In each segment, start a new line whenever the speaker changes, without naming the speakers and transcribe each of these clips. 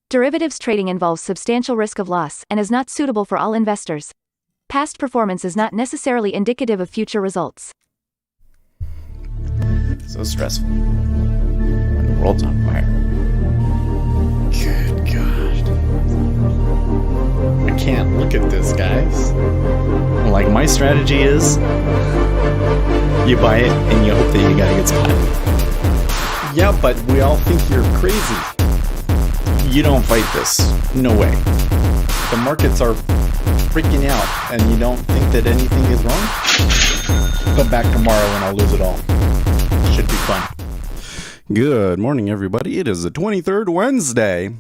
Derivatives trading involves substantial risk of loss and is not suitable for all investors. Past performance is not necessarily indicative of future results.
So stressful. When the world's on fire. Good God. I can't look at this, guys. Like, my strategy is you buy it and you hope that you gotta get spot. Yeah, but we all think you're crazy. You don't fight this. No way. The markets are freaking out and you don't think that anything is wrong? Come back tomorrow and I'll lose it all. Should be fun.
Good morning, everybody. It is the 23rd Wednesday.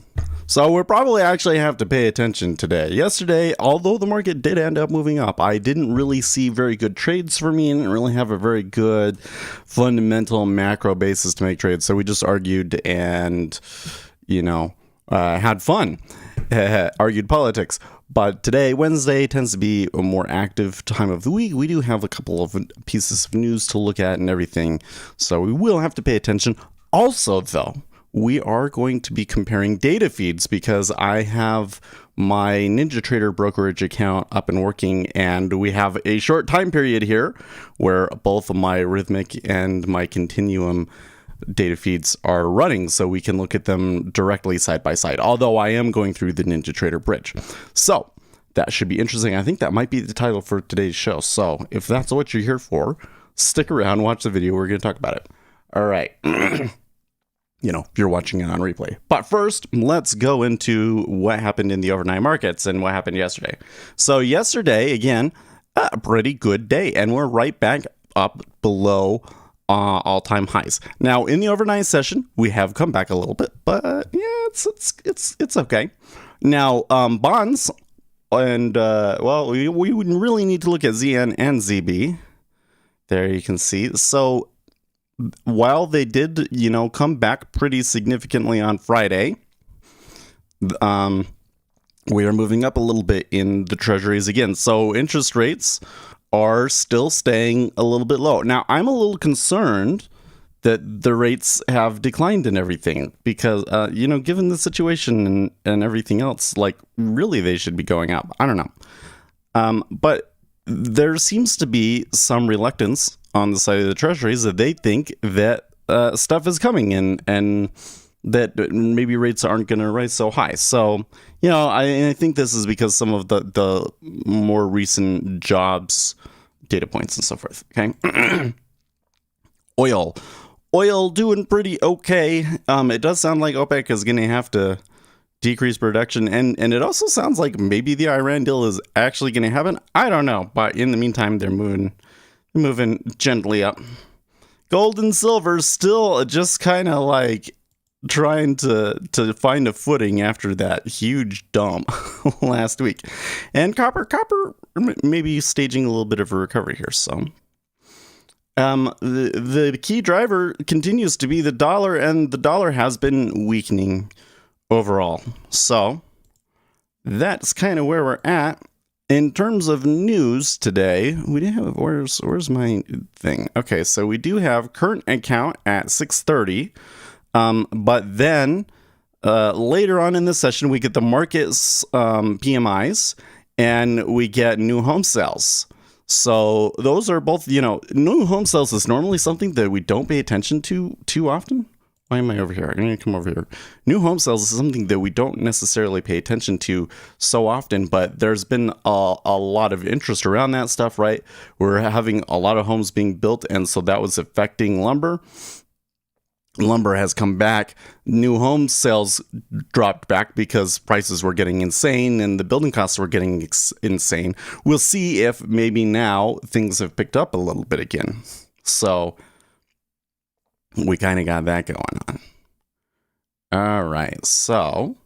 So we'll probably actually have to pay attention today. Yesterday, although the market did end up moving up, I didn't really see very good trades for me and didn't really have a very good fundamental macro basis to make trades. So we just argued and, had fun, argued politics. But today, Wednesday, tends to be a more active time of the week. We do have a couple of pieces of news to look at and everything. So we will have to pay attention. Also, though, we are going to be comparing data feeds because I have my NinjaTrader brokerage account up and working, and we have a short time period here where both my Rithmic and my Continuum data feeds are running, so we can look at them directly side by side, although I am going through the NinjaTrader bridge. So that should be interesting. I think that might be the title for today's show. So if that's what you're here for, stick around, watch the video. We're going to talk about it. All right. If you're watching it on replay. But first, let's go into what happened in the overnight markets and what happened yesterday. So yesterday, again, a pretty good day, and we're right back up below all-time highs. Now, in the overnight session, we have come back a little bit, but yeah, it's okay. Now, bonds, and we would really need to look at ZN and ZB. There you can see. So while they did, come back pretty significantly on Friday, we are moving up a little bit in the treasuries again. So interest rates are still staying a little bit low. Now, I'm a little concerned that the rates have declined and everything because, given the situation and everything else, like, really they should be going up. I don't know. But there seems to be some reluctance on the side of the treasuries that they think that stuff is coming and that maybe rates aren't going to rise so high. So, I think this is because some of the more recent jobs data points and so forth. Okay. Oil doing pretty okay. It does sound like OPEC is going to have to decrease production, and it also sounds like maybe the Iran deal is actually going to happen. I don't know, but in the meantime, they're moving gently up. Gold and silver still just kind of like trying to find a footing after that huge dump last week. And copper maybe staging a little bit of a recovery here. So the key driver continues to be the dollar, and the dollar has been weakening overall. So that's kind of where we're at. In terms of news today, we do have, where's my thing? Okay, so we do have current account at 6:30, but then later on in the session, we get the market's PMIs, and we get new home sales. So those are both, new home sales is normally something that we don't pay attention to too often. Why am I over here? I'm going to come over here. New home sales is something that we don't necessarily pay attention to so often, but there's been a lot of interest around that stuff, right? We're having a lot of homes being built, and so that was affecting lumber. Lumber has come back. New home sales dropped back because prices were getting insane and the building costs were getting insane. We'll see if maybe now things have picked up a little bit again. So we kind of got that going on. All right, so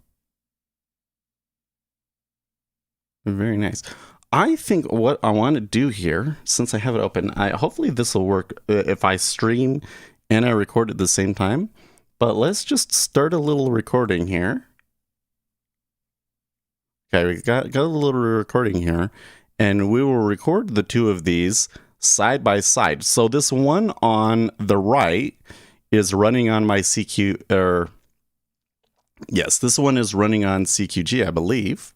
very nice. I think what I want to do here, since I have it open, hopefully this will work if I stream and I record at the same time. But let's just start a little recording here. Okay, we got a little recording here, and we will record the two of these side by side. So this one on the right is running on my CQ or Yes, this one is running on CQG, I believe.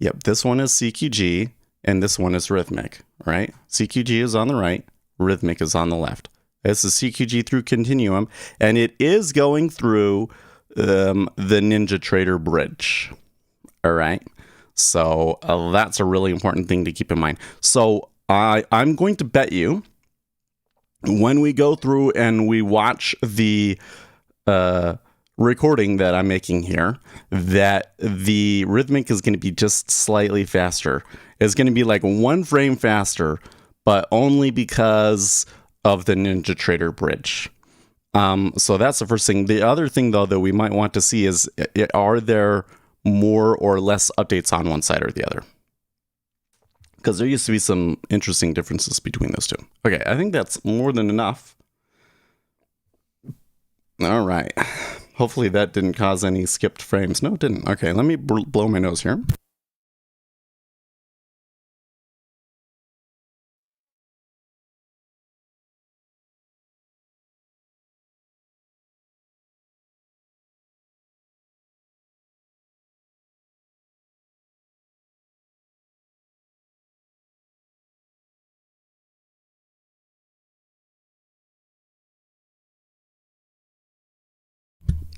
Yep, this one is CQG, and this one is Rithmic, right? CQG is on the right, Rithmic is on the left. This is CQG through Continuum, and it is going through the NinjaTrader bridge. All right. So that's a really important thing to keep in mind. So I'm going to bet you when we go through and we watch the recording that I'm making here, that the Rithmic is going to be just slightly faster. It's going to be like 1 frame faster, but only because of the NinjaTrader bridge. So that's the first thing. The other thing, though, that we might want to see is, are there more or less updates on one side or the other? Because there used to be some interesting differences between those two. Okay, I think that's more than enough. All right. Hopefully that didn't cause any skipped frames. No, it didn't. Okay, let me blow my nose here.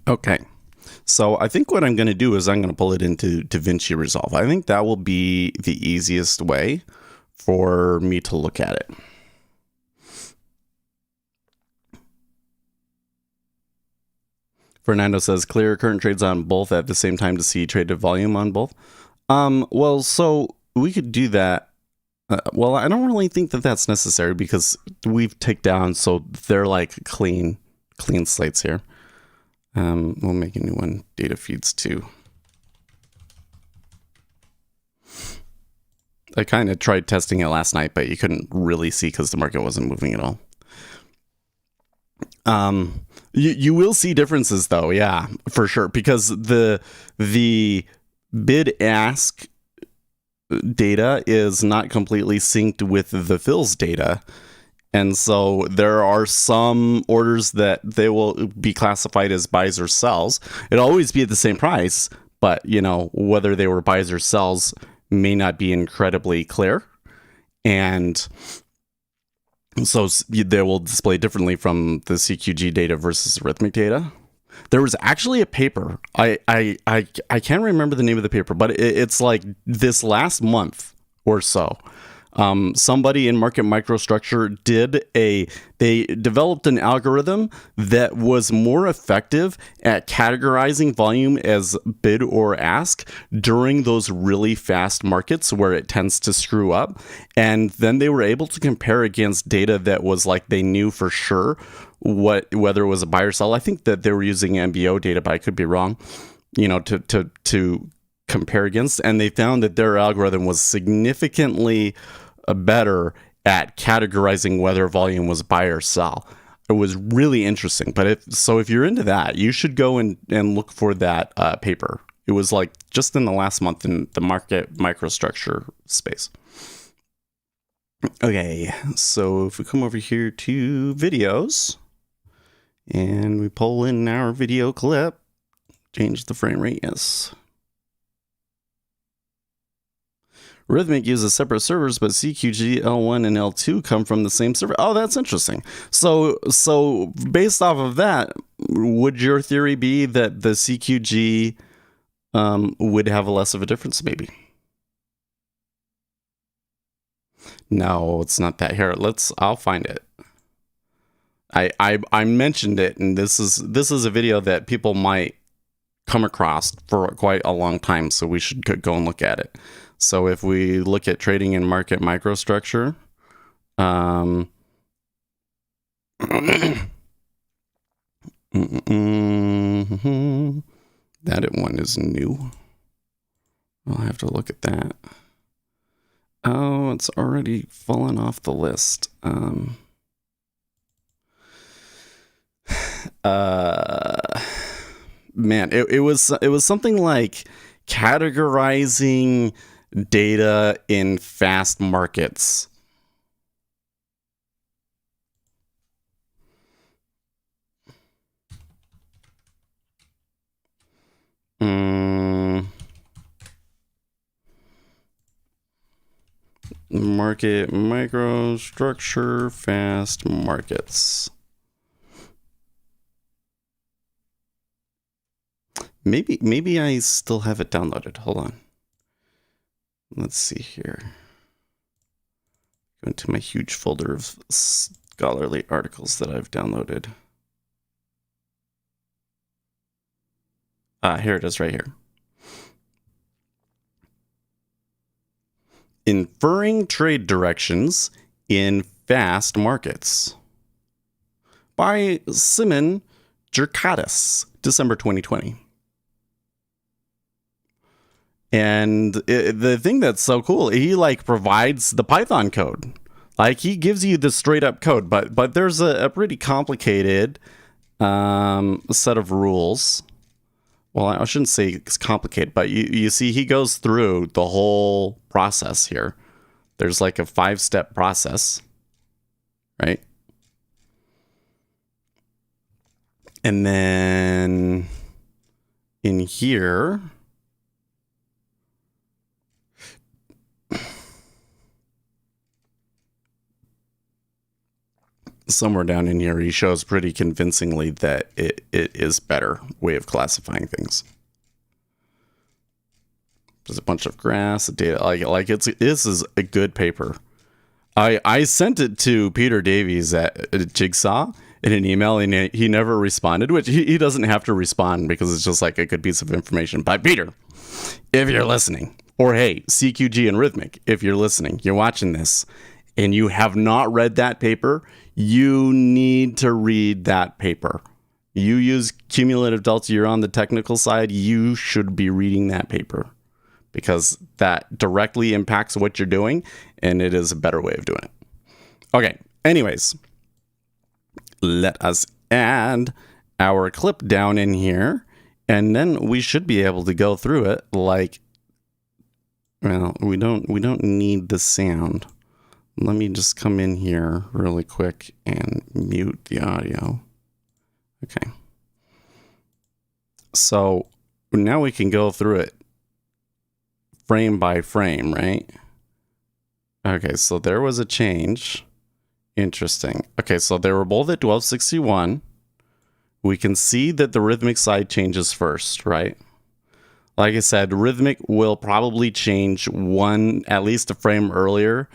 Okay, so I think what I'm going to do is I'm going to pull it into DaVinci Resolve. I think that will be the easiest way for me to look at it. Fernando says, clear current trades on both at the same time to see traded volume on both. Well, so we could do that. Well, I don't really think that that's necessary because we've ticked down, so they're like clean slates here. We'll make a new one, data feeds 2. I kind of tried testing it last night, but you couldn't really see because the market wasn't moving at all. You will see differences though, yeah, for sure, because the bid ask data is not completely synced with the fills data. And so there are some orders that they will be classified as buys or sells. It'll always be at the same price, but you know, whether they were buys or sells may not be incredibly clear. And so they will display differently from the CQG data versus Rithmic data. There was actually a paper. I can't remember the name of the paper, but it's like this last month or so. Somebody in Market Microstructure they developed an algorithm that was more effective at categorizing volume as bid or ask during those really fast markets where it tends to screw up. And then they were able to compare against data that was like they knew for sure whether it was a buy or sell. I think that they were using MBO data, but I could be wrong, you know, to compare against. And they found that their algorithm was significantly better at categorizing whether volume was buy or sell. It was really interesting. But if you're into that, you should go and look for that paper. It was like just in the last month in the Market Microstructure space. Okay, so if we come over here to videos and we pull in our video clip, change the frame rate, yes. Rithmic uses separate servers, but CQG, L1, and L2 come from the same server. Oh, that's interesting. So based off of that, would your theory be that the CQG would have less of a difference, maybe? No, it's not that. Here, I'll find it. I mentioned it, and this is a video that people might come across for quite a long time, so we should go and look at it. So if we look at trading in Market Microstructure, that one is new. I'll have to look at that. Oh, it's already fallen off the list. Man, it was something like categorizing data in fast markets. market, microstructure, fast markets. Maybe I still have it downloaded. Hold on. Let's see here. Go into my huge folder of scholarly articles that I've downloaded. Here it is right here. Inferring trade directions in fast markets by Simon Jerkadis, December 2020. And the thing that's so cool, he like provides the Python code. Like he gives you the straight up code, but there's a pretty complicated set of rules. Well, I shouldn't say it's complicated, but you see he goes through the whole process here. There's like a 5-step process, right? And then in here, somewhere down in here, he shows pretty convincingly that it is better way of classifying things. There's a bunch of graphs, data, this is a good paper. I sent it to Peter Davies at Jigsaw in an email, and he never responded, which he doesn't have to respond because it's just like a good piece of information. But Peter, if you're listening, or hey, CQG and Rithmic, if you're listening, you're watching this, and you have not read that paper, you need to read that paper. You use cumulative delta, you're on the technical side, you should be reading that paper because that directly impacts what you're doing, and it is a better way of doing it. Okay, anyways, let us add our clip down in here, and then we should be able to go through it like, well, we don't need the sound. Let me just come in here really quick and mute the audio. Okay. So now we can go through it frame by frame, right? Okay, so there was a change. Interesting. Okay, so they were both at 1261. We can see that the Rithmic side changes first, right? Like I said, Rithmic will probably change at least a frame earlier,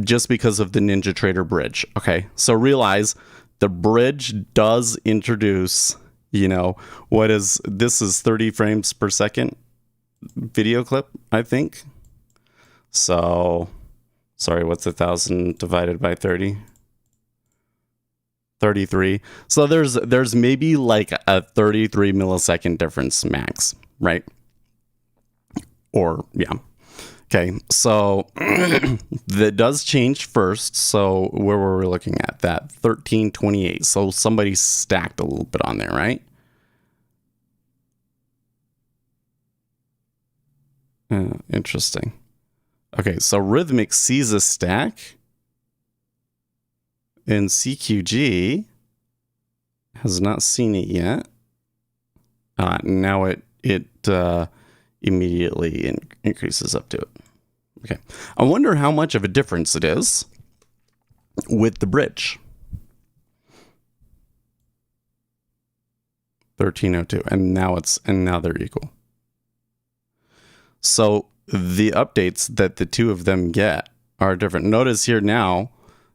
just because of the NinjaTrader bridge. Okay, so realize the bridge does introduce, this is 30 frames per second video clip, I think. So, sorry, what's 1,000 divided by 30? 33. So there's maybe like a 33 millisecond difference max, right? Or, yeah. Okay, so that does change first. So where were we looking at? That 1328. So somebody stacked a little bit on there, right? Interesting. Okay, so Rithmic sees a stack, and CQG has not seen it yet. Now it immediately increases up to it. Okay, I wonder how much of a difference it is with the bridge. 1302, and now they're equal. So the updates that the two of them get are different. Notice here now,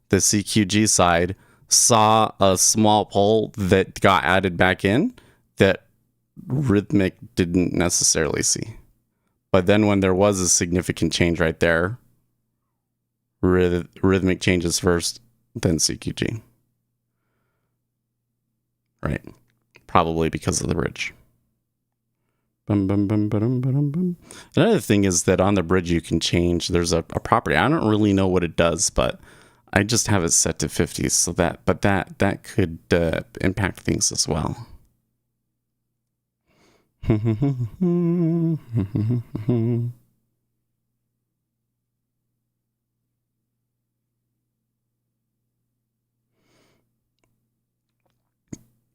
the CQG side saw a small pole that got added back in that Rithmic didn't necessarily see. But then when there was a significant change right there, Rithmic changes first, then CQG. Right. Probably because of the bridge. Another thing is that on the bridge you can change, there's a property. I don't really know what it does, but I just have it set to 50, so that could impact things as well.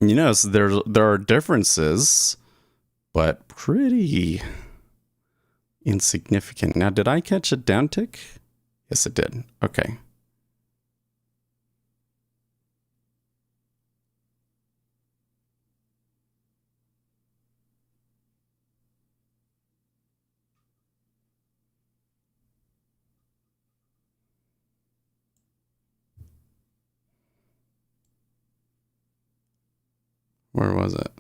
So there are differences, but pretty insignificant. Now, did I catch a downtick Yes, it did. Okay. Where was it?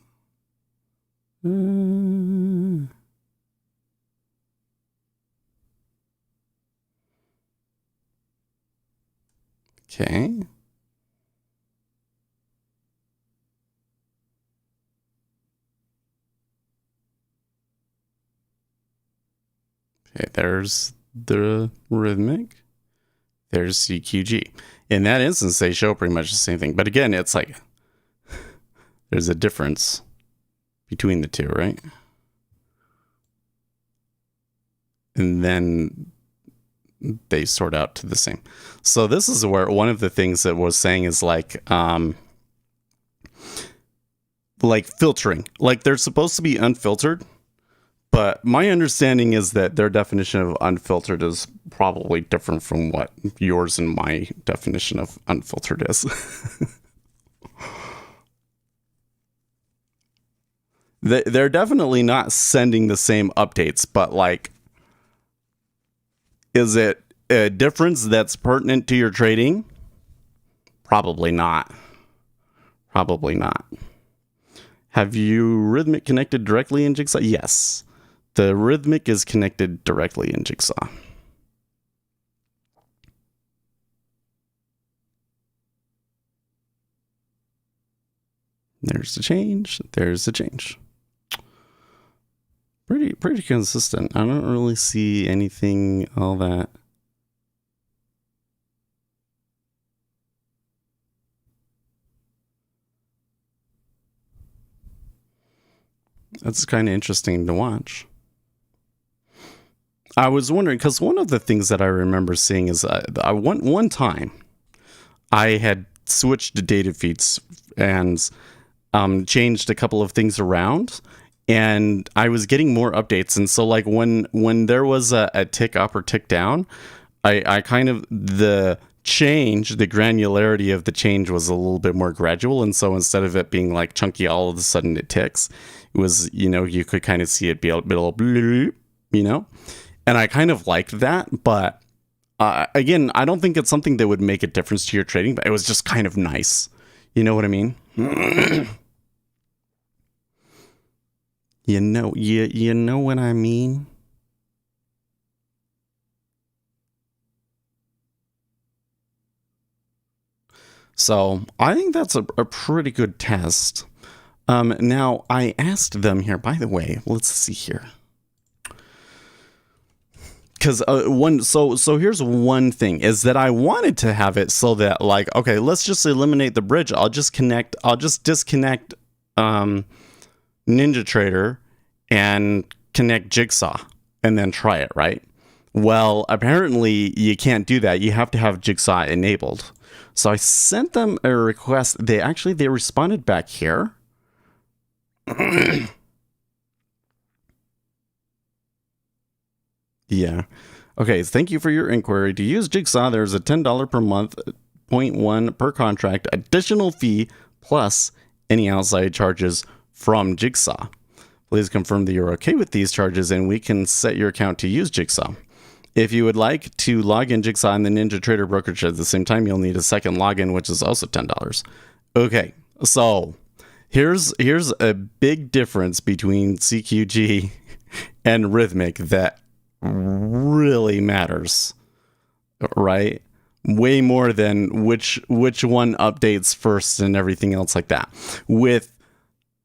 Okay. Okay, there's the Rithmic. There's CQG. In that instance, they show pretty much the same thing. But again, it's like there's a difference between the two, right? And then they sort out to the same. So this is where one of the things that was saying is like filtering. Like they're supposed to be unfiltered, but my understanding is that their definition of unfiltered is probably different from what yours and my definition of unfiltered is. They're definitely not sending the same updates, but like, is it a difference that's pertinent to your trading? Probably not. Probably not. Have you Rithmic connected directly in Jigsaw? Yes. The Rithmic is connected directly in Jigsaw. There's the change. There's the change. Pretty consistent. I don't really see anything all that. That's kind of interesting to watch. I was wondering, because one of the things that I remember seeing is one time I had switched to data feeds and changed a couple of things around, and I was getting more updates. And so like when there was a tick up or tick down, I kind of, the granularity of the change was a little bit more gradual. And so instead of it being like chunky, all of a sudden it ticks, it was, you could kind of see it be a bit, and I kind of liked that. But again, I don't think it's something that would make a difference to your trading, but it was just kind of nice. You know what I mean? You know what I mean? So I think that's a pretty good test. Now I asked them here, by the way, let's see here. Because so here's one thing is that I wanted to have it so that like, okay, let's just eliminate the bridge. I'll just disconnect NinjaTrader and connect Jigsaw and then try it, right? Well, apparently you can't do that. You have to have Jigsaw enabled. So I sent them a request. They responded back here. Yeah. Okay. Thank you for your inquiry. To use Jigsaw, there's a $10 per month, 0.1 per contract additional fee plus any outside charges from Jigsaw. Please confirm that you're okay with these charges and we can set your account to use Jigsaw. If you would like to log in Jigsaw and the NinjaTrader brokerage at the same time, you'll need a second login, which is also $10. Okay, so here's a big difference between CQG and Rithmic that really matters, right? Way more than which one updates first and everything else like that. With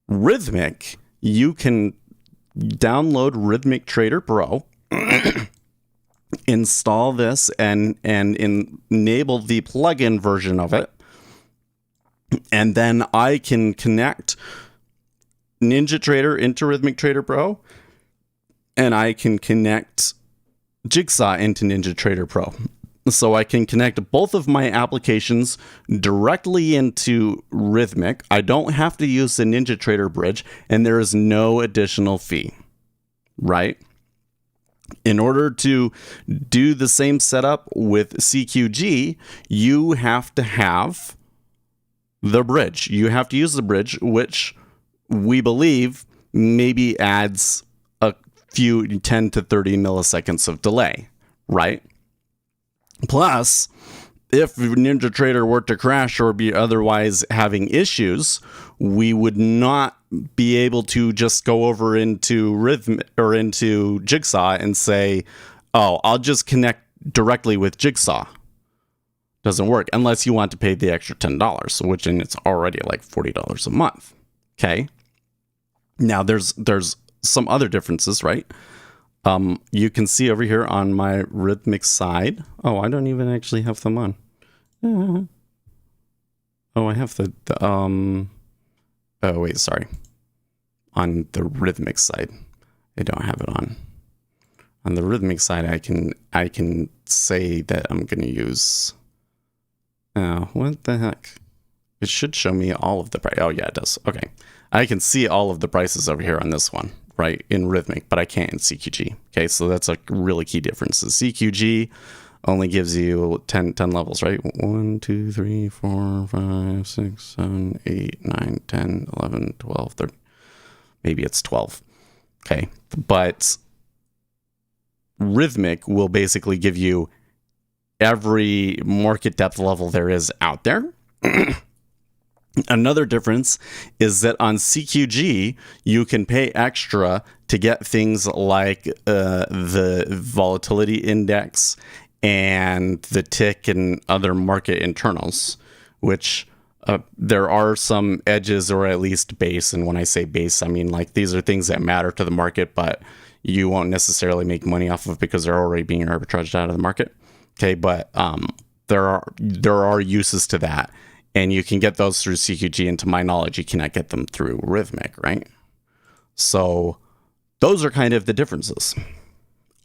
Rithmic, you can download Rithmic Trader Pro, install this and enable the plugin version of it, and then I can connect NinjaTrader into Rithmic Trader Pro, and I can connect Jigsaw into NinjaTrader Pro. So I can connect both of my applications directly into Rithmic. I don't have to use the NinjaTrader bridge, and there is no additional fee, right? In order to do the same setup with CQG, you have to have the bridge. You have to use the bridge, which we believe maybe adds a few 10 to 30 milliseconds of delay, right? Plus, if NinjaTrader were to crash or be otherwise having issues, we would not be able to just go over into Rithmic or into Jigsaw and say, oh, I'll just connect directly with Jigsaw. Doesn't work unless you want to pay the extra $10, which in it's already like $40 a month. Okay. Now there's some other differences, right? You can see over here on my Rithmic side. Oh, I don't even actually have them on. Oh, I have the oh wait, sorry. On the Rithmic side, I don't have it on. On the Rithmic side, I can say that I'm going to use. Oh, what the heck? It should show me all of the price. Oh yeah, it does. Okay, I can see all of the prices over here on this one, right, in Rithmic, but I can't in CQG. Okay, so that's a really key difference. The CQG only gives you 10 levels, right? 1, 2, 3, 4, 5, 6, 7, 8, 9, 10, 11, 12, 13. Maybe it's 12. Okay. But Rithmic will basically give you every market depth level there is out there. Another difference is that on CQG, you can pay extra to get things like the volatility index and the tick and other market internals, which there are some edges or at least base. And when I say base, I mean like these are things that matter to the market, but you won't necessarily make money off of because they're already being arbitraged out of the market. Okay, but there are uses to that, and you can get those through CQG. And to my knowledge, you cannot get them through Rithmic, right? So those are kind of the differences.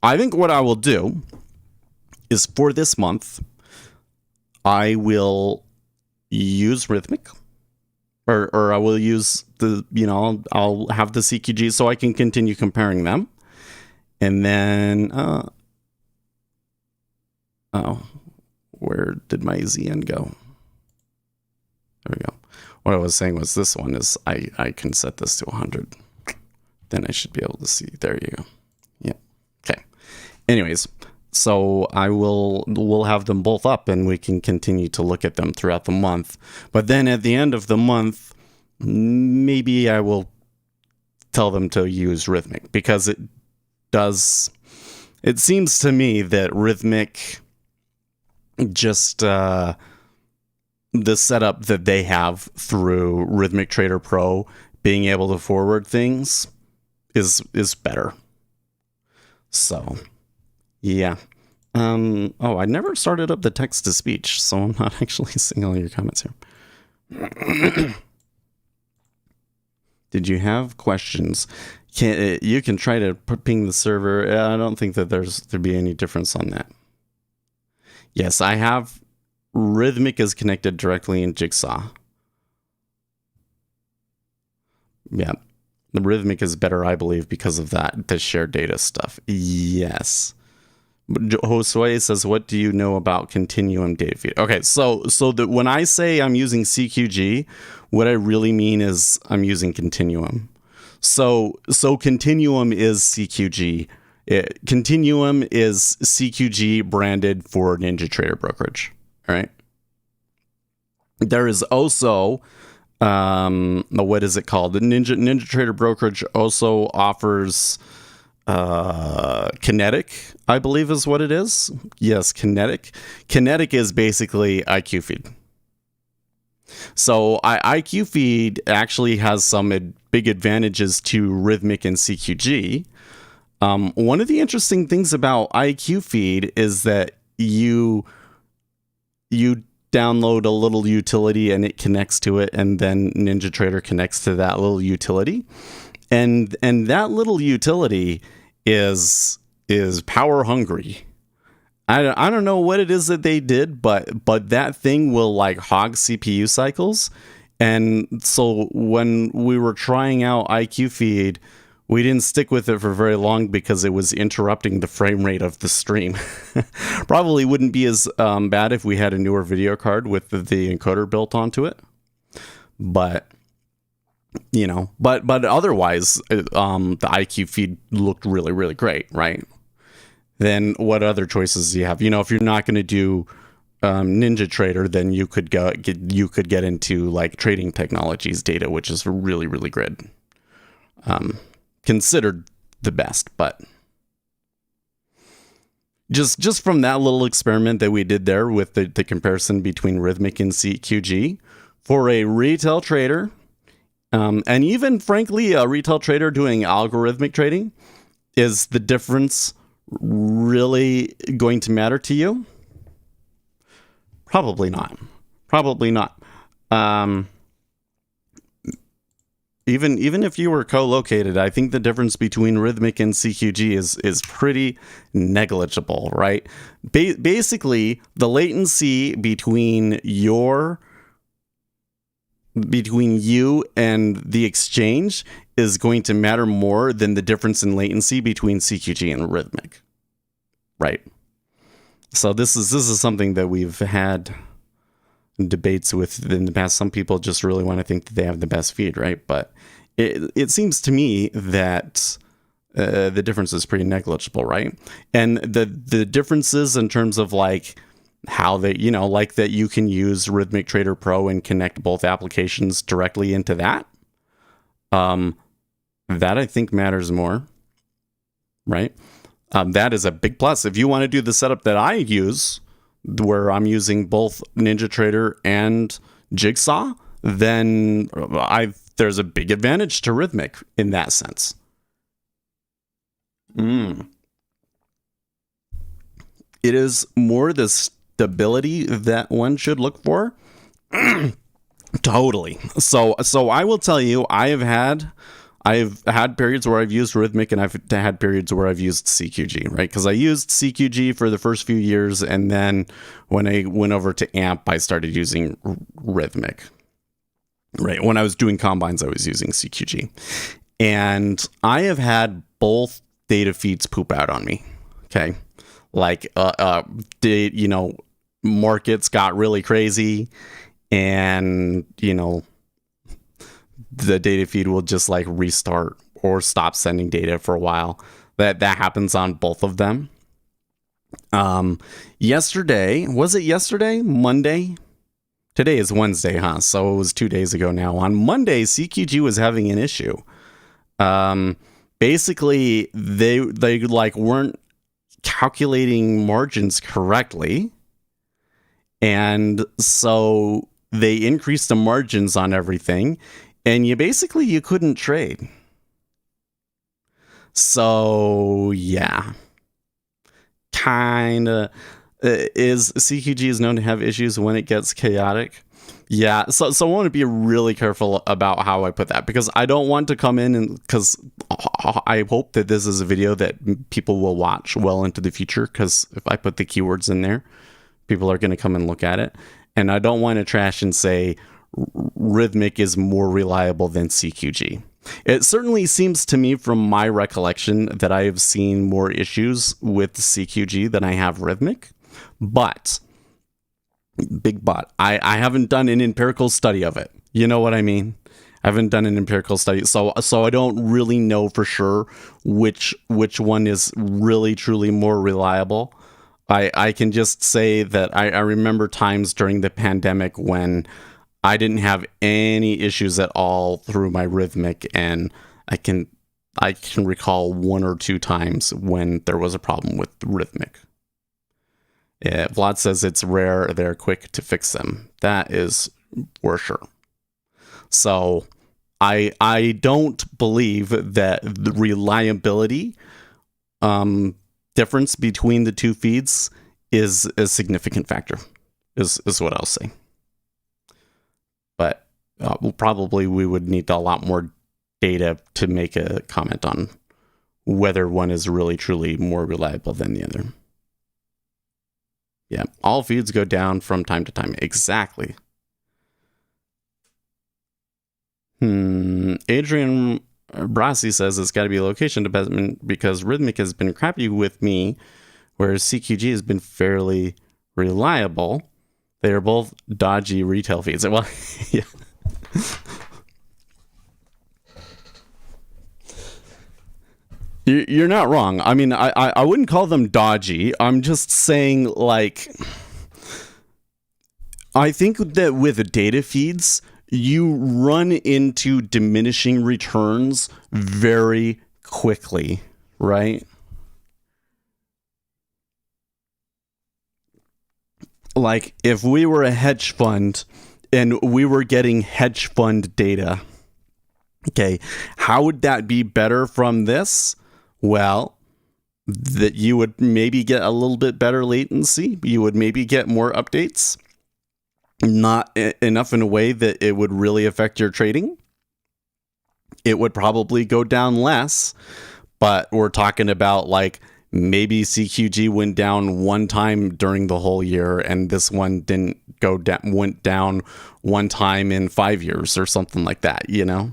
I think what I will do is for this month, I will use Rithmic, or I will use the, I'll have the CQG so I can continue comparing them. And then, oh, where did my ZN go? There we go. What I was saying was this one is I can set this to 100. Then I should be able to see. There you go. Yeah. Okay. Anyways, so we'll have them both up and we can continue to look at them throughout the month. But then at the end of the month, maybe I will tell them to use Rithmic because it seems to me that Rithmic just the setup that they have through Rithmic Trader Pro, being able to forward things is better. So yeah. Oh, I never started up the text to speech, so I'm not actually seeing all your comments here. Did you have questions? You can try to ping the server. I don't think that there'd be any difference on that. Yes, I have Rithmic is connected directly in Jigsaw. Yeah. The Rithmic is better, I believe, because of that, the shared data stuff. Yes. Josue says, what do you know about continuum data feed? Okay, so that when I say I'm using CQG, what I really mean is I'm using continuum. So continuum is CQG. Continuum is CQG branded for NinjaTrader Brokerage. All right. There is also what is it called? The NinjaTrader Brokerage also offers Kinetic, I believe is what it is. Yes, Kinetic. Kinetic is basically IQ feed. So IQ feed actually has some big advantages to Rithmic and CQG. One of the interesting things about IQ feed is that you download a little utility and it connects to it, and then NinjaTrader connects to that little utility, and that little utility is power hungry. I don't know what it is that they did, but that thing will like hog CPU cycles. And so when we were trying out IQ feed, we didn't stick with it for very long because it was interrupting the frame rate of the stream. Probably wouldn't be as bad if we had a newer video card with the encoder built onto it. But, you know, but otherwise, the IQ feed looked really, really great, right? Then what other choices do you have? You know, if you're not going to do NinjaTrader, then you could get into like trading technologies data, which is really, really good. Considered the best, but just from that little experiment that we did there with the comparison between Rithmic and CQG for a retail trader, and even frankly a retail trader doing algorithmic trading, is the difference really going to matter to you? Probably not. Probably not. Even if you were co-located, I think the difference between Rithmic and CQG is pretty negligible, right? Basically, the latency between you and the exchange is going to matter more than the difference in latency between CQG and Rithmic, right? So this is something that we've had debates with in the past. Some people just really want to think that they have the best feed, right? But it seems to me that the difference is pretty negligible, right? And the differences in terms of like how they, you know, like that you can use Rithmic Trader Pro and connect both applications directly into that. That I think matters more, right? That is a big plus. If you want to do the setup that I use, where I'm using both NinjaTrader and Jigsaw, then there's a big advantage to Rithmic in that sense. It is more the stability that one should look for. Totally. So I will tell you, I've had periods where I've used Rithmic, and I've had periods where I've used CQG, right? Because I used CQG for the first few years, and then when I went over to AMP, I started using Rithmic. Right. When I was doing combines, I was using CQG. And I have had both data feeds poop out on me. Okay. Like, you know, markets got really crazy, and, you know, the data feed will just like restart or stop sending data for a while. That happens on both of them. Yesterday, was it yesterday? Monday? Today is Wednesday, huh? So it was 2 days ago now. On Monday, CQG was having an issue. Basically, they like weren't calculating margins correctly, and so they increased the margins on everything, and you couldn't trade. So yeah, kind of. Is CQG is known to have issues when it gets chaotic. Yeah, so I want to be really careful about how I put that, because I don't want to come in and, because I hope that this is a video that people will watch well into the future, because if I put the keywords in there, people are going to come and look at it, and I don't want to trash and say Rithmic is more reliable than CQG. It certainly seems to me, from my recollection, that I have seen more issues with CQG than I have Rithmic. But, big but, I haven't done an empirical study of it. You know what I mean? I haven't done an empirical study, so I don't really know for sure which one is really truly more reliable. I can just say that I remember times during the pandemic when I didn't have any issues at all through my Rithmic, and I can recall one or two times when there was a problem with Rithmic. Yeah, Vlad says it's rare, they're quick to fix them. That is for sure. So I don't believe that the reliability difference between the two feeds is a significant factor, is what I'll say. But probably we would need a lot more data to make a comment on whether one is really truly more reliable than the other. Yeah, all feeds go down from time to time. Exactly. Adrian Brasi says it's got to be location dependent because Rithmic has been crappy with me, whereas CQG has been fairly reliable. They are both dodgy retail feeds. Well, yeah. You're not wrong. I mean, I wouldn't call them dodgy. I'm just saying, like, I think that with data feeds, you run into diminishing returns very quickly, right? Like, if we were a hedge fund and we were getting hedge fund data, okay, how would that be better from this? Well, that you would maybe get a little bit better latency. You would maybe get more updates. Not enough in a way that it would really affect your trading. It would probably go down less, but we're talking about like maybe CQG went down one time during the whole year and this one didn't go down, went down one time in 5 years or something like that, you know?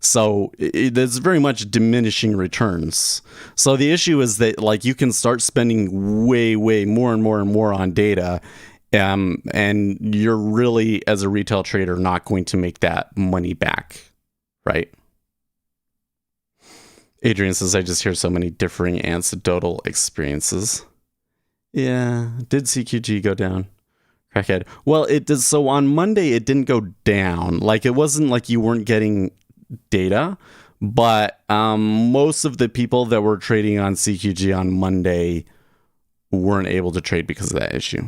So there's very much diminishing returns. So the issue is that like you can start spending way more and more on data, and you're really, as a retail trader, not going to make that money back, right? Adrian says, I just hear so many differing anecdotal experiences. Yeah, did CQG go down? Crackhead. Well, it did. So on Monday, it didn't go down. Like, it wasn't like you weren't getting data, but most of the people that were trading on CQG on Monday weren't able to trade because of that issue.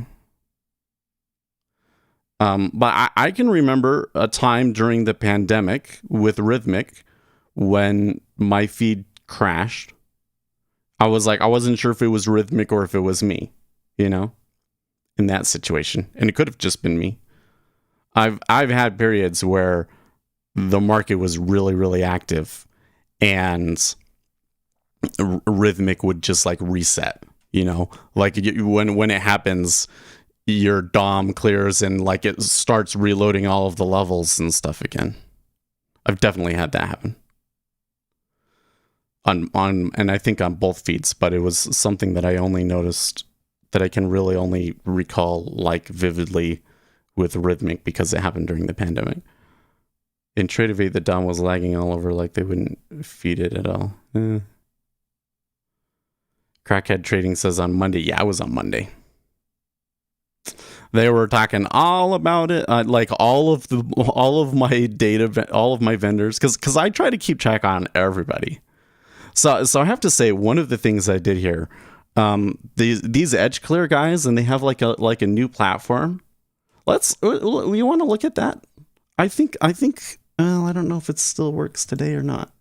But I can remember a time during the pandemic with Rithmic when my feed crashed. I was like, I wasn't sure if it was Rithmic or if it was me, you know, in that situation. And it could have just been me. I've had periods where the market was really active and Rithmic would just like reset, you know, like when it happens, your DOM clears and like it starts reloading all of the levels and stuff again. I've definitely had that happen on and I think on both feeds, but it was something that I only noticed, that I can really only recall like vividly with Rithmic because it happened during the pandemic. In Tradevate, the DOM was lagging all over, like they wouldn't feed it at all. Crackhead Trading says on Monday. Yeah, it was on Monday. They were talking all about it, like all of my data, all of my vendors, because I try to keep track on everybody. So I have to say, one of the things I did here, these Edge Clear guys, and they have like a new platform. You want to look at that? I think. Well, I don't know if it still works today or not.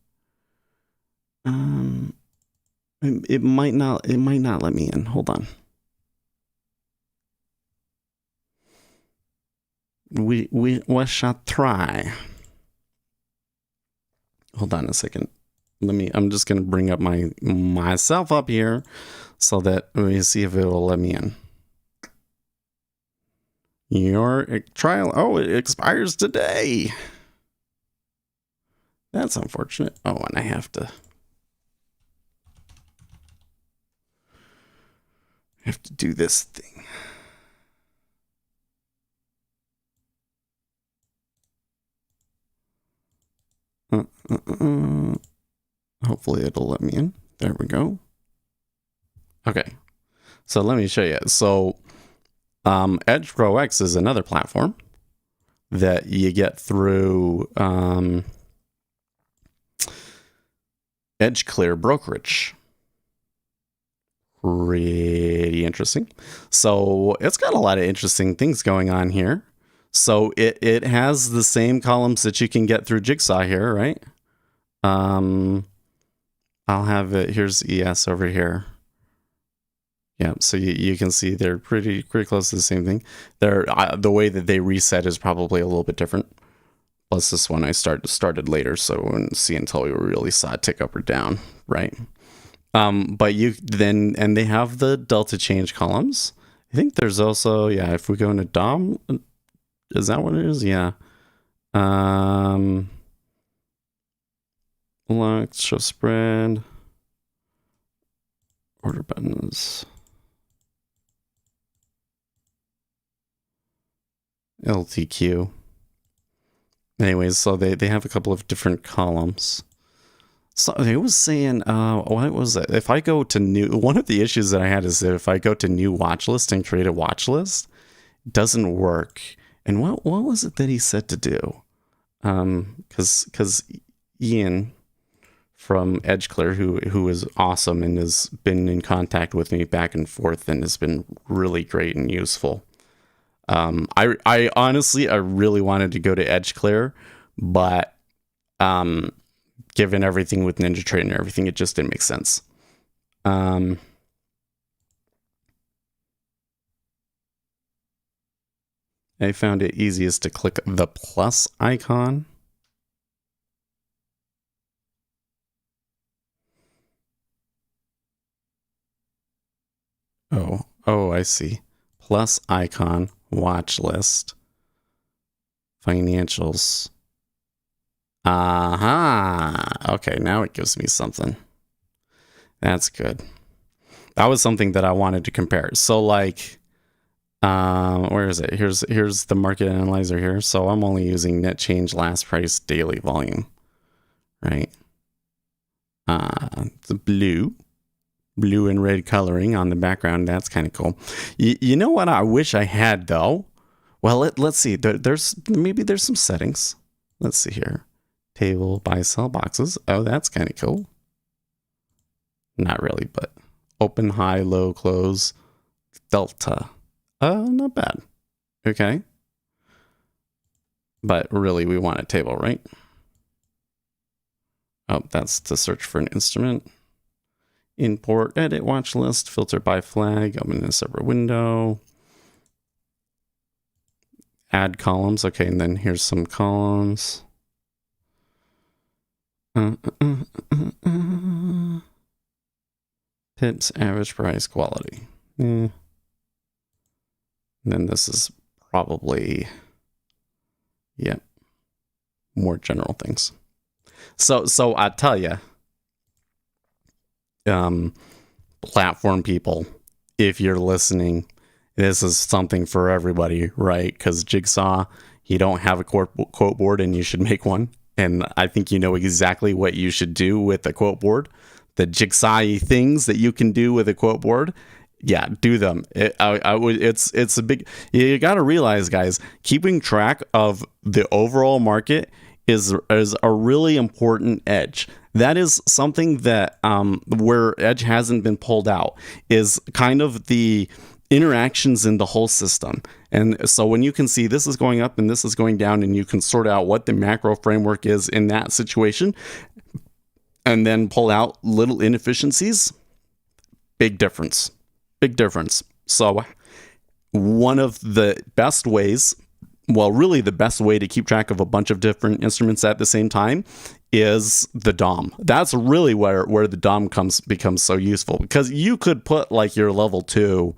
It might not let me in. Hold on. We shall try. Hold on a second. I'm just gonna bring up myself up here so that we see if it will let me in. Your trial, it expires today. That's unfortunate. Oh, and I have to do this thing. Hopefully it'll let me in. There we go. Okay. So let me show you. So EdgeProX is another platform that you get through Edge Clear Brokerage. Pretty interesting. So it's got a lot of interesting things going on here. So it has the same columns that you can get through Jigsaw here, right? I'll have it. Here's ES over here. Yeah, so you can see they're pretty close to the same thing. They're the way that they reset is probably a little bit different. Plus this one I started later, so we wouldn't see until we really saw it tick up or down, right? But you then, and they have the delta change columns. I think there's also, yeah, if we go into DOM, is that what it is? Yeah. Locked, show spread. Order buttons. LTQ. Anyways, so they have a couple of different columns. So it was saying, what was it? If I go to new, one of the issues that I had is that if I go to new watch list and create a watch list, it doesn't work. And what was it that he said to do? Because Ian from EdgeClear, who is awesome and has been in contact with me back and forth and has been really great and useful. I honestly, I really wanted to go to EdgeClear, but given everything with NinjaTrader and everything, it just didn't make sense. I found it easiest to click the plus icon. Oh, I see. Plus icon, watch list, financials. Aha. Okay, now it gives me something. That's good. That was something that I wanted to compare. So like, where is it? Here's the market analyzer here. So I'm only using net change, last price, daily volume, right? The blue and red coloring on the background. That's kind of cool. You know what I wish I had though? Well, let's see. There's some settings. Let's see here. Table, buy, sell boxes. Oh, that's kind of cool. Not really, but open, high, low, close, delta. Not bad. Okay. But really, we want a table, right? Oh, that's to search for an instrument. Import, edit, watch list, filter by flag, open in a separate window. Add columns. Okay, and then here's some columns. Pips, average price, quality. And then this is probably, yeah, more general things. So I tell you, platform people, if you're listening, this is something for everybody, right? Because Jigsaw, you don't have a quote board and you should make one. And I think you know exactly what you should do with a quote board. The Jigsaw things that you can do with a quote board, yeah, do them. It's a big. You got to realize, guys, keeping track of the overall market is a really important edge. That is something that where Edge hasn't been pulled out is kind of the interactions in the whole system. And so when you can see this is going up and this is going down, and you can sort out what the macro framework is in that situation, and then pull out little inefficiencies, big difference. So one of the best ways, well, really the best way to keep track of a bunch of different instruments at the same time is the DOM. That's really where the DOM becomes so useful, because you could put like your level 2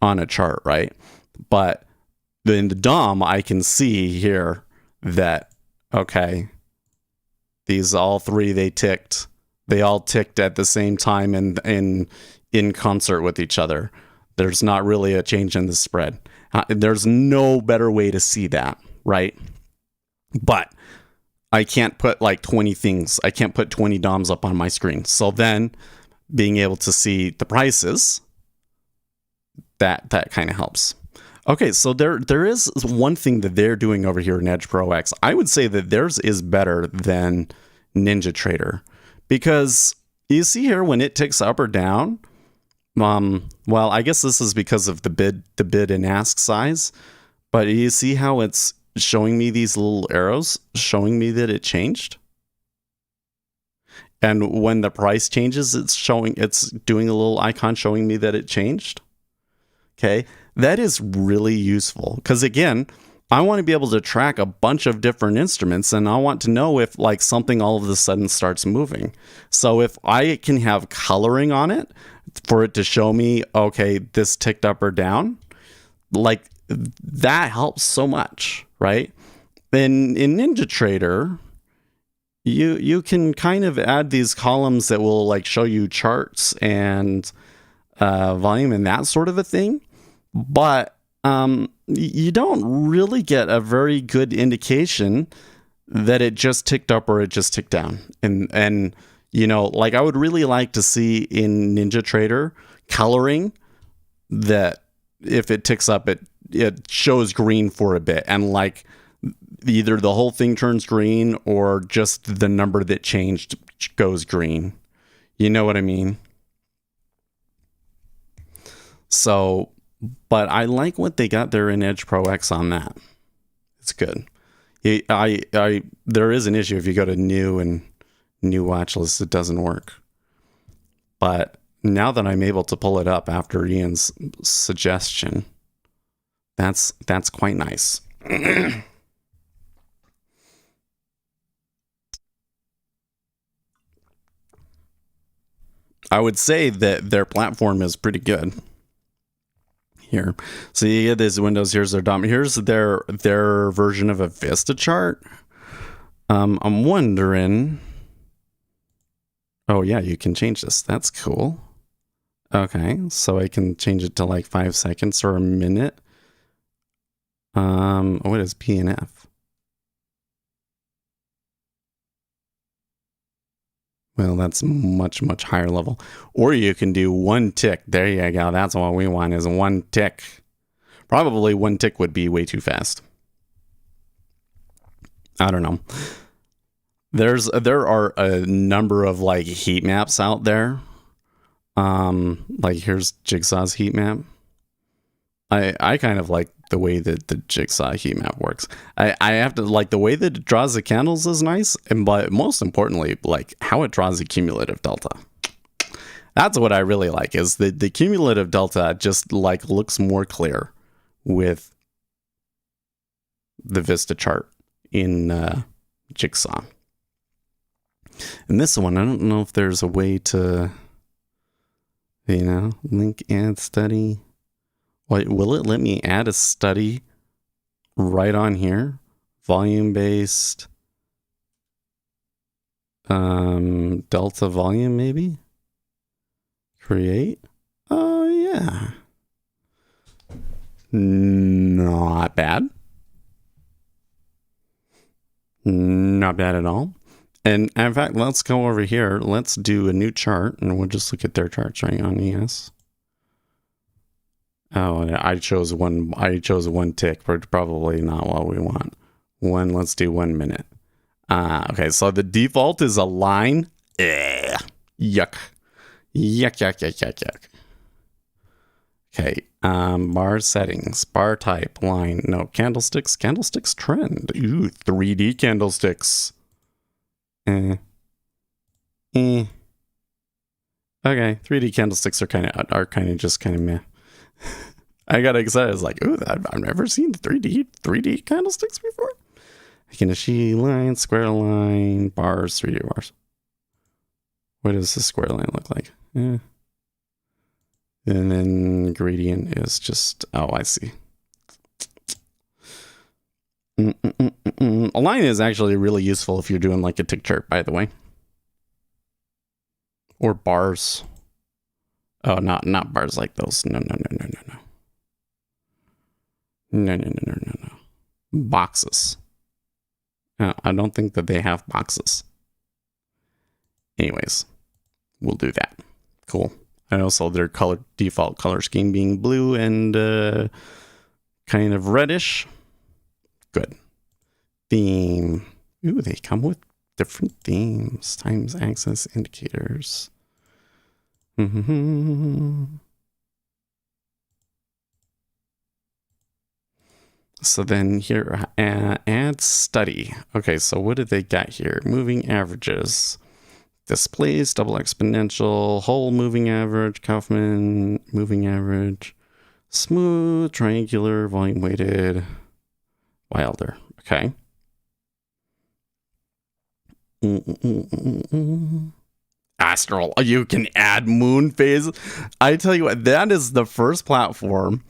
on a chart, right? But in the DOM, I can see here that, okay, these all three, they all ticked at the same time and in concert with each other. There's not really a change in the spread. There's no better way to see that, right? But I can't put like 20 things. I can't put 20 DOMs up on my screen. So then being able to see the prices, that kind of helps. Okay, so there is one thing that they're doing over here in EdgeProX. I would say that theirs is better than NinjaTrader, because you see here when it ticks up or down, well, I guess this is because of the bid and ask size, but you see how it's showing me these little arrows showing me that it changed? And when the price changes, it's doing a little icon showing me that it changed. Okay, that is really useful, because again, I want to be able to track a bunch of different instruments, and I want to know if like something all of a sudden starts moving. So if I can have coloring on it for it to show me, okay, this ticked up or down, like that helps so much, right? In NinjaTrader, you can kind of add these columns that will like show you charts and volume and that sort of a thing, but you don't really get a very good indication that it just ticked up or it just ticked down. And you know, like I would really like to see in NinjaTrader coloring that if it ticks up, it shows green for a bit, and like either the whole thing turns green or just the number that changed goes green. You know what I mean? So, but I like what they got there in EdgeProX on that. It's good. There is an issue if you go to new and new watch list, it doesn't work. But now that I'm able to pull it up after Ian's suggestion, that's quite nice. I would say that their platform is pretty good. Here, so you get these windows. Here's their DOM. Here's their version of a Vista chart. I'm wondering. Oh yeah, you can change this. That's cool. Okay, so I can change it to like 5 seconds or a minute. What is P and F? Well, that's much higher level. Or you can do one tick. There you go. That's what we want, is one tick. Probably one tick would be way too fast. I don't know. There are a number of like heat maps out there. Like here's Jigsaw's heat map. I kind of like the way that the Jigsaw heat map works. I have to like the way that it draws the candles is nice, but most importantly, like how it draws the cumulative delta. That's what I really like, is the cumulative delta just like looks more clear with the Vista chart in Jigsaw. And this one, I don't know if there's a way to, you know, link add study. Will it let me add a study right on here? Volume based delta volume, maybe? Create? Oh yeah. Not bad. Not bad at all. And in fact, let's go over here. Let's do a new chart, and we'll just look at their charts right on ES. Oh, I chose one tick, but probably not what we want. Let's do 1 minute. Okay, so the default is a line. Yuck. Yuck. Okay, bar settings, bar type, line, no, candlesticks trend. Ooh, 3D candlesticks. Okay, 3D candlesticks are kind of just kind of meh. I got excited. I was like, ooh, I've never seen 3D candlesticks before. Kenichi line, square line, bars, 3D bars. What does the square line look like? Yeah. And then gradient is just, oh, I see. A line is actually really useful if you're doing like a tick chart, by the way. Or bars. Oh, not bars like those. No. No. Boxes. I don't think that they have boxes. Anyways, we'll do that. Cool. And also their default color scheme being blue and kind of reddish. Good. Theme. Ooh, they come with different themes. Times axis indicators. So then here, add study. Okay, so what did they got here? Moving averages. Displays, double exponential, whole moving average, Kaufman, moving average, smooth, triangular, volume weighted, Wilder. Okay. Astral, you can add moon phase. I tell you what, that is the first platform,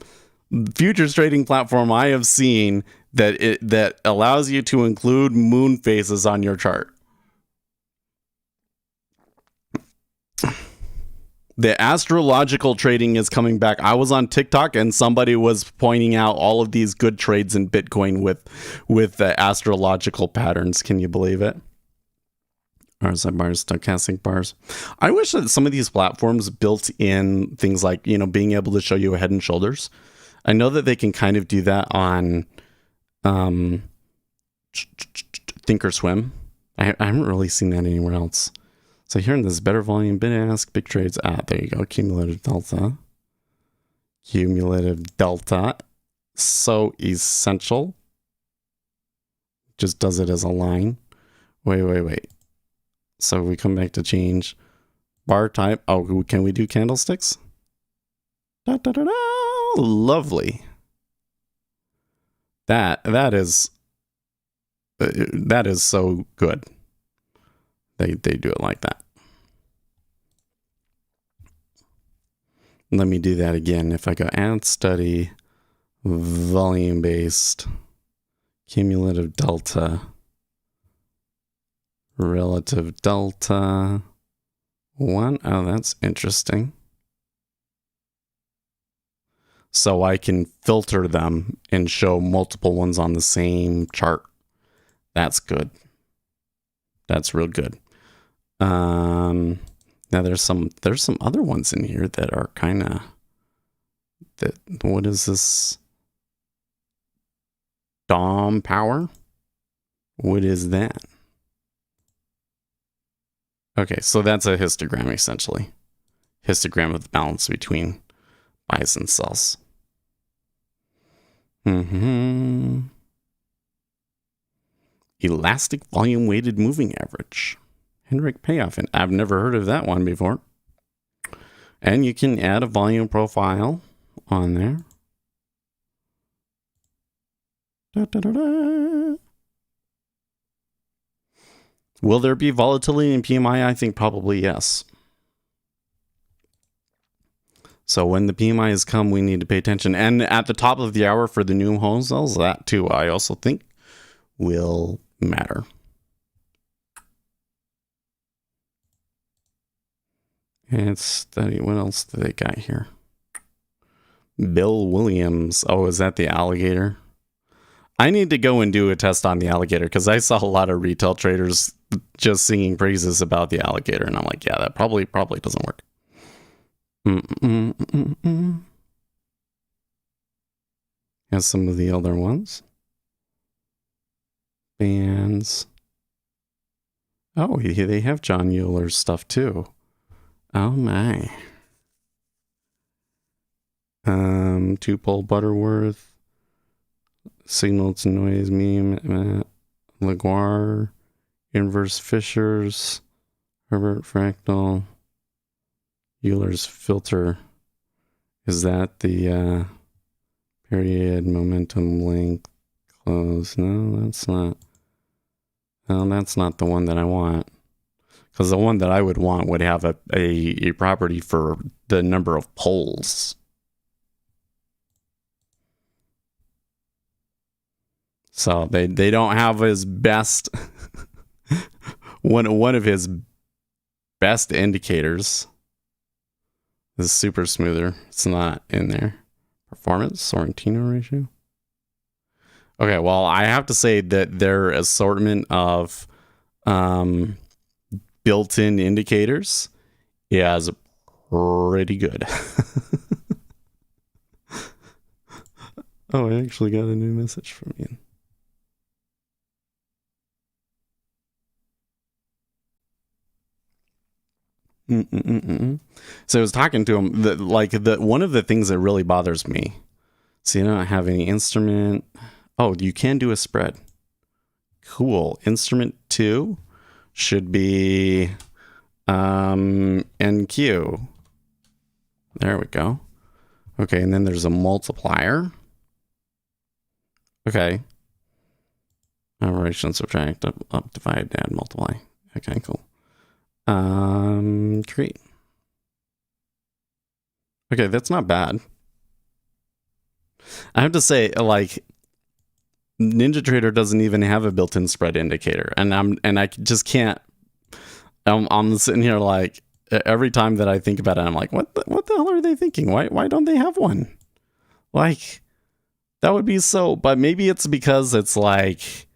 futures trading platform I have seen that allows you to include moon phases on your chart. The astrological trading is coming back. I was on TikTok and somebody was pointing out all of these good trades in Bitcoin with the astrological patterns. Can you believe it? RSI bars, stochastic bars. I wish that some of these platforms built in things like, you know, being able to show you a head and shoulders. I know that they can kind of do that on Thinkorswim. I haven't really seen that anywhere else. So here in this better volume, bid ask, big trades. There you go. Cumulative delta. Cumulative delta. So essential. Just does it as a line. Wait. So we come back to change bar type. Oh, can we do candlesticks? Lovely. That is so good. They do it like that. Let me do that again. If I go add study, volume based, cumulative delta, relative delta, 1. Oh, that's interesting. So I can filter them and show multiple ones on the same chart. That's good. That's real good. Now there's some other ones in here that are kind of what is this? DOM power? What is that? Okay, so that's a histogram essentially. Histogram of the balance between buys and sells. Elastic volume weighted moving average. Hendrick payoff. And I've never heard of that one before. And you can add a volume profile on there. Will there be volatility in PMI? I think probably yes. So when the PMIs come, we need to pay attention. And at the top of the hour for the new home sales, that too, I also think will matter. And study, what else do they got here? Bill Williams. Oh, is that the alligator? I need to go and do a test on the alligator because I saw a lot of retail traders just singing praises about the alligator. And I'm like, yeah, that probably doesn't work. Here's some of the other ones. Bands. Oh, they have John Euler's stuff too. Oh my. Two-pole Butterworth. Signal to noise meme. Laguerre. Inverse Fishers. Herbert Fractal. Euler's filter. Is that the period momentum length close? No, that's not. No, that's not the one that I want. Because the one that I would want would have a property for the number of poles. So they don't have his best one of his best indicators. This super smoother. It's not in there. Performance, Sorrentino ratio. Okay, well, I have to say that their assortment of built-in indicators is pretty good. Oh, I actually got a new message from Ian. So I was talking to him one of the things that really bothers me. See, I don't have any instrument. Oh, you can do a spread. Cool. Instrument 2 should be NQ. There we go. Okay, and then there's a multiplier. Okay. Operation subtract up divide add multiply. Okay, cool. Create. Okay, that's not bad. I have to say, like, NinjaTrader doesn't even have a built-in spread indicator, and I just can't. I'm sitting here like, every time that I think about it, I'm like, what the hell are they thinking? Why don't they have one? Like, that would be so, but maybe it's because it's like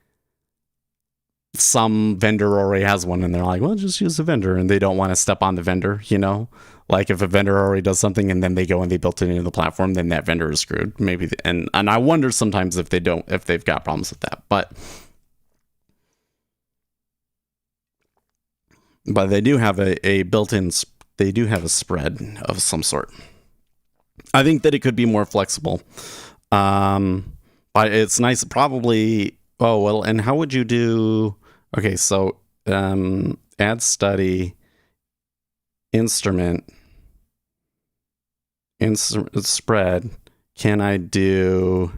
some vendor already has one and they're like, well, just use the vendor, and they don't want to step on the vendor, you know? Like if a vendor already does something and then they go and they built it into the platform, then that vendor is screwed. Maybe, and I wonder sometimes if they've got problems with that, but they do have a built-in, they do have a spread of some sort. I think that it could be more flexible. But it's nice, probably. Oh, well, and how would you do? Okay, so add study, instrument, spread. Can I do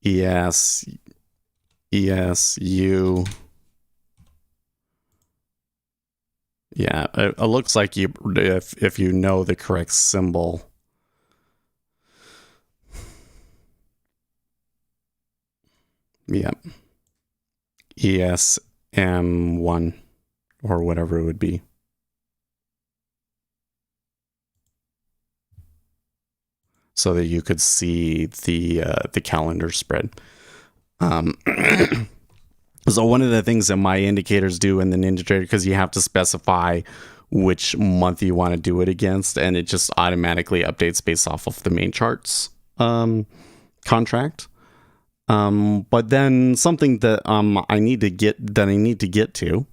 ESU? Yeah, it looks like you, if you know the correct symbol. Yep. ESM1 or whatever it would be. So that you could see the calendar spread. So one of the things that my indicators do in the NinjaTrader, because you have to specify which month you want to do it against, and it just automatically updates based off of the main charts contract. But then something that I need to get to,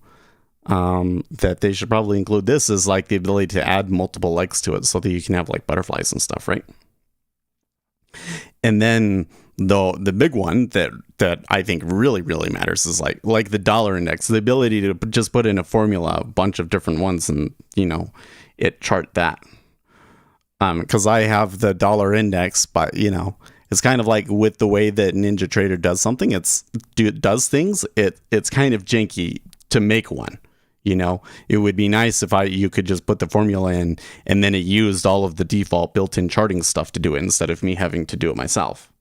that they should probably include this is like the ability to add multiple legs to it so that you can have like butterflies and stuff, right? And then the big one that I think really matters is like the dollar index, the ability to just put in a formula, a bunch of different ones, and it chart that. Because I have the dollar index, but it's kind of like with the way that NinjaTrader does something, it does things. It's kind of janky to make one. It would be nice if you could just put the formula in and then it used all of the default built-in charting stuff to do it instead of me having to do it myself.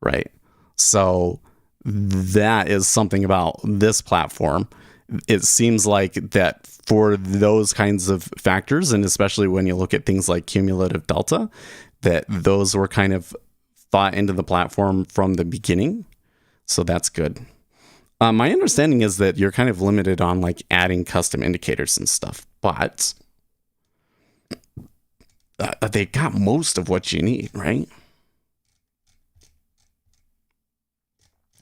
Right. So that is something about this platform. It seems like that for those kinds of factors, and especially when you look at things like cumulative delta, that those were kind of thought into the platform from the beginning. So that's good. My understanding is that you're kind of limited on like adding custom indicators and stuff, but they got most of what you need, right?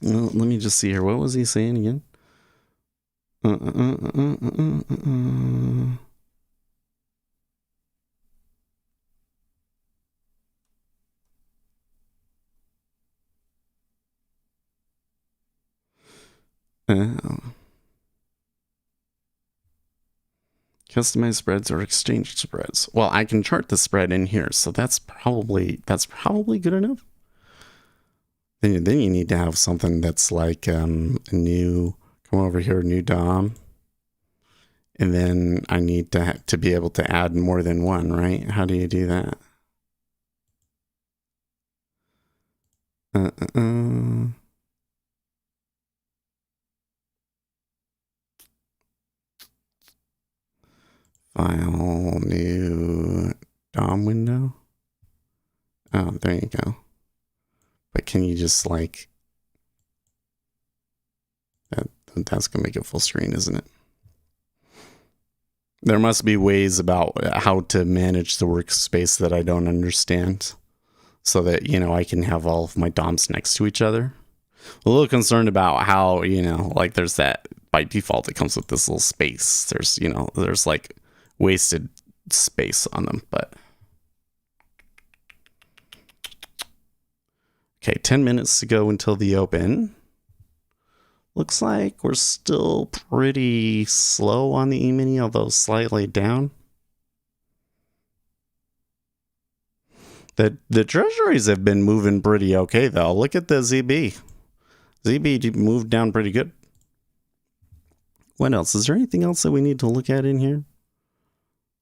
Well, let me just see here. What was he saying again? Customized spreads or exchange spreads. Well, I can chart the spread in here, so that's probably good enough. Then you need to have something that's like a new, come over here, new DOM, and then I need to be able to add more than one, right? How do you do that? File, new DOM window. Oh, there you go. But can you just like, that's gonna make it full screen, isn't it? There must be ways about how to manage the workspace that I don't understand, so that I can have all of my DOMs next to each other. A little concerned about how like there's that by default it comes with this little space. There's like wasted space on them, but okay, 10 minutes to go until the open. Looks like we're still pretty slow on the E-mini, although slightly down. The treasuries have been moving pretty okay, though. Look at the ZB. ZB moved down pretty good. What else? Is there anything else that we need to look at in here?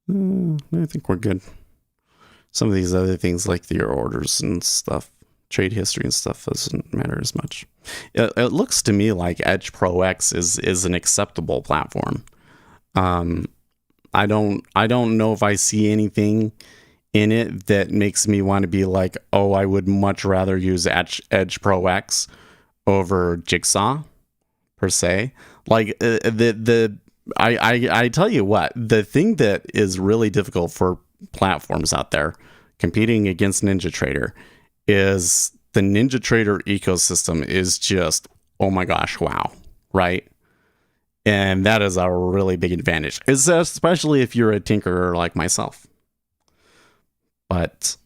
I think we're good. Some of these other things like your orders and stuff, trade history and stuff doesn't matter as much. It looks to me like EdgeProX is an acceptable platform. I don't know if I see anything in it that makes me want to be like, oh, I would much rather use EdgeProX over Jigsaw per se. Like I tell you what, the thing that is really difficult for platforms out there competing against NinjaTrader is the NinjaTrader ecosystem is just, oh my gosh, wow, right? And that is a really big advantage, especially if you're a tinkerer like myself. But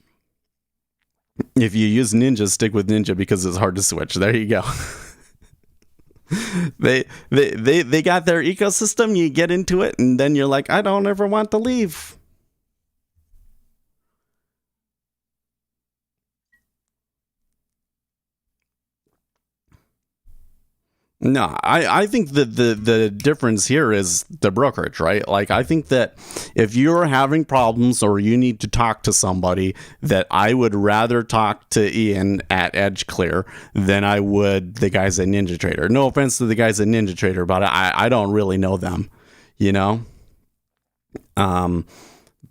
if you use Ninja, stick with Ninja because it's hard to switch. There you go. they got their ecosystem. You get into it, and then you're like, I don't ever want to leave. No, I think that the difference here is the brokerage, right? Like, I think that if you're having problems or you need to talk to somebody, that I would rather talk to Ian at EdgeClear than I would the guys at NinjaTrader. No offense to the guys at NinjaTrader, but I don't really know them, you know?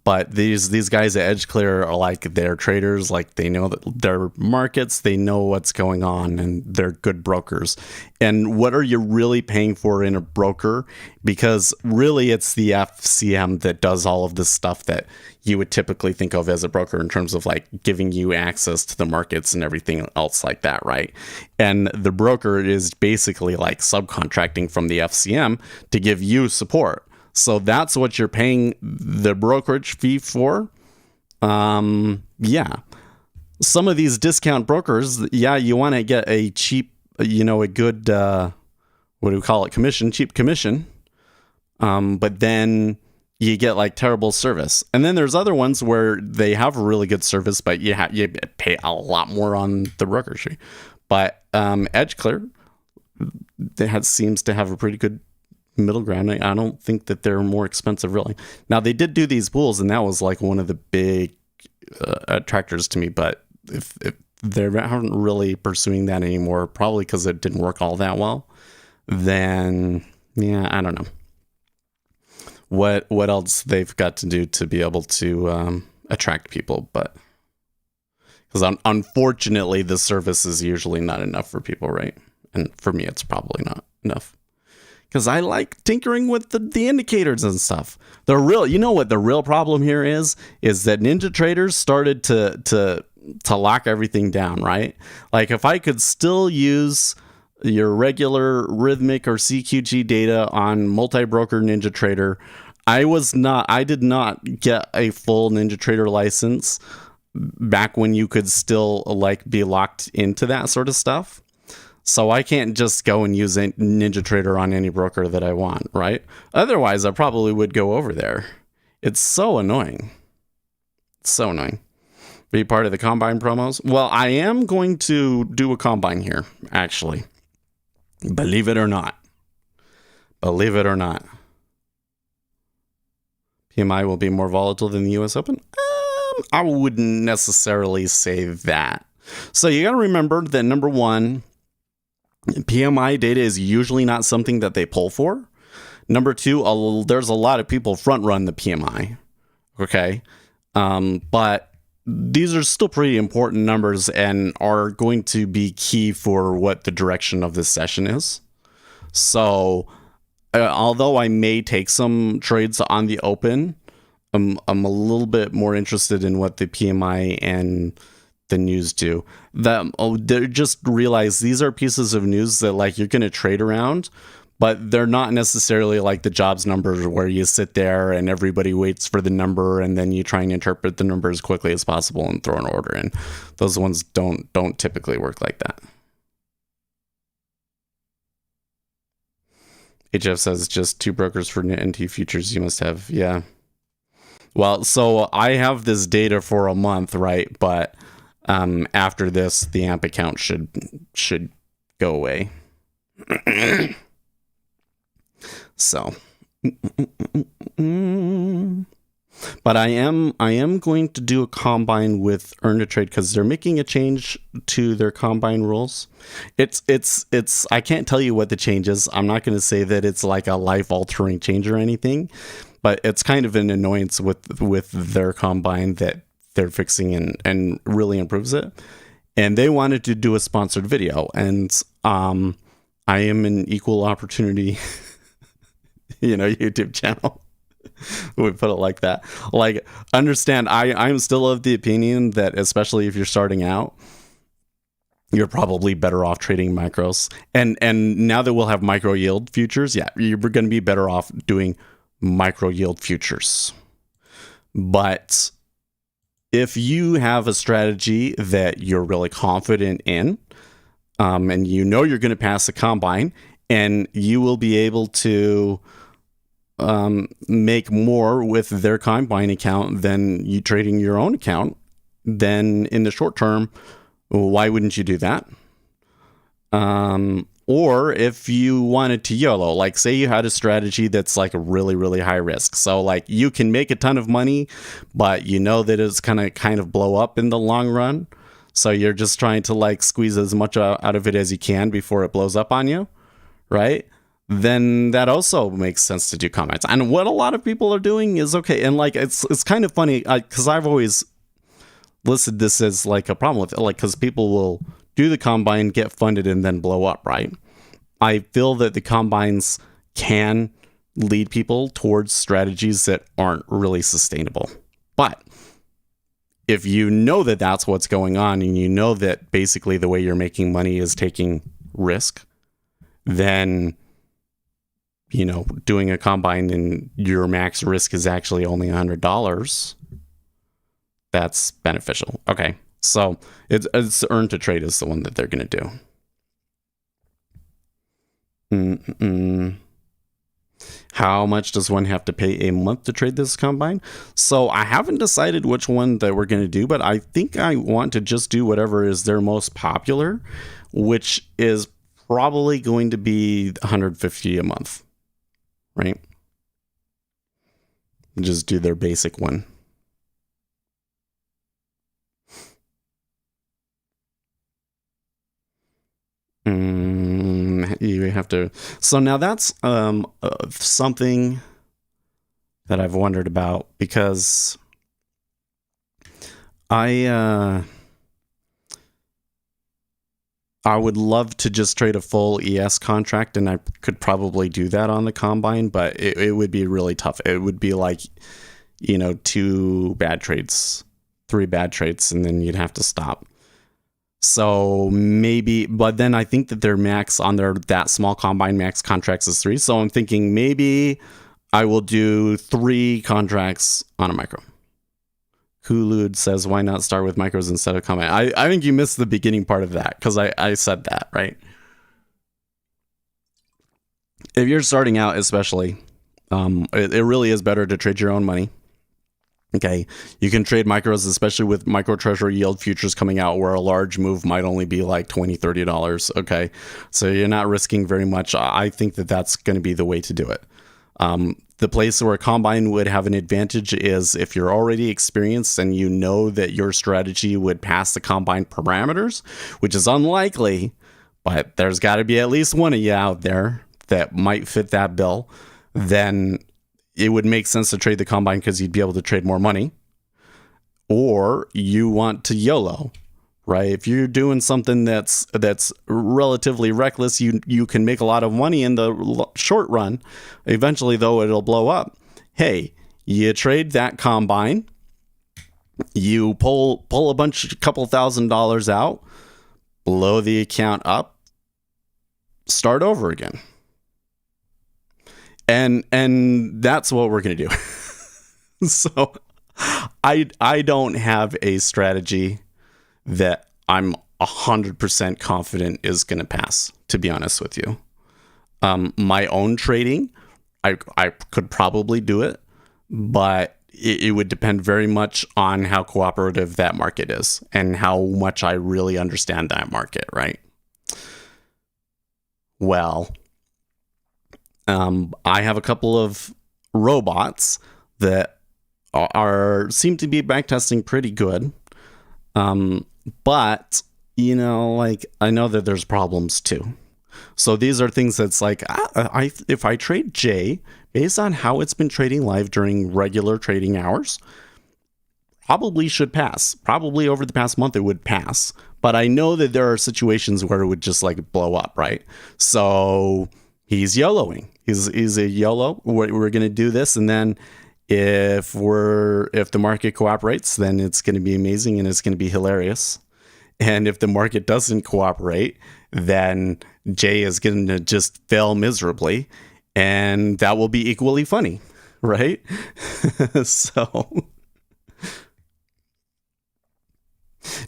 But these guys at EdgeClear are like, they're traders, like they know that their markets, they know what's going on, and they're good brokers. And what are you really paying for in a broker? Because really it's the FCM that does all of this stuff that you would typically think of as a broker in terms of like giving you access to the markets and everything else like that, right? And the broker is basically like subcontracting from the FCM to give you support. So that's what you're paying the brokerage fee for. Yeah. Some of these discount brokers, yeah, you want to get a cheap, a good, what do we call it? Commission, cheap commission. But then you get like terrible service. And then there's other ones where they have really good service, but you pay a lot more on the brokerage fee. But EdgeClear seems to have a pretty good middle ground. I don't think that they're more expensive, really. Now, they did do these pools, and that was like one of the big attractors to me. But if they aren't really pursuing that anymore, probably because it didn't work all that well, then yeah, I don't know what else they've got to do to be able to attract people. But because unfortunately, the service is usually not enough for people, right? And for me, it's probably not enough. Because I like tinkering with the indicators and stuff. You know what the real problem here is that NinjaTraders started to lock everything down, right? Like if I could still use your regular Rithmic or CQG data on multi-broker NinjaTrader, I did not get a full NinjaTrader license back when you could still like be locked into that sort of stuff. So I can't just go and use a NinjaTrader on any broker that I want, right? Otherwise, I probably would go over there. It's so annoying. It's so annoying. Be part of the Combine promos? Well, I am going to do a Combine here, actually. Believe it or not. Believe it or not. PMI will be more volatile than the US Open? I wouldn't necessarily say that. So you got to remember that number one, PMI data is usually not something that they pull for. Number two, there's a lot of people front run the PMI. Okay. But these are still pretty important numbers and are going to be key for what the direction of this session is. So although I may take some trades on the open, I'm a little bit more interested in what the PMI and the news do. They just realize these are pieces of news that like you're going to trade around, but they're not necessarily like the jobs numbers where you sit there and everybody waits for the number and then you try and interpret the number as quickly as possible and throw an order in. Those ones don't typically work like that. HF says just two brokers for NT futures you must have. Yeah. Well, so I have this data for a month, right? But after this, the AMP account should go away. So, but I am going to do a combine with Earn to Trade because they're making a change to their combine rules. It's I can't tell you what the change is. I'm not going to say that it's like a life altering change or anything, but it's kind of an annoyance with their combine that they're fixing and really improves it. And they wanted to do a sponsored video, and I am an equal opportunity, YouTube channel. We put it like that. Like, understand, I'm still of the opinion that, especially if you're starting out, you're probably better off trading micros. And now that we'll have micro yield futures, yeah, you're going to be better off doing micro yield futures. But if you have a strategy that you're really confident in, and you know you're going to pass the combine, and you will be able to make more with their combine account than you trading your own account, then in the short term, why wouldn't you do that? Or if you wanted to YOLO, like say you had a strategy that's like really, really high risk. So like you can make a ton of money, but you know that it's gonna kind of blow up in the long run. So you're just trying to like squeeze as much out of it as you can before it blows up on you, right? Then that also makes sense to do comments. And what a lot of people are doing is okay. And like, it's kind of funny because I've always listed this as like a problem with it, like, because people will do the combine, get funded, and then blow up, right? I feel that the combines can lead people towards strategies that aren't really sustainable. But if you know that that's what's going on, and you know that basically the way you're making money is taking risk, then, doing a combine and your max risk is actually only $100, that's beneficial. Okay, so it's earn to trade is the one that they're going to do. How much does one have to pay a month to trade this combine? So I haven't decided which one that we're going to do, but I think I want to just do whatever is their most popular, which is probably going to be $150 a month, right? Just do their basic one. You have to. So now that's something that I've wondered about, because I would love to just trade a full ES contract, and I could probably do that on the combine, but it would be really tough. It would be like, 2 bad trades, 3 bad trades, and then you'd have to stop. So maybe, but then I think that their max on that small combine max contracts is 3. So I'm thinking maybe I will do 3 contracts on a micro. Hulud says, why not start with micros instead of combine? I think you missed the beginning part of that, because I said that, right? If you're starting out, especially, it really is better to trade your own money. Okay, you can trade micros, especially with micro treasury yield futures coming out, where a large move might only be like $20, $30. Okay, so you're not risking very much. I think that that's going to be the way to do it. The place where a combine would have an advantage is if you're already experienced and you know that your strategy would pass the combine parameters, which is unlikely, but there's got to be at least one of you out there that might fit that bill. Then it would make sense to trade the combine because you'd be able to trade more money. Or you want to YOLO, right? If you're doing something that's relatively reckless, you can make a lot of money in the short run. Eventually, though, it'll blow up. Hey, you trade that combine, you pull a couple $1,000s out, blow the account up, start over again. And that's what we're going to do. So I don't have a strategy that I'm 100% confident is going to pass, to be honest with you. My own trading, I could probably do it, but it would depend very much on how cooperative that market is and how much I really understand that market, right? Well, I have a couple of robots that seem to be backtesting pretty good. But, I know that there's problems too. So these are things that's like, if I trade J, based on how it's been trading live during regular trading hours, probably should pass. Probably over the past month it would pass. But I know that there are situations where it would just like blow up, right? So he's YOLOing. He's a YOLO. We're going to do this, and then if the market cooperates, then it's going to be amazing and it's going to be hilarious. And if the market doesn't cooperate, then Jay is going to just fail miserably, and that will be equally funny, right? So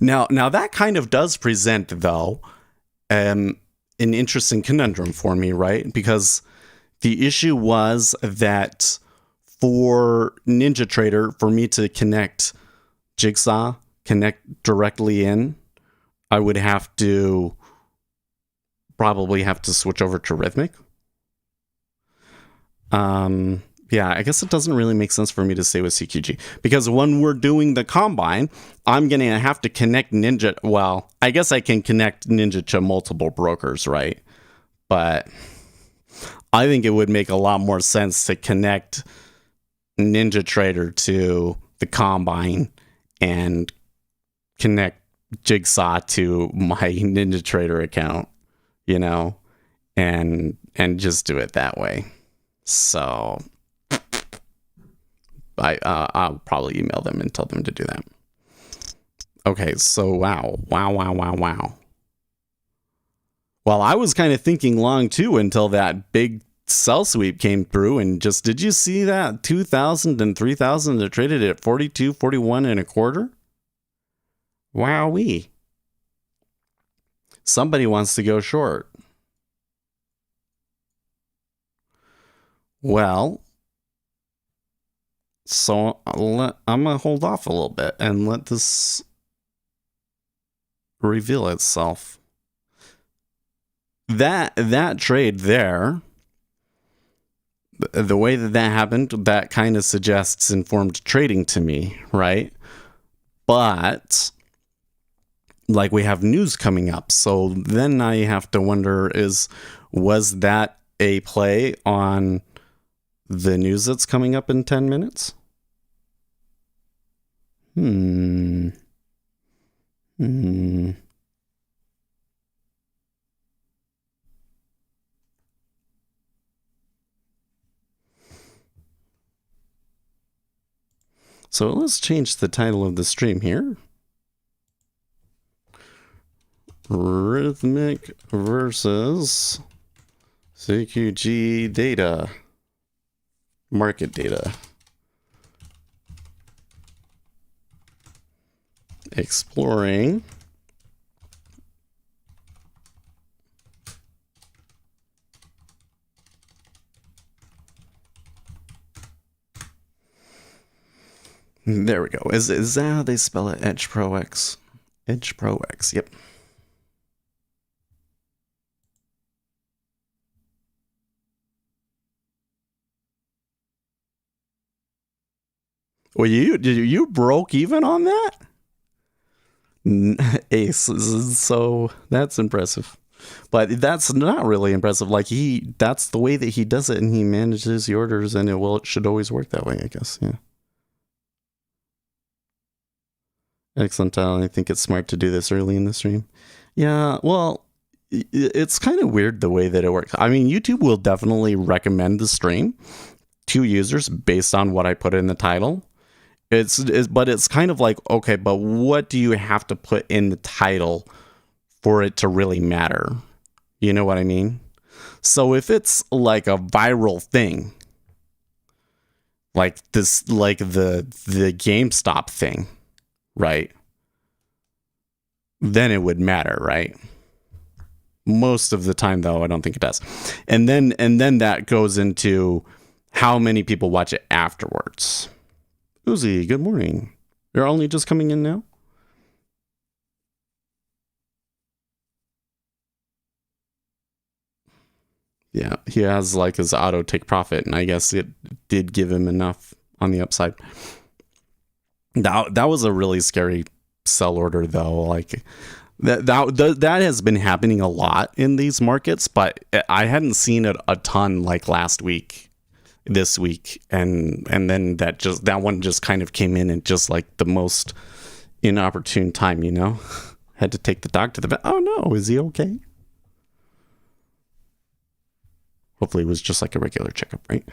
now that kind of does present, though, an interesting conundrum for me, right? Because the issue was that for NinjaTrader, for me to connect Jigsaw, connect directly in, I would probably have to switch over to Rithmic. Yeah, I guess it doesn't really make sense for me to stay with CQG, because when we're doing the combine, I'm going to have to connect Ninja. Well, I guess I can connect Ninja to multiple brokers, right? But I think it would make a lot more sense to connect NinjaTrader to the combine and connect Jigsaw to my NinjaTrader account, you know, and just do it that way. So I'll probably email them and tell them to do that. Okay, so wow. Well, I was kind of thinking long too until that big sell sweep came through, and just, did you see that 2,000 and 3,000 that traded at 42, 41 and a quarter? Wowee. Somebody wants to go short. Well, so I'm going to hold off a little bit and let this reveal itself. That trade there, the way that happened, that kind of suggests informed trading to me, right? But like, we have news coming up, so then I have to wonder, was that a play on the news that's coming up in 10 minutes? So let's change the title of the stream here. Rithmic versus CQG data. Market data. Exploring there we go. Is that how they spell it? EdgeProX. EdgeProX, yep. Well, you broke even on that? Ace. So that's impressive. But that's not really impressive. Like, that's the way that he does it, and he manages the orders, and it should always work that way, I guess. Yeah. Excellent. I think it's smart to do this early in the stream. Yeah, well, it's kind of weird the way that it works. I mean, YouTube will definitely recommend the stream to users based on what I put in the title. But it's kind of like, okay, but what do you have to put in the title for it to really matter? You know what I mean? So if it's like a viral thing, like this, like the GameStop thing, right? Then it would matter, right? Most of the time, though, I don't think it does. And then that goes into how many people watch it afterwards. Uzi, good morning. You're only just coming in now? Yeah, he has like his auto take profit, and I guess it did give him enough on the upside. That was a really scary sell order, though. Like that has been happening a lot in these markets, but I hadn't seen it a ton like last week. this week, and then that one just kind of came in at just like the most inopportune time, you know. Had to take the dog to the vet. Oh no, is he okay? Hopefully it was just like a regular checkup, right?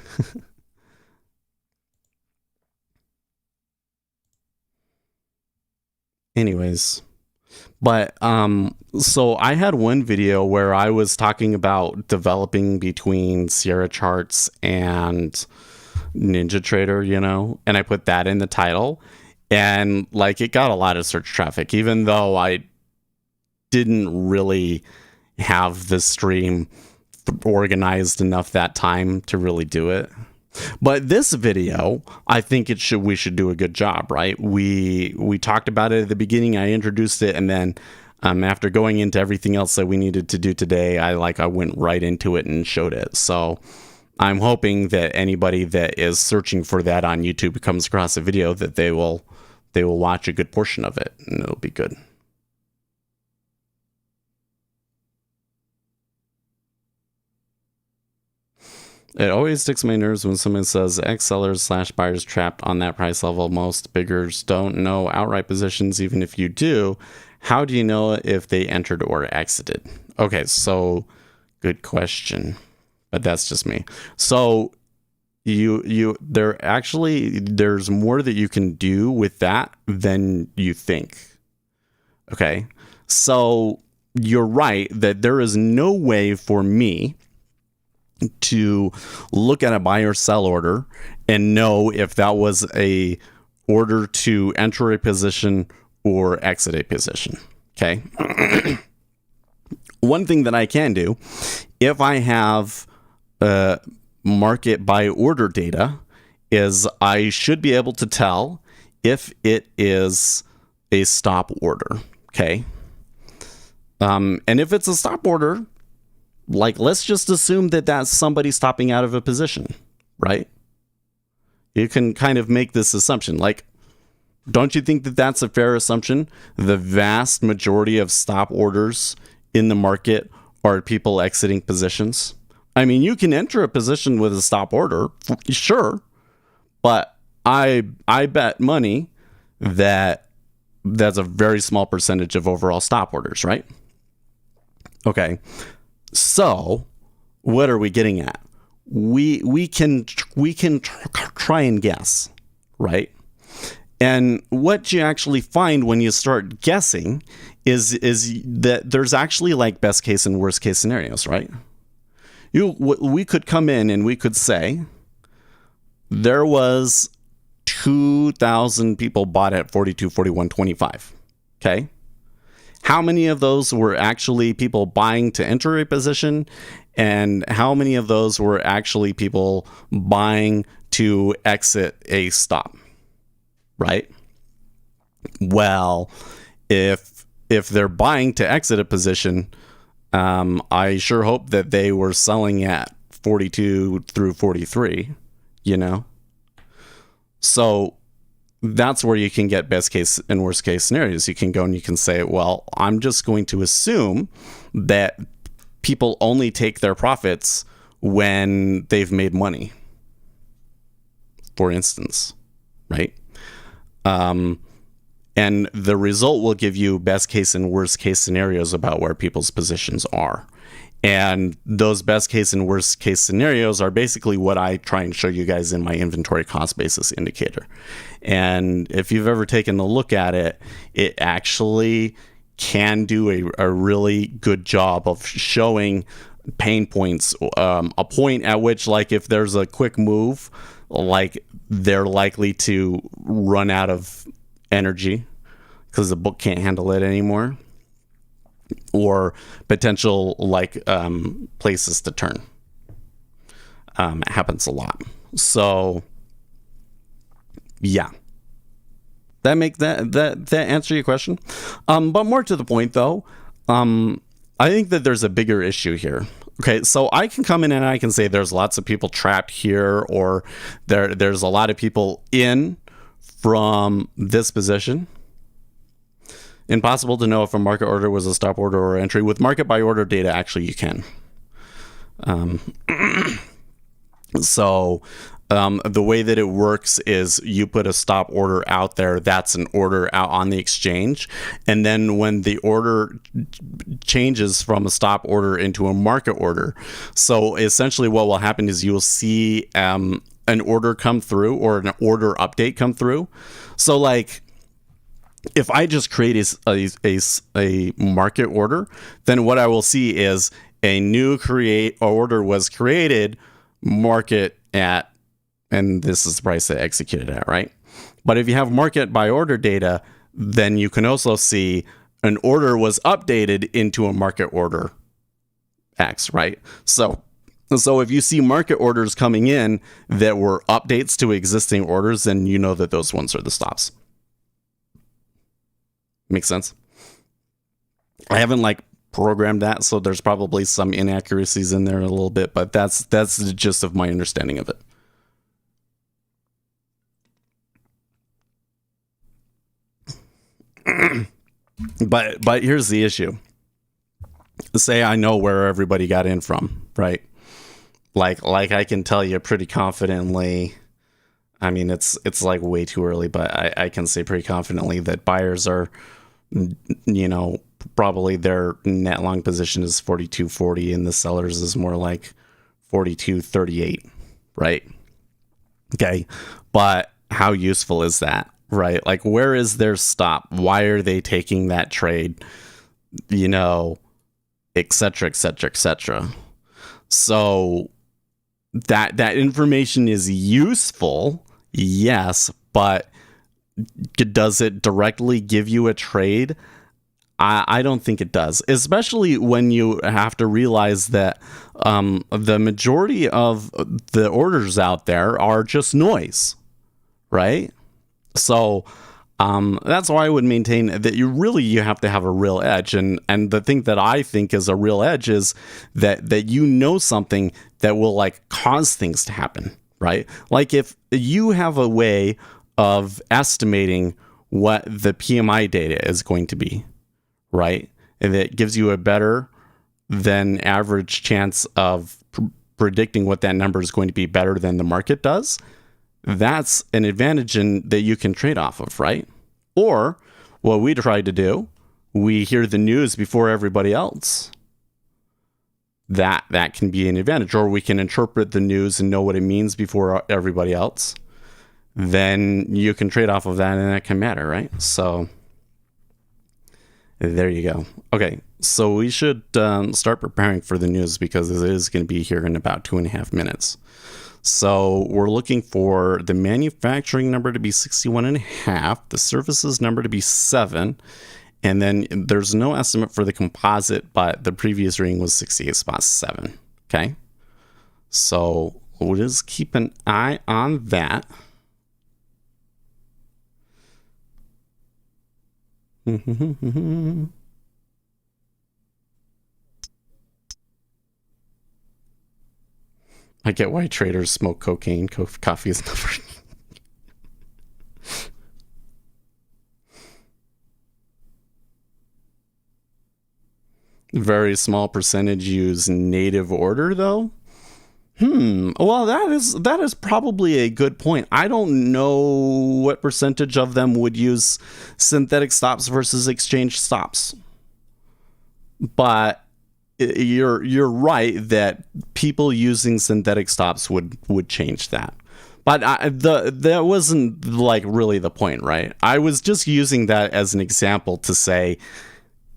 Anyways, but so I had one video where I was talking about developing between Sierra Charts and NinjaTrader, you know, and I put that in the title, and like it got a lot of search traffic, even though I didn't really have the stream organized enough that time to really do it. But this video, I think we should do a good job, right? We talked about it at the beginning. I introduced it, and then after going into everything else that we needed to do today, I went right into it and showed it. So I'm hoping that anybody that is searching for that on YouTube comes across a video that they will watch a good portion of it, and it'll be good. It always sticks my nerves when someone says X sellers / buyers trapped on that price level. Most biggers don't know outright positions. Even if you do, how do you know if they entered or exited? Okay, so good question, but that's just me. So there's more that you can do with that than you think. Okay, so you're right that there is no way for me to look at a buy or sell order and know if that was a order to enter a position or exit a position. Okay. One thing that I can do, if I have market buy order data, is I should be able to tell if it is a stop order. Okay. And if it's a stop order, like, let's just assume that that's somebody stopping out of a position, right? You can kind of make this assumption. Like, don't you think that that's a fair assumption? The vast majority of stop orders in the market are people exiting positions. I mean, you can enter a position with a stop order, sure, but I bet money that that's a very small percentage of overall stop orders, right? Okay. So, what are we getting at? We can try and guess, right? And what you actually find when you start guessing is that there's actually like best case and worst case scenarios, right? We could come in and we could say there was 2,000 people bought at 42, 41, 25. Okay. How many of those were actually people buying to enter a position, and how many of those were actually people buying to exit a stop, right? Well, if they're buying to exit a position, I sure hope that they were selling at 42 through 43, you know? So that's where you can get best case and worst case scenarios. You can go and you can say, well, I'm just going to assume that people only take their profits when they've made money, for instance, right? And the result will give you best case and worst case scenarios about where people's positions are. And those best case and worst case scenarios are basically what I try and show you guys in my inventory cost basis indicator. And if you've ever taken a look at it, it actually can do a really good job of showing pain points, a point at which, like, if there's a quick move, like, they're likely to run out of energy because the book can't handle it anymore, or potential like places to turn. It happens a lot. So yeah, that answer your question. But more to the point though, I think that there's a bigger issue here. Okay, so I can come in and I can say there's lots of people trapped here, or there's a lot of people in from this position. Impossible to know if a market order was a stop order or entry. With market by order data, actually you can. So the way that it works is you put a stop order out there. That's an order out on the exchange. And then when the order changes from a stop order into a market order, so essentially what will happen is you will see an order come through or an order update come through. So like, if I just create a market order, then what I will see is a new order was created, market at, and this is the price they executed at, right? But if you have market by order data, then you can also see an order was updated into a market order X, right? So if you see market orders coming in that were updates to existing orders, then you know that those ones are the stops. Makes sense? I haven't like programmed that, so there's probably some inaccuracies in there a little bit, but that's the gist of my understanding of it. But here's the issue. Say I know where everybody got in from, right? Like I can tell you pretty confidently. I mean, it's like way too early, but I can say pretty confidently that buyers are, probably their net long position is 42.40 and the sellers is more like 42.38, right? Okay. But how useful is that, right? Like, where is their stop? Why are they taking that trade? Et cetera, et cetera, et cetera. So that information is useful, yes, but does it directly give you a trade? I don't think it does, especially when you have to realize that the majority of the orders out there are just noise, right? So that's why I would maintain that you have to have a real edge. And the thing that I think is a real edge is that you know something that will like cause things to happen, right? Like if you have a way of estimating what the PMI data is going to be, right? And it gives you a better than average chance of predicting what that number is going to be better than the market does. That's an advantage that you can trade off of, right? Or what we try to do, we hear the news before everybody else. That can be an advantage. Or we can interpret the news and know what it means before everybody else. Then you can trade off of that and that can matter, right? So there you go. Okay, so we should start preparing for the news because it is going to be here in about 2.5 minutes. So we're looking for the manufacturing number to be 61.5, the services number to be 7, and then there's no estimate for the composite, but the previous reading was 68.7. Okay, so we'll just keep an eye on that. I get why traders smoke cocaine. Coffee is never. Very small percentage use native order though. Well, that is probably a good point. I don't know what percentage of them would use synthetic stops versus exchange stops. But you're right that people using synthetic stops would change that. But that wasn't like really the point, right? I was just using that as an example to say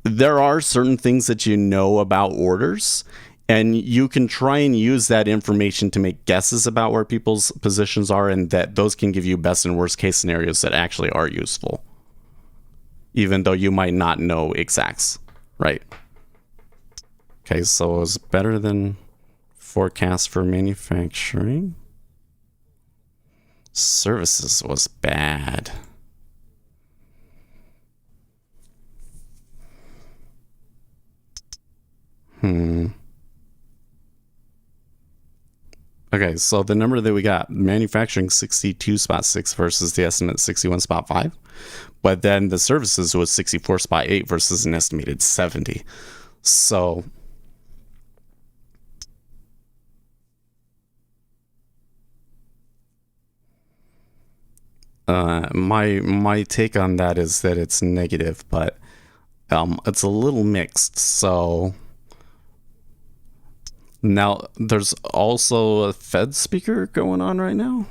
there are certain things that you know about orders, and you can try and use that information to make guesses about where people's positions are, and that those can give you best and worst case scenarios that actually are useful, even though you might not know exacts, right? Okay, so it was better than forecast for manufacturing. Services was bad. Okay, so the number that we got, manufacturing 62.6 versus the estimate 61.5. But then the services was 64.8 versus an estimated 70. So My take on that is that it's negative, but it's a little mixed. So now there's also a Fed speaker going on right now.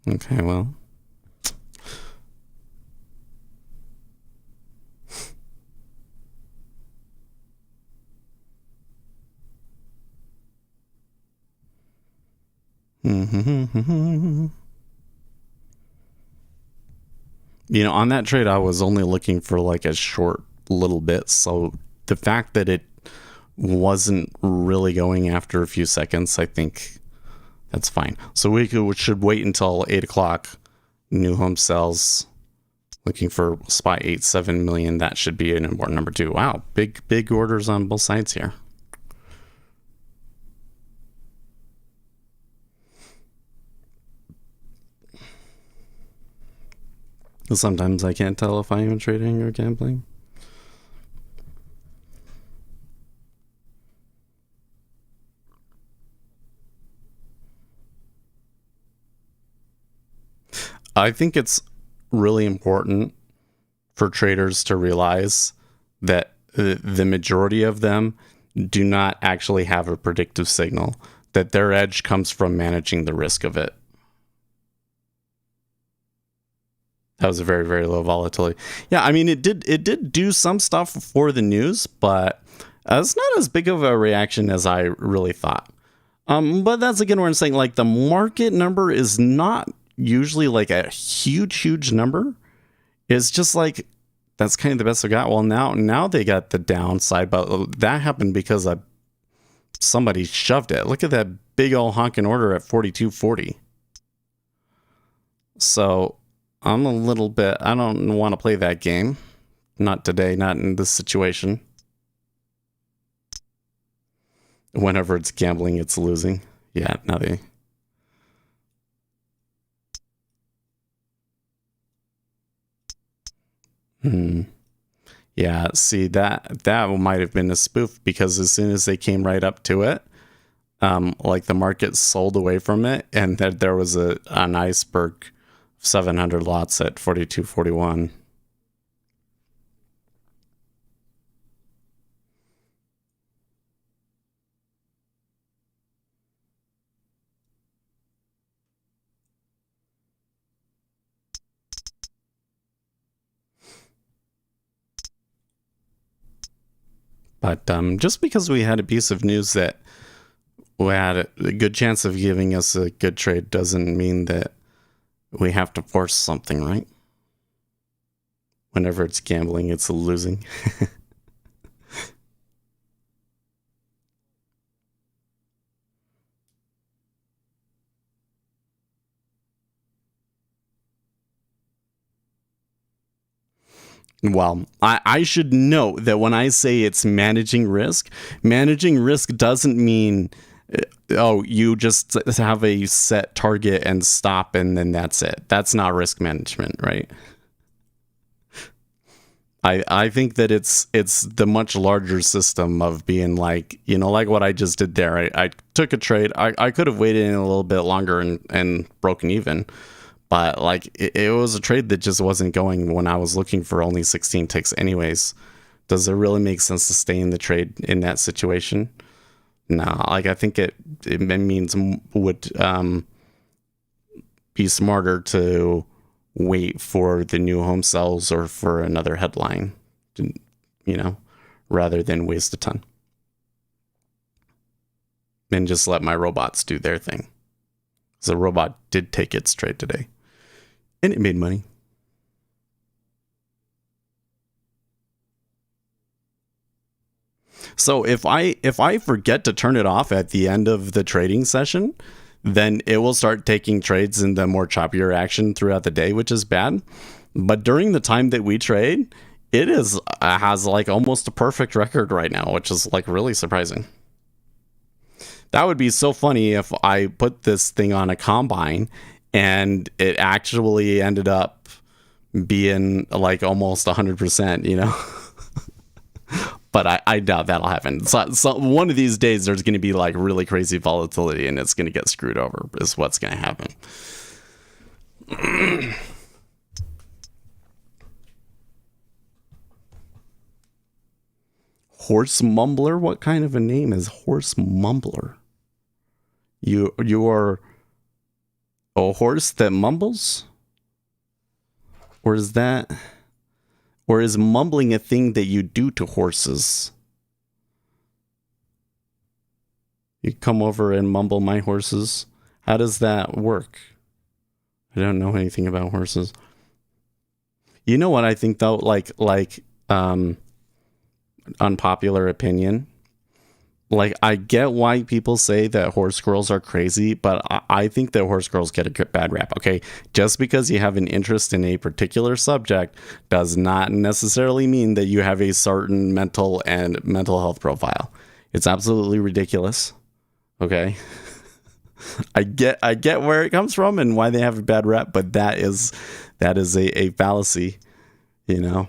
Okay, well. On that trade, I was only looking for like a short little bit. So the fact that it wasn't really going after a few seconds, I think that's fine. So we should wait until 8 o'clock. New home sales. Looking for spot 87 million. That should be an important number too. Wow, big orders on both sides here. Sometimes I can't tell if I am trading or gambling. I think it's really important for traders to realize that the majority of them do not actually have a predictive signal, that their edge comes from managing the risk of it. That was a very, very low volatility. Yeah, I mean, it did do some stuff for the news, but it's not as big of a reaction as I really thought. But that's again where I'm saying, like, the market number is not usually like a huge number. It's just like, that's kind of the best I got. Well, now they got the downside, but that happened because somebody shoved it. Look at that big old honking order at 42.40. So I'm a little bit, I don't want to play that game. Not today, not in this situation. Whenever it's gambling, it's losing. Yeah, nothing. Yeah, see, that might have been a spoof, because as soon as they came right up to it, like the market sold away from it, and that there was an iceberg 700 lots at 42.41. But just because we had a piece of news that we had a good chance of giving us a good trade doesn't mean that we have to force something, right? Whenever it's gambling, it's losing. Well, I should note that when I say it's managing risk doesn't mean, you just have a set target and stop and then that's it. That's not risk management, right? I think that it's the much larger system of being like, like what I just did there. I took a trade. I could have waited in a little bit longer and broken even. But like it was a trade that just wasn't going when I was looking for only 16 ticks anyways. Does it really make sense to stay in the trade in that situation? No, like I think it means would be smarter to wait for the new home sales or for another headline, rather than waste a ton. And just let my robots do their thing. The robot did take its trade today. And it made money. So if I forget to turn it off at the end of the trading session, then it will start taking trades in the more choppier action throughout the day, which is bad. But during the time that we trade, it has like almost a perfect record right now, which is like really surprising. That would be so funny if I put this thing on a combine and it actually ended up being like almost 100%, But I doubt that'll happen. So one of these days, there's going to be like really crazy volatility, and it's going to get screwed over. Is what's going to happen. Horse mumbler? What kind of a name is horse mumbler? You are a horse that mumbles? Or is mumbling a thing that you do to horses? You come over and mumble my horses? How does that work? I don't know anything about horses. You know what I think though, unpopular opinion. Like, I get why people say that horse girls are crazy, but I think that horse girls get a bad rap, okay? Just because you have an interest in a particular subject does not necessarily mean that you have a certain mental health profile. It's absolutely ridiculous, okay? I get where it comes from and why they have a bad rap, but that is a fallacy, you know?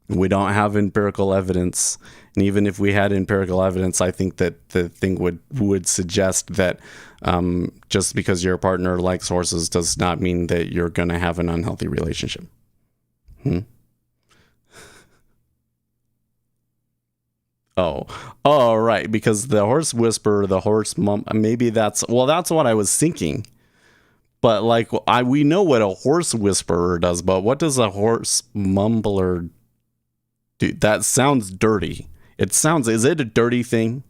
We don't have empirical evidence. And even if we had empirical evidence, I think that the thing would suggest that just because your partner likes horses does not mean that you're going to have an unhealthy relationship. Oh, right. Because the horse whisperer, the horse maybe that's what I was thinking. But like, we know what a horse whisperer does, but what does a horse mumbler do? That sounds dirty. Is it a dirty thing?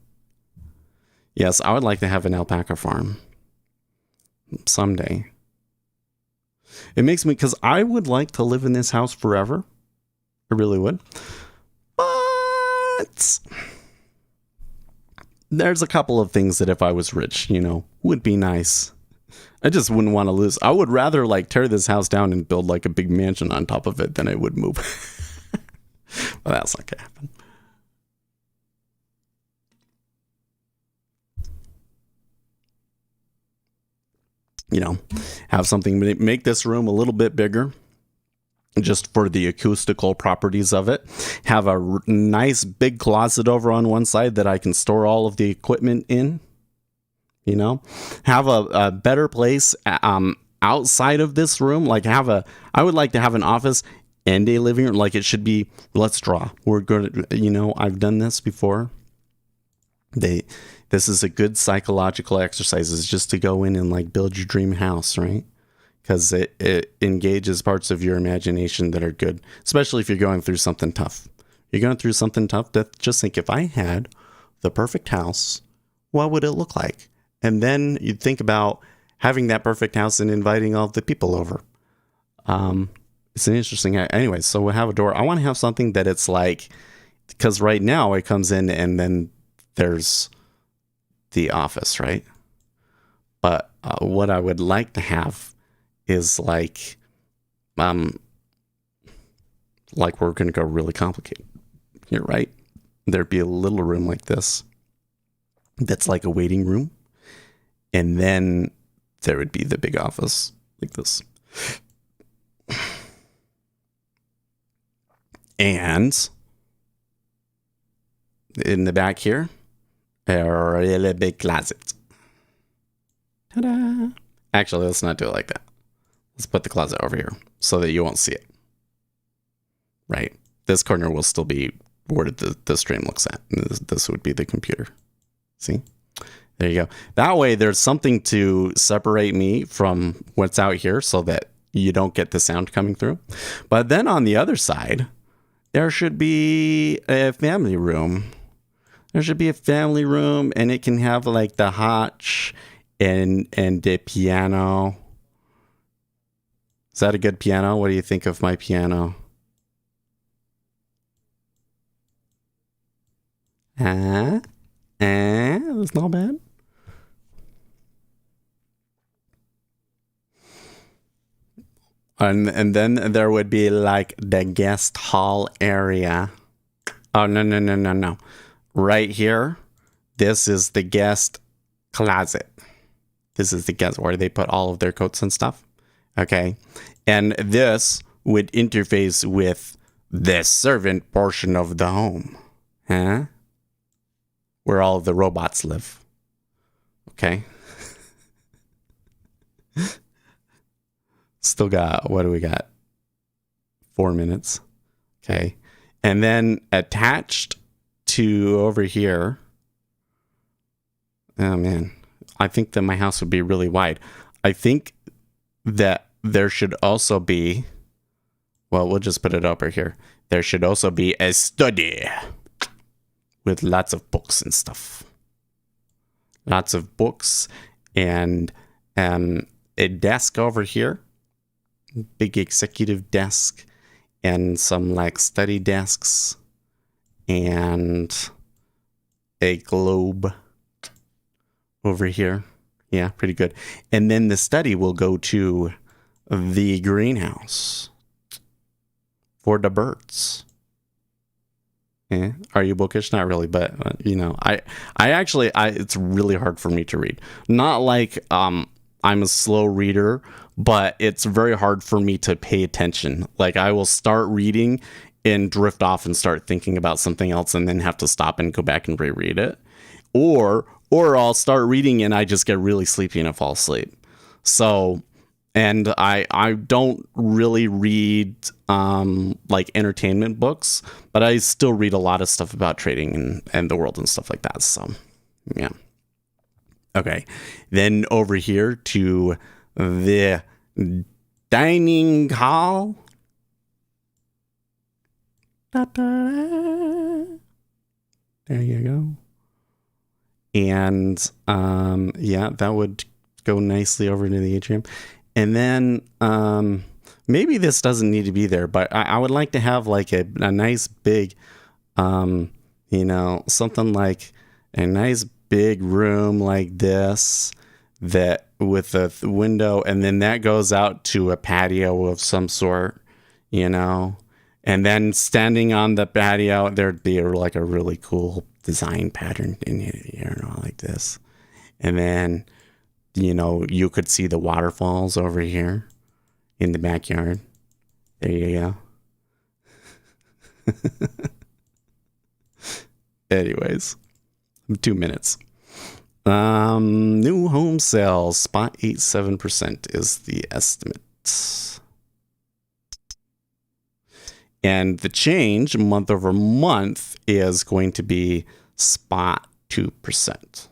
Yes, I would like to have an alpaca farm someday. It makes me, because I would like to live in this house forever. I really would. But there's a couple of things that if I was rich, would be nice. I just wouldn't want to lose. I would rather like tear this house down and build like a big mansion on top of it than I would move. Well, that's not gonna happen. Have something, make this room a little bit bigger just for the acoustical properties of it. Have a nice big closet over on one side that I can store all of the equipment in. Have a better place outside of this room. I would like to have an office and a living room. Like, it should be, let's draw. We're going to, I've done this before. This is a good psychological exercise, is just to go in and like build your dream house, right? Because it engages parts of your imagination that are good, especially if you're going through something tough. You're going through something tough, just think, if I had the perfect house, what would it look like? And then you'd think about having that perfect house and inviting all the people over. It's an interesting, anyway, so we'll have a door. I want to have something that it's like, because right now it comes in and then there's the office, right? But what I would like to have is like we're going to go really complicated here, right? There'd be a little room like this that's like a waiting room, and then there would be the big office like this. And in the back here, a really big closet. Ta-da! Actually, let's not do it like that. Let's put the closet over here so that you won't see it. Right? This corner will still be where the stream looks at. This would be the computer. See? There you go. That way, there's something to separate me from what's out here so that you don't get the sound coming through. But then on the other side, there should be a family room. There should be a family room, and it can have like the hutch and the piano. Is that a good piano? What do you think of my piano? That's not bad. And then there would be like the guest hall area. Oh, no. Right here, this is the guest closet. This is the guest where they put all of their coats and stuff. Okay. And this would interface with the servant portion of the home. Huh? Where all of the robots live. Okay. Still got, what do we got? 4 minutes. Okay. And then attached to over here. Oh man. I think that my house would be really wide. I think that there should also be, well, we'll just put it over here. There should also be a study with lots of books and stuff. Lots of books and a desk over here. Big executive desk and some like study desks and a globe over here. Yeah, pretty good. And then the study will go to the greenhouse for the birds. Yeah. Are you bookish? Not really, but you know, I actually it's really hard for me to read. Not like I'm a slow reader, but it's very hard for me to pay attention. Like I will start reading and drift off and start thinking about something else and then have to stop and go back and reread it. Or I'll start reading and I just get really sleepy and I fall asleep. So, and I don't really read like entertainment books, but I still read a lot of stuff about trading and the world and stuff like that. So, yeah. Okay. Then over here to the dining hall. There you go. And yeah, that would go nicely over into the atrium. And then maybe this doesn't need to be there, but I would like to have like a nice big, you know, something like a nice big room like this that with a window, and then that goes out to a patio of some sort, you know. And then standing on the patio, there'd be like a really cool design pattern in here, you know, like this. And then, you know, you could see the waterfalls over here in the backyard. There you go. Anyways, 2 minutes. New home sales, spot 87% is the estimate. And the change month over month is going to be spot 2%.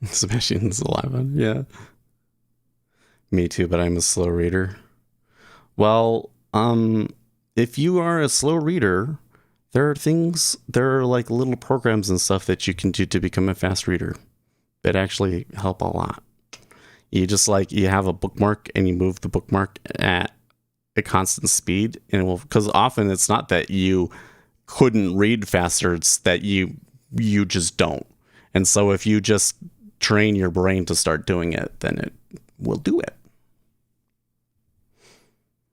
Sebastian's alive on, yeah. Me too, but I'm a slow reader. Well, if you are a slow reader, there are like little programs and stuff that you can do to become a fast reader that actually help a lot. You just like, you have a bookmark and you move the bookmark at a constant speed, and it will, because often it's not that you couldn't read faster, it's that you just don't. And so if you just train your brain to start doing it, then it will do it.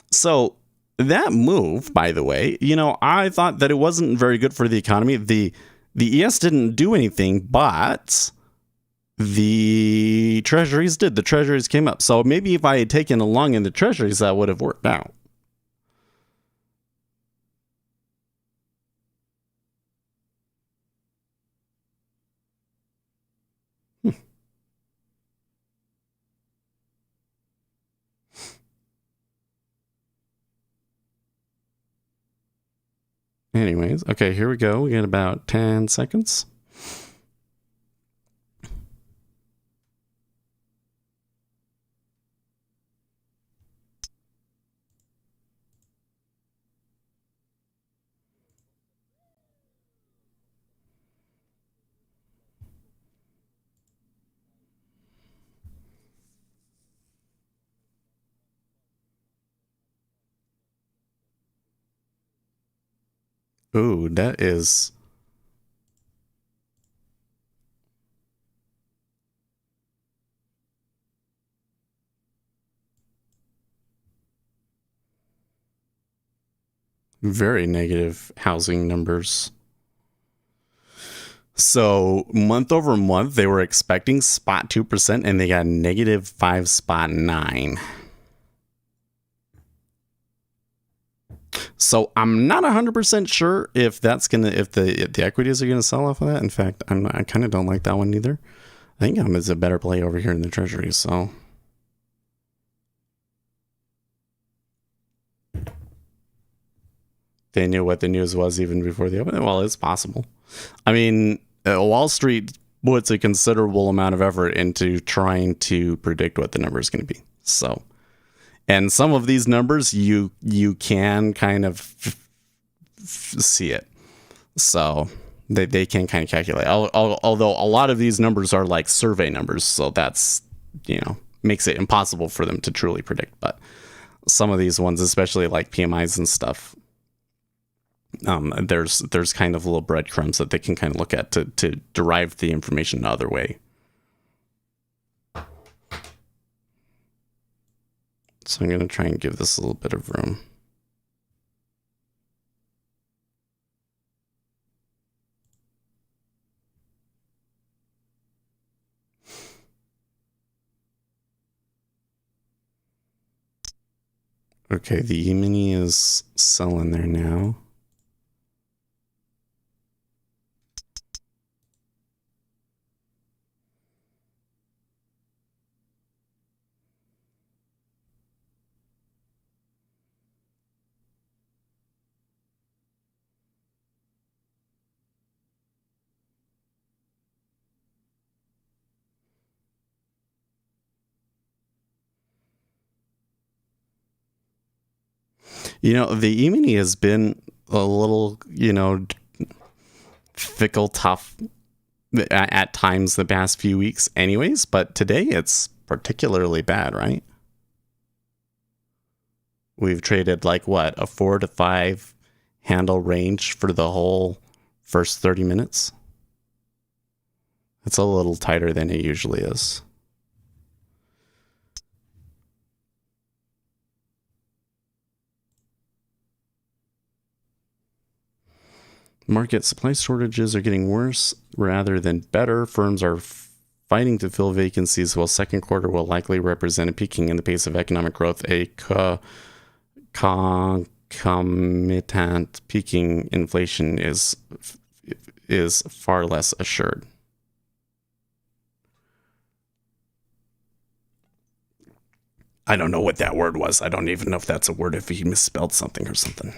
So that move, by the way, you know, I thought that it wasn't very good for the economy. The ES didn't do anything, but the treasuries did. The treasuries came up. So maybe if I had taken a long in the treasuries, that would have worked out. Anyways, okay, here we go. We got about 10 seconds. Ooh, that is very negative housing numbers. So month over month, they were expecting spot 2% and they got negative 5 spot 9. So I'm not 100% sure if that's gonna if the equities are gonna sell off of that. In fact, I kind of don't like that one either. I think it's a better play over here in the treasury. So they knew what the news was even before the open. Well, it's possible. I mean, Wall Street puts a considerable amount of effort into trying to predict what the number is going to be. So, and some of these numbers you can kind of see it. So they can kind of calculate. Although a lot of these numbers are like survey numbers, so that's, makes it impossible for them to truly predict. But some of these ones, especially like PMIs and stuff, there's kind of little breadcrumbs that they can kind of look at to derive the information another way. So I'm going to try and give this a little bit of room. Okay, the E-mini is selling there now. The E-mini has been a little, fickle, tough at times the past few weeks anyways, but today it's particularly bad, right? We've traded like what, a 4 to 5 handle range for the whole first 30 minutes. It's a little tighter than it usually is. Market supply shortages are getting worse rather than better. Firms are fighting to fill vacancies, while second quarter will likely represent a peaking in the pace of economic growth. A concomitant peaking inflation is far less assured. I don't know what that word was. I don't even know if that's a word, if he misspelled something or something.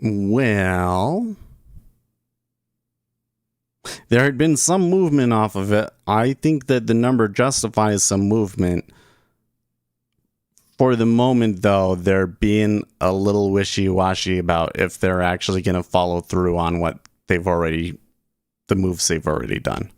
Well, there had been some movement off of it. I think that the number justifies some movement. For the moment, though, they're being a little wishy-washy about if they're actually going to follow through on what the moves they've already done.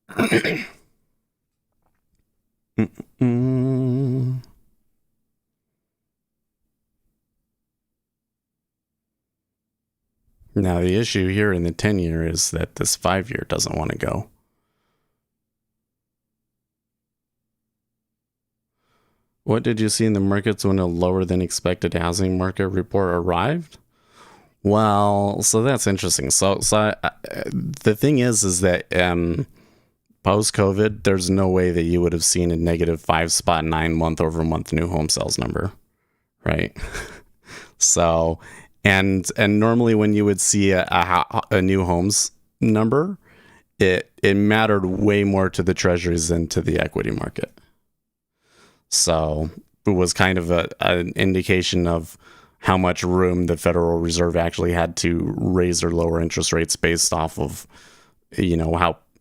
Mm-mm. Now, the issue here in the 10-year is that this 5-year doesn't want to go. What did you see in the markets when a lower than expected housing market report arrived? Well, so that's interesting. The thing is that post-COVID, there's no way that you would have seen a negative 5.9 month-over-month new home sales number, right? So, and normally when you would see a new homes number, it mattered way more to the treasuries than to the equity market. So it was kind of an indication of how much room the Federal Reserve actually had to raise or lower interest rates based off of,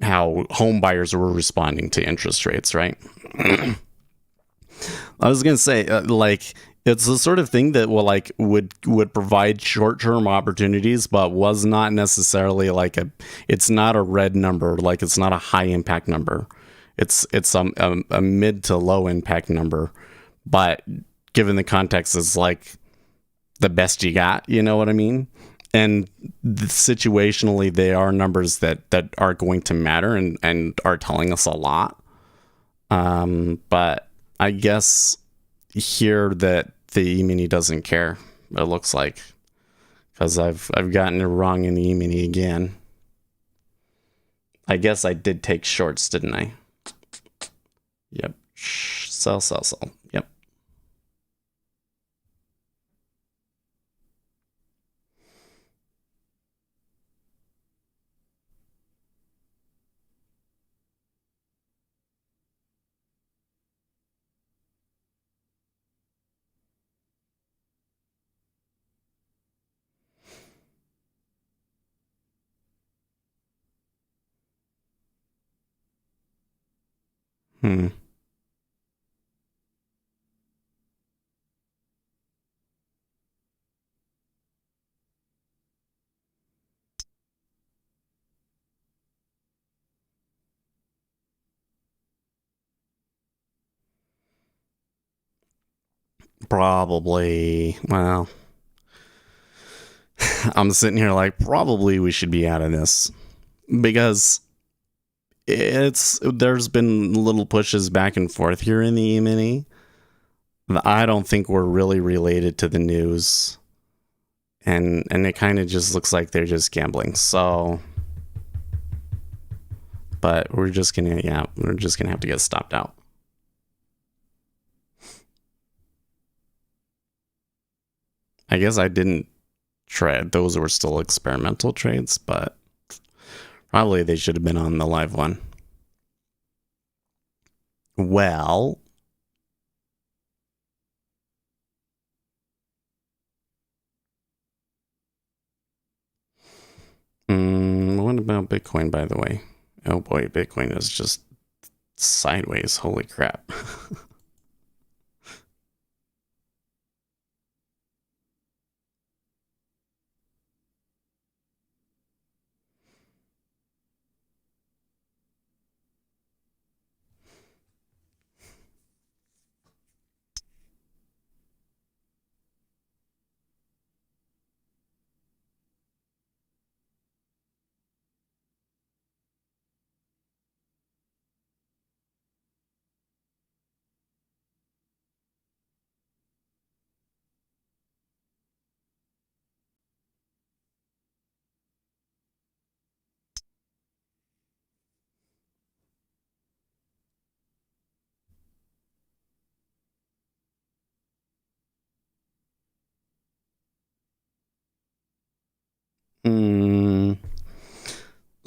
how home buyers were responding to interest rates, right? I was gonna say, it's the sort of thing that would provide short-term opportunities, but was not necessarily it's not a red number, it's not a high impact number. It's a mid to low impact number, but given the context, it's like the best you got, you know what I mean? And situationally, they are numbers that are going to matter and are telling us a lot. But I guess here that the E-mini doesn't care, it looks like, because I've gotten it wrong in the E-mini again. I guess I did take shorts, didn't I? Yep. Sell. Yep. Hmm. Probably. Well, I'm sitting here like, probably we should be out of this, because there's been little pushes back and forth here in the E-mini. I don't think we're really related to the news, and it kind of just looks like they're just gambling. So, but we're just gonna have to get stopped out. I guess I didn't trade; those were still experimental trades, but probably they should have been on the live one. Well, what about Bitcoin, by the way? Oh boy, Bitcoin is just sideways. Holy crap.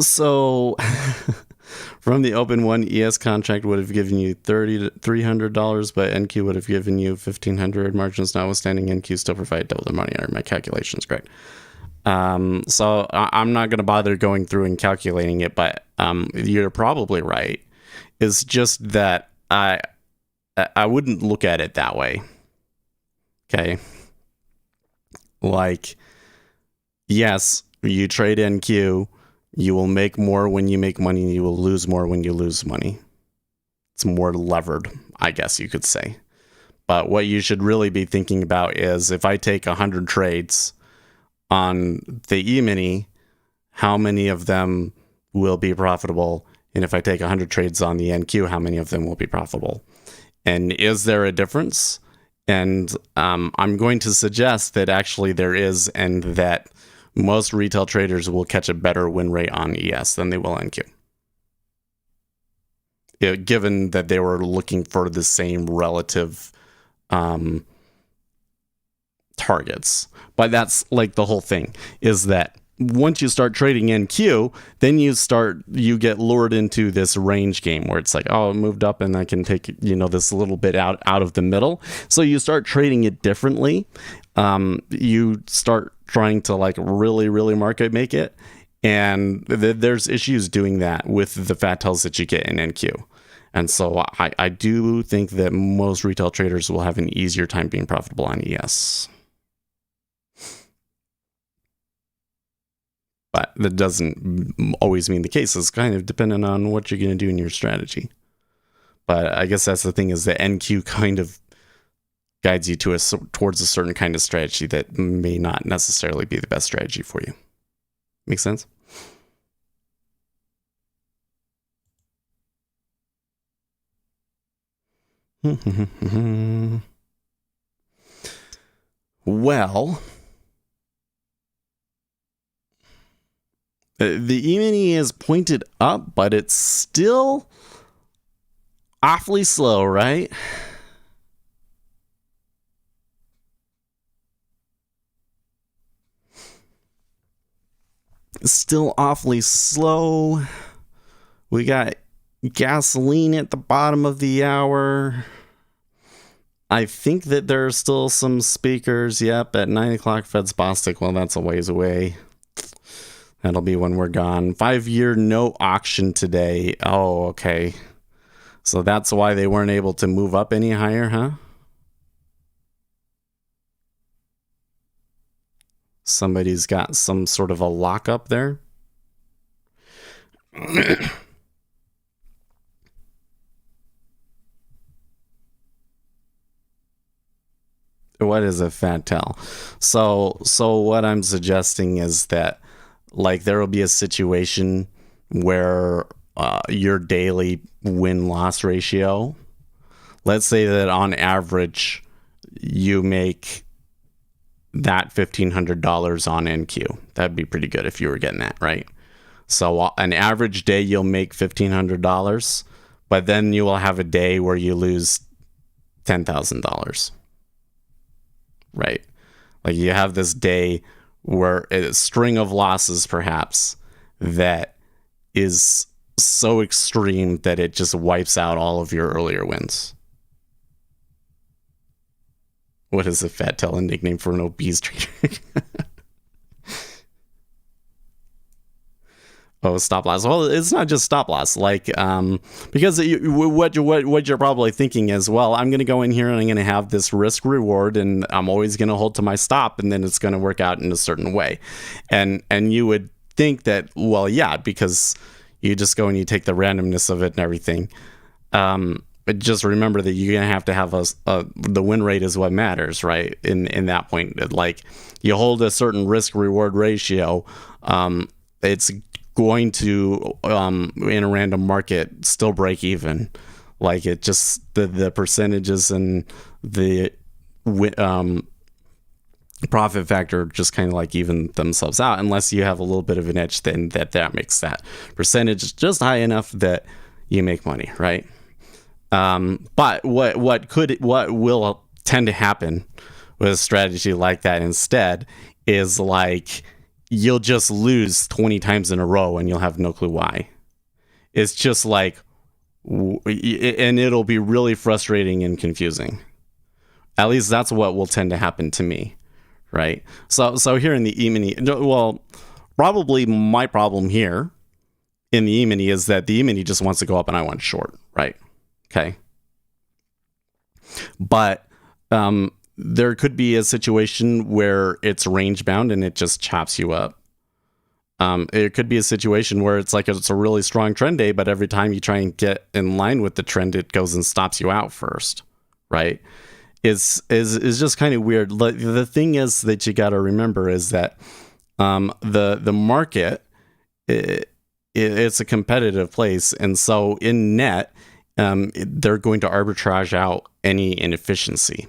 So from the open one, ES contract would have given you $300, but NQ would have given you $1,500. Margins notwithstanding, NQ still provide double the money. Are my calculations correct? So I'm not going to bother going through and calculating it, but you're probably right. It's just that I wouldn't look at it that way. Okay. Like, yes, you trade NQ, You will make more when you make money, and you will lose more when you lose money. It's more levered, I guess you could say. But what you should really be thinking about is if I take 100 trades on the E-mini, how many of them will be profitable? And if I take 100 trades on the NQ, how many of them will be profitable? And is there a difference? And I'm going to suggest that actually there is, and that most retail traders will catch a better win rate on ES than they will NQ. Given that they were looking for the same relative targets. But that's like the whole thing, is that once you start trading NQ, then you get lured into this range game where it's like, oh, it moved up and I can take, this little bit out of the middle. So you start trading it differently. You start trying to like really market make it. And there's issues doing that with the fat tails that you get in NQ. And so I do think that most retail traders will have an easier time being profitable on ES. But that doesn't always mean the case. It's kind of dependent on what you're going to do in your strategy. But I guess that's the thing, is that NQ kind of guides you towards a certain kind of strategy that may not necessarily be the best strategy for you. Make sense? Well, the E-mini is pointed up, but it's still awfully slow, right? Still awfully slow. We got gasoline at the bottom of the hour. I think that there are still some speakers. Yep, at 9 o'clock, Fed's Bostic. Well, that's a ways away. That'll be when we're gone. 5-year note auction today. Oh, okay. So that's why they weren't able to move up any higher, huh? Somebody's got some sort of a lockup there. What is a fat tail? So what I'm suggesting is that, like, there will be a situation where your daily win-loss ratio, let's say that on average you make that $1,500 on NQ. That'd be pretty good if you were getting that, right? So an average day you'll make $1,500, but then you will have a day where you lose $10,000. Right? Like you have this day where a string of losses perhaps that is so extreme that it just wipes out all of your earlier wins. What is a fat tail, a nickname for an obese trader? Oh, stop loss. Well, it's not just stop loss. Like, because what you're probably thinking is, well, I'm going to go in here and I'm going to have this risk reward, and I'm always going to hold to my stop, and then it's going to work out in a certain way. And you would think that, well, yeah, because you just go and you take the randomness of it and everything. But just remember that you're going to have the win rate is what matters, right? In that point, like you hold a certain risk reward ratio, it's going to in a random market still break even. Like it just the percentages and the profit factor just kind of like even themselves out, unless you have a little bit of an edge, then that makes that percentage just high enough that you make money, right? But what will tend to happen with a strategy like that instead is like you'll just lose 20 times in a row and you'll have no clue why. It's just like, and it'll be really frustrating and confusing. At least that's what will tend to happen to me, right? So here in the E-mini, well, probably my problem here in the E-mini is that the E-mini just wants to go up and I want short, right? Okay. But there could be a situation where it's range bound and it just chops you up. It could be a situation where it's like it's a really strong trend day, but every time you try and get in line with the trend, it goes and stops you out first, right? Is just kind of weird. The thing is that you got to remember is that the market, it's a competitive place, and so in net, they're going to arbitrage out any inefficiency.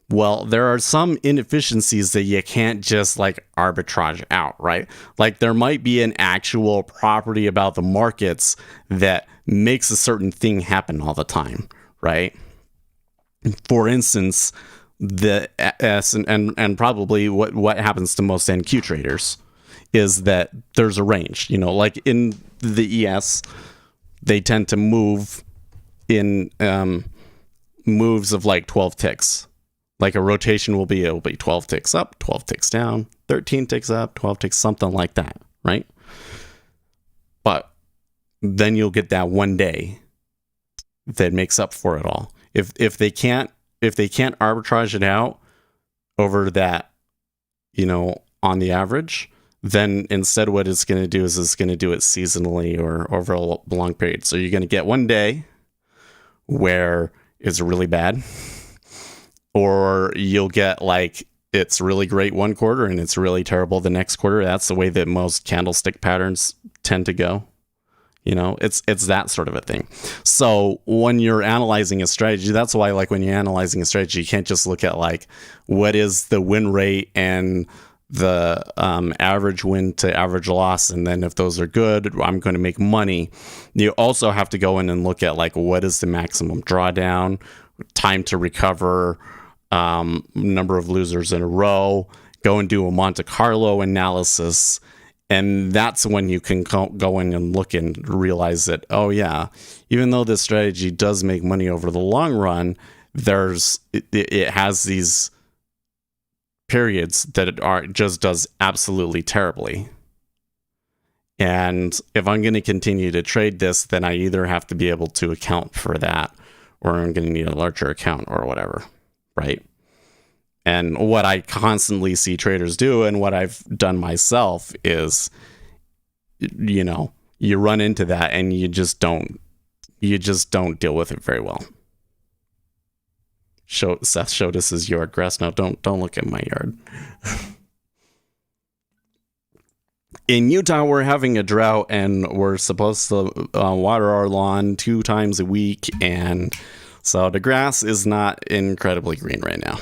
Well, there are some inefficiencies that you can't just like arbitrage out, right? Like there might be an actual property about the markets that makes a certain thing happen all the time, right? For instance, the S and probably what happens to most NQ traders is that there's a range, like in the ES, they tend to move in moves of like 12 ticks. Like a rotation will be 12 ticks up, 12 ticks down, 13 ticks up, 12 ticks, something like that, right? But then you'll get that one day that makes up for it all. If they can't arbitrage it out over that, on the average, then instead what it's going to do is it's going to do it seasonally or over a long period. So you're going to get one day where it's really bad, or you'll get like it's really great one quarter and it's really terrible the next quarter. That's the way that most candlestick patterns tend to go. It's that sort of a thing. So when you're analyzing a strategy, that's why like when you're analyzing a strategy, you can't just look at like what is the win rate and the average win to average loss, and then if those are good, I'm going to make money. You also have to go in and look at like what is the maximum drawdown, time to recover, number of losers in a row, go and do a Monte Carlo analysis. And that's when you can go in and look and realize that, oh yeah, even though this strategy does make money over the long run, it has these periods that it just does absolutely terribly. And if I'm going to continue to trade this, then I either have to be able to account for that, or I'm going to need a larger account or whatever, right? And what I constantly see traders do, and what I've done myself, is, you run into that and you just don't deal with it very well. Seth showed us his yard grass. No, don't look at my yard. In Utah, we're having a drought, and we're supposed to water our lawn 2 times a week, and so the grass is not incredibly green right now.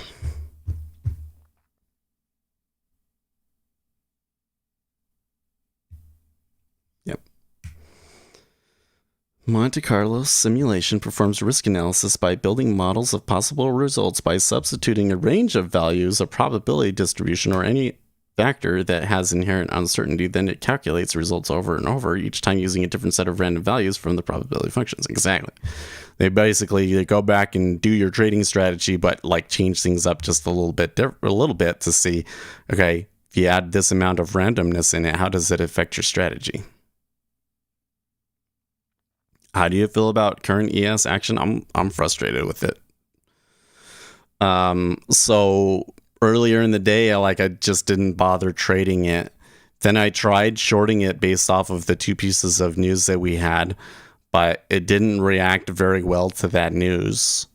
Monte Carlo simulation performs risk analysis by building models of possible results by substituting a range of values, a probability distribution, or any factor that has inherent uncertainty. Then it calculates results over and over, each time using a different set of random values from the probability functions. Exactly. They basically go back and do your trading strategy, but like change things up just a little bit to see, okay, if you add this amount of randomness in it, how does it affect your strategy? How do you feel about current ES action? I'm frustrated with it. So earlier in the day, I just didn't bother trading it. Then I tried shorting it based off of the 2 pieces of news that we had, but it didn't react very well to that news.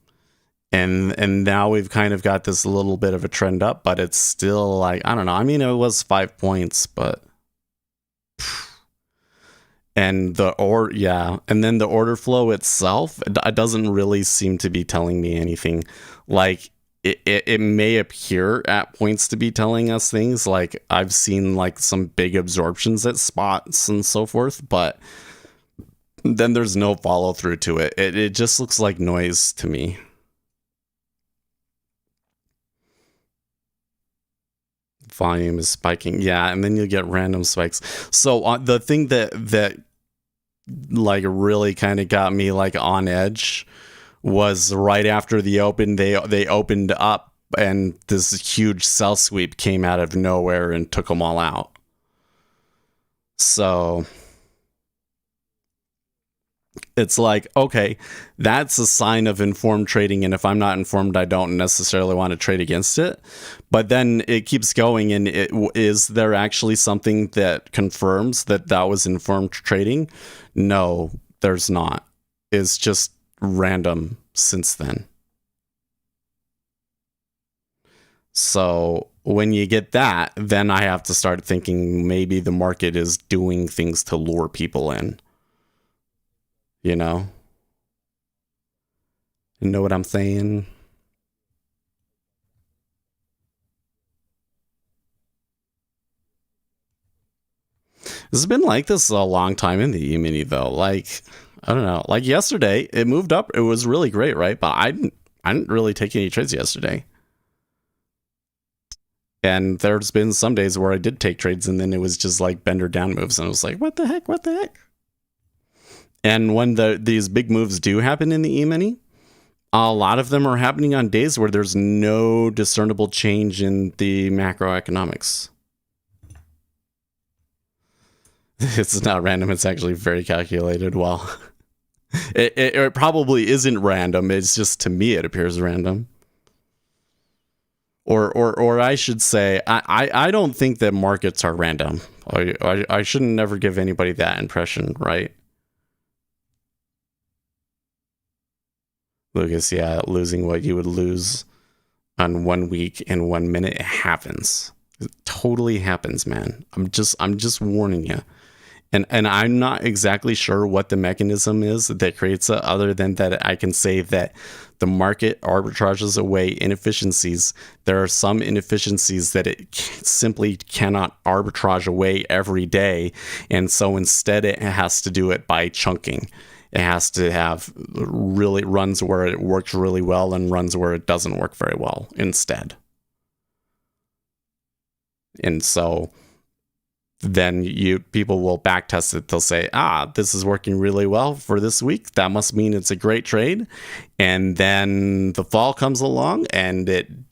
And now we've kind of got this little bit of a trend up, but it's still like, I don't know. I mean, it was 5 points, but and then the order flow itself, it doesn't really seem to be telling me anything. Like it may appear at points to be telling us things. Like I've seen like some big absorptions at spots and so forth, but then there's no follow through to it. It just looks like noise to me. Volume is spiking, yeah, and then you get random spikes. So the thing that like really kind of got me like on edge was right after the open, they opened up and this huge sell sweep came out of nowhere and took them all out. So It's like, okay, that's a sign of informed trading, and if I'm not informed, I don't necessarily want to trade against it. But then it keeps going, and is there actually something that confirms that that was informed trading? No, there's not. It's just random since then. So when you get that, then I have to start thinking maybe the market is doing things to lure people in. You know? You know what I'm saying? This has been like this a long time in the E-mini though. Like, I don't know. Like yesterday, it moved up. It was really great, right? But I didn't really take any trades yesterday. And there's been some days where I did take trades, and then it was just like bender down moves, and I was like, what the heck? What the heck? And when these big moves do happen in the E-mini, a lot of them are happening on days where there's no discernible change in the macroeconomics. It's not random. It's actually very calculated. Well, it probably isn't random. It's just, to me, it appears random. Or I should say, I don't think that markets are random. I shouldn't never give anybody that impression, right? Lucas, yeah, losing what you would lose on 1 week in 1 minute, it happens. It totally happens, man. I'm just warning you. And I'm not exactly sure what the mechanism is that creates it, other than that I can say that the market arbitrages away inefficiencies. There are some inefficiencies that it simply cannot arbitrage away every day. And so instead it has to do it by chunking. It has to have really runs where it works really well and runs where it doesn't work very well instead. And so then people will backtest it. They'll say, this is working really well for this week. That must mean it's a great trade. And then the fall comes along, and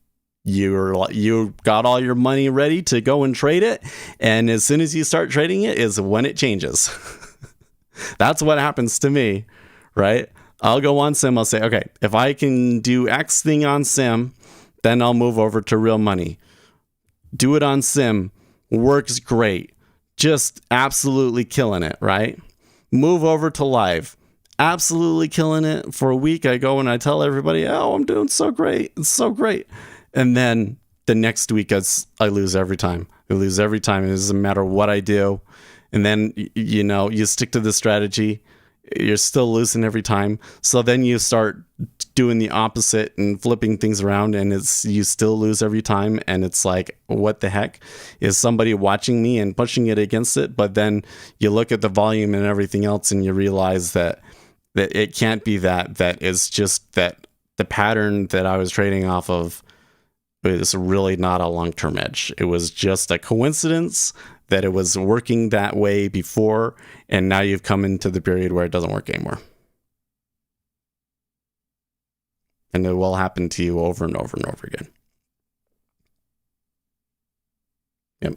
you got all your money ready to go and trade it. And as soon as you start trading it is when it changes. That's what happens to me, right? I'll go on Sim. I'll say, okay, if I can do X thing on Sim, then I'll move over to real money. Do it on Sim. Works great. Just absolutely killing it, right? Move over to live. Absolutely killing it. For a week, I go and I tell everybody, oh, I'm doing so great. It's so great. And then the next week, I lose every time. I lose every time. It doesn't matter what I do. And then, you stick to the strategy. You're still losing every time. So then you start doing the opposite and flipping things around, and you still lose every time. And it's like, what the heck? Is somebody watching me and pushing it against it? But then you look at the volume and everything else, and you realize that it can't be that. That is just that the pattern that I was trading off of is really not a long-term edge. It was just a coincidence that it was working that way before, and now you've come into the period where it doesn't work anymore. And it will happen to you over and over and over again. Yep.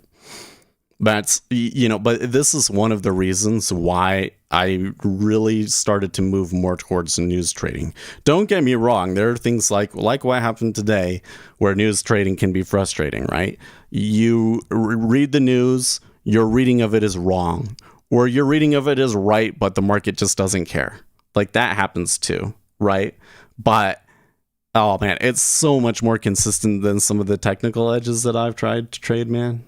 But this is one of the reasons why I really started to move more towards news trading. Don't get me wrong. There are things like what happened today where news trading can be frustrating, right? You read the news, your reading of it is wrong, or your reading of it is right, but the market just doesn't care. Like that happens too, right? But oh man, it's so much more consistent than some of the technical edges that I've tried to trade, man.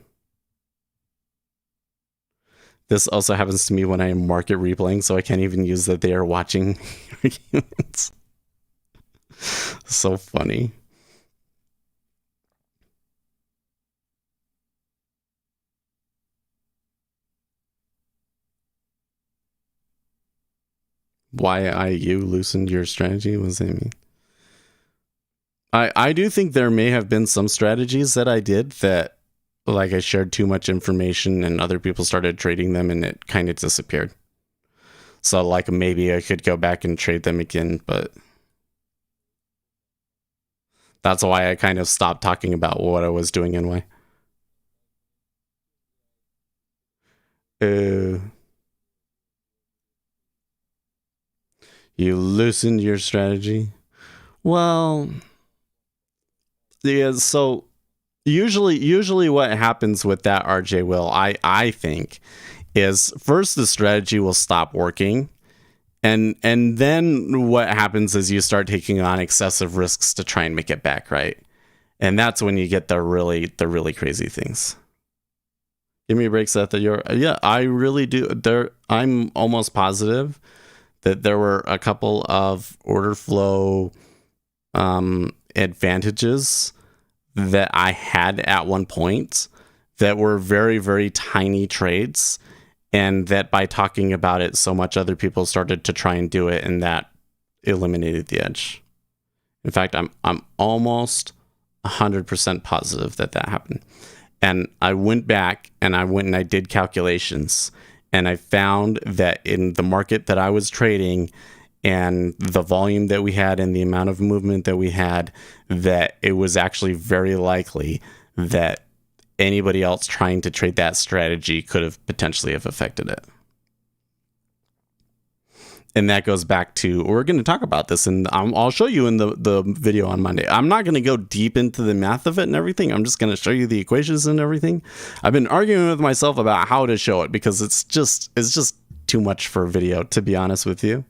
This also happens to me when I am market replaying, so I can't even use that they are watching arguments. So funny. Why you loosened your strategy? What does that mean? I do think there may have been some strategies that I did that, like, I shared too much information and other people started trading them and it kind of disappeared. So like maybe I could go back and trade them again, but that's why I kind of stopped talking about what I was doing anyway. You loosened your strategy. Well, yeah, so usually what happens with that, RJ Will, I think, is first the strategy will stop working. And then what happens is you start taking on excessive risks to try and make it back, right? And that's when you get the really crazy things. Give me a break, Seth. I really do. I'm almost positive that there were a couple of order flow advantages that I had at one point that were very, very tiny trades, and that by talking about it so much, other people started to try and do it, and that eliminated the edge. In fact, I'm almost 100% positive that happened. And I went back and I did calculations, and I found that in the market that I was trading and the volume that we had and the amount of movement that we had, that it was actually very likely that anybody else trying to trade that strategy could have potentially have affected it. And that goes back to, we're going to talk about this, and I'll show you in the video on Monday. I'm not going to go deep into the math of it and everything. I'm just going to show you the equations and everything. I've been arguing with myself about how to show it because it's just too much for a video, to be honest with you.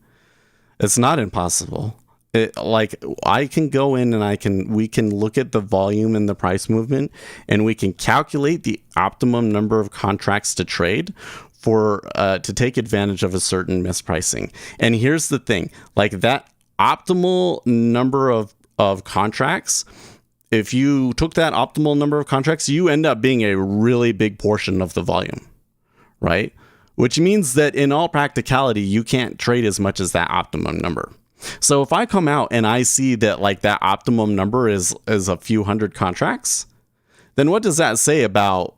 It's not impossible. I can go in and we can look at the volume and the price movement, and we can calculate the optimum number of contracts to trade for to take advantage of a certain mispricing. And here's the thing, like that optimal number of contracts, if you took that optimal number of contracts, you end up being a really big portion of the volume, right? Which means that in all practicality, you can't trade as much as that optimum number. So if I come out and I see that like that optimum number is a few hundred contracts, then what does that say about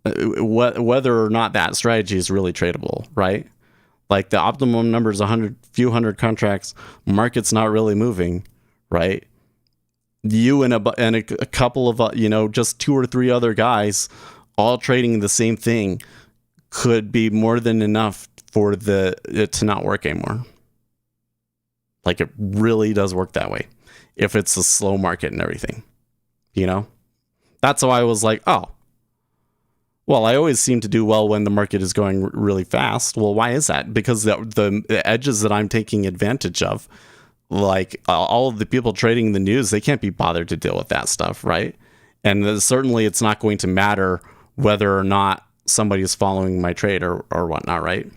whether or not that strategy is really tradable, right? Like the optimum number is few hundred contracts, market's not really moving, right? You and a couple of just two or three other guys all trading the same thing could be more than enough for it to not work anymore. Like it really does work that way if it's a slow market and everything, That's why I was like, oh, well, I always seem to do well when the market is going really fast. Well, why is that? Because the edges that I'm taking advantage of, like all of the people trading the news, they can't be bothered to deal with that stuff, right? And certainly it's not going to matter whether or not somebody is following my trade or whatnot, right?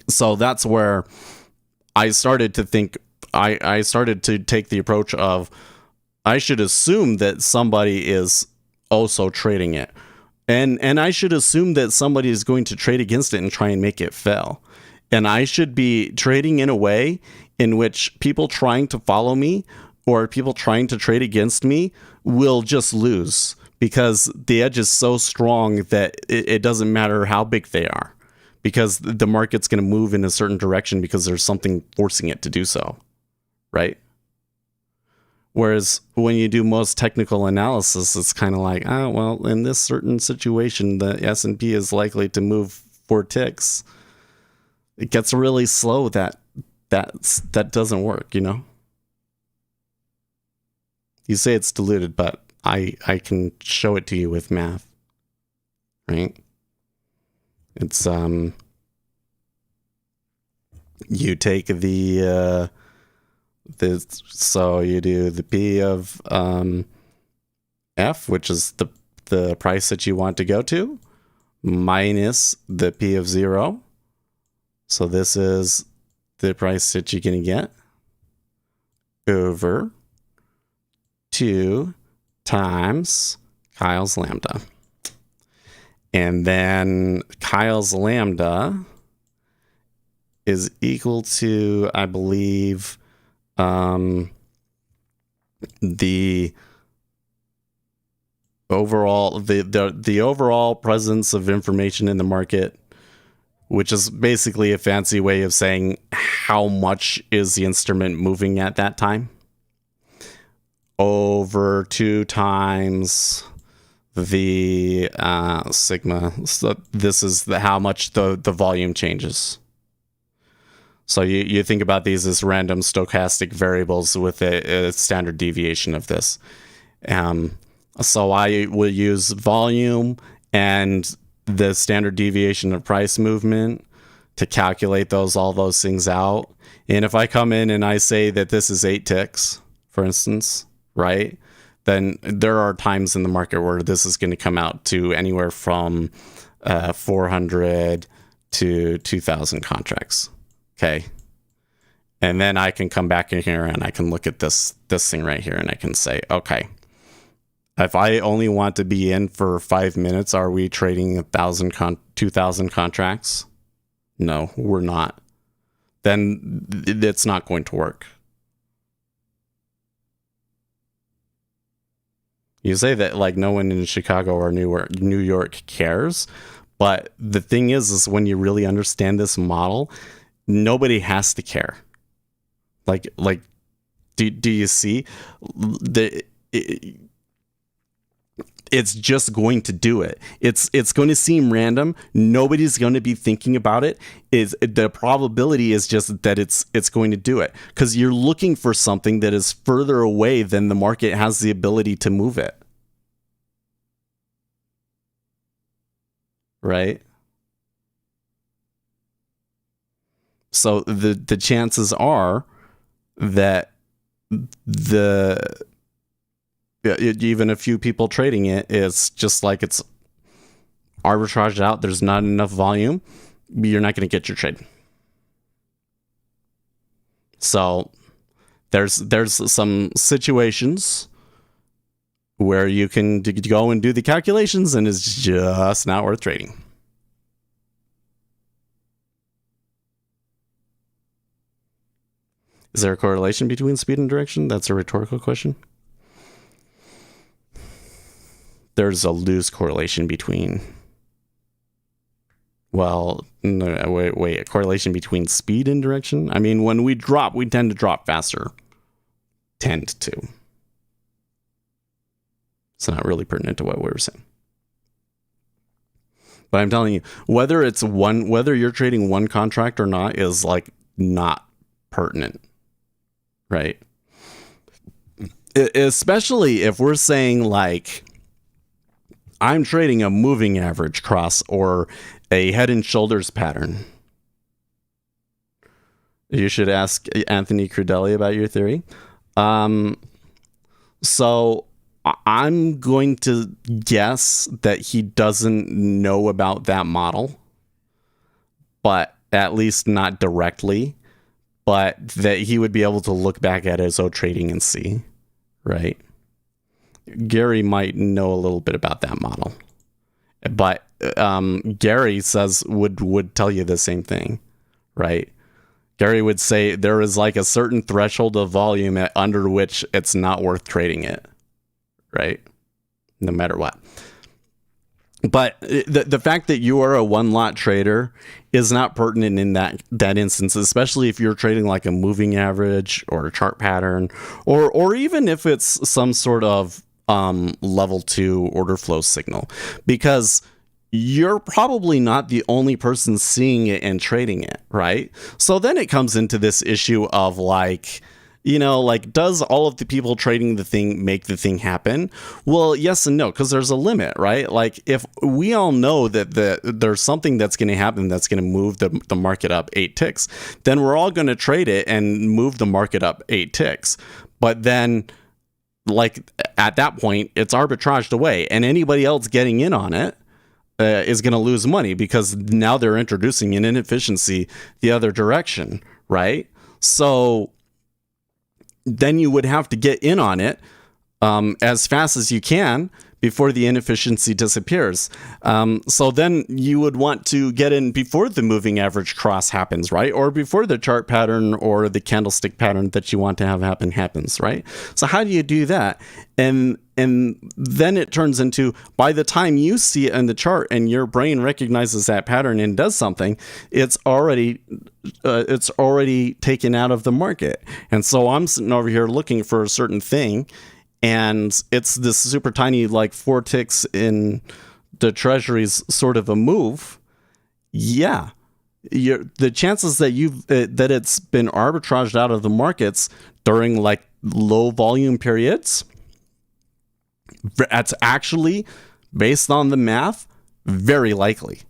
So that's where I started to think, I started to take the approach of, I should assume that somebody is also trading it. And I should assume that somebody is going to trade against it and try and make it fail. And I should be trading in a way in which people trying to follow me or people trying to trade against me will just lose, because the edge is so strong that it doesn't matter how big they are, because the market's going to move in a certain direction because there's something forcing it to do so, right? Whereas when you do most technical analysis, it's kind of like, well, in this certain situation, the S&P is likely to move 4 ticks. It gets really slow. That doesn't work, You say it's diluted, but I can show it to you with math, right? It's you take so you do the P of F, which is the price that you want to go to, minus the P of 0. So this is the price that you're going to get, over 2 times Kyle's lambda. And then Kyle's lambda is equal to, I believe, the overall the overall presence of information in the market, which is basically a fancy way of saying how much is the instrument moving at that time, over 2 times the sigma. So this is how much the volume changes. So you think about these as random stochastic variables with a standard deviation of this. So I will use volume and the standard deviation of price movement to calculate all those things out. And if I come in and I say that this is 8 ticks, for instance, right, then there are times in the market where this is going to come out to anywhere from 400 to 2,000 contracts. Okay. And then I can come back in here and I can look at this thing right here and I can say, okay, if I only want to be in for 5 minutes, are we trading 2,000 contracts? No, we're not. Then it's not going to work. You say that like no one in Chicago or New York cares, but the thing is when you really understand this model, nobody has to care. Like, do you see it's just going to do it. It's going to seem random. Nobody's going to be thinking about it. The probability is just that it's going to do it because you're looking for something that is further away than the market has the ability to move it. Right? So the chances are that even a few people trading it, it's just like it's arbitraged out. There's not enough volume. You're not going to get your trade. So there's some situations where you can go and do the calculations and it's just not worth trading. Is there a correlation between speed and direction? That's a rhetorical question. There's a loose correlation between, well, no, wait, a correlation between speed and direction? I mean, when we drop, we tend to drop faster. Tend to. It's not really pertinent to what we were saying. But I'm telling you, whether you're trading one contract or not is like not pertinent, right? Especially if we're saying like, I'm trading a moving average cross or a head and shoulders pattern. You should ask Anthony Crudelli about your theory. So I'm going to guess that he doesn't know about that model, but at least not directly, but that he would be able to look back at his own trading and see, right? Gary might know a little bit about that model, but Gary says would tell you the same thing, right? Gary would say there is like a certain threshold of volume under which it's not worth trading it, right? No matter what. But the fact that you are a one lot trader is not pertinent in that instance, especially if you're trading like a moving average or a chart pattern, or even if it's some sort of level 2 order flow signal, because you're probably not the only person seeing it and trading it, right? So then it comes into this issue of like, you know, like, does all of the people trading the thing make the thing happen? Well, yes and no, because there's a limit, right? Like, if we all know that there's something that's going to happen that's going to move the market up 8 ticks, then we're all going to trade it and move the market up 8 ticks. But then, like, at that point, it's arbitraged away, and anybody else getting in on it is going to lose money because now they're introducing an inefficiency the other direction, right? So then you would have to get in on it as fast as you can before the inefficiency disappears. So then you would want to get in before the moving average cross happens, right? Or before the chart pattern or the candlestick pattern that you want to have happens, right? So how do you do that? And then it turns into, by the time you see it in the chart and your brain recognizes that pattern and does something, it's already taken out of the market. And so I'm sitting over here looking for a certain thing, and it's this super tiny, like 4 ticks in the treasuries sort of a move. Yeah, the chances that that it's been arbitraged out of the markets during like low volume periods, that's actually, based on the math, very likely.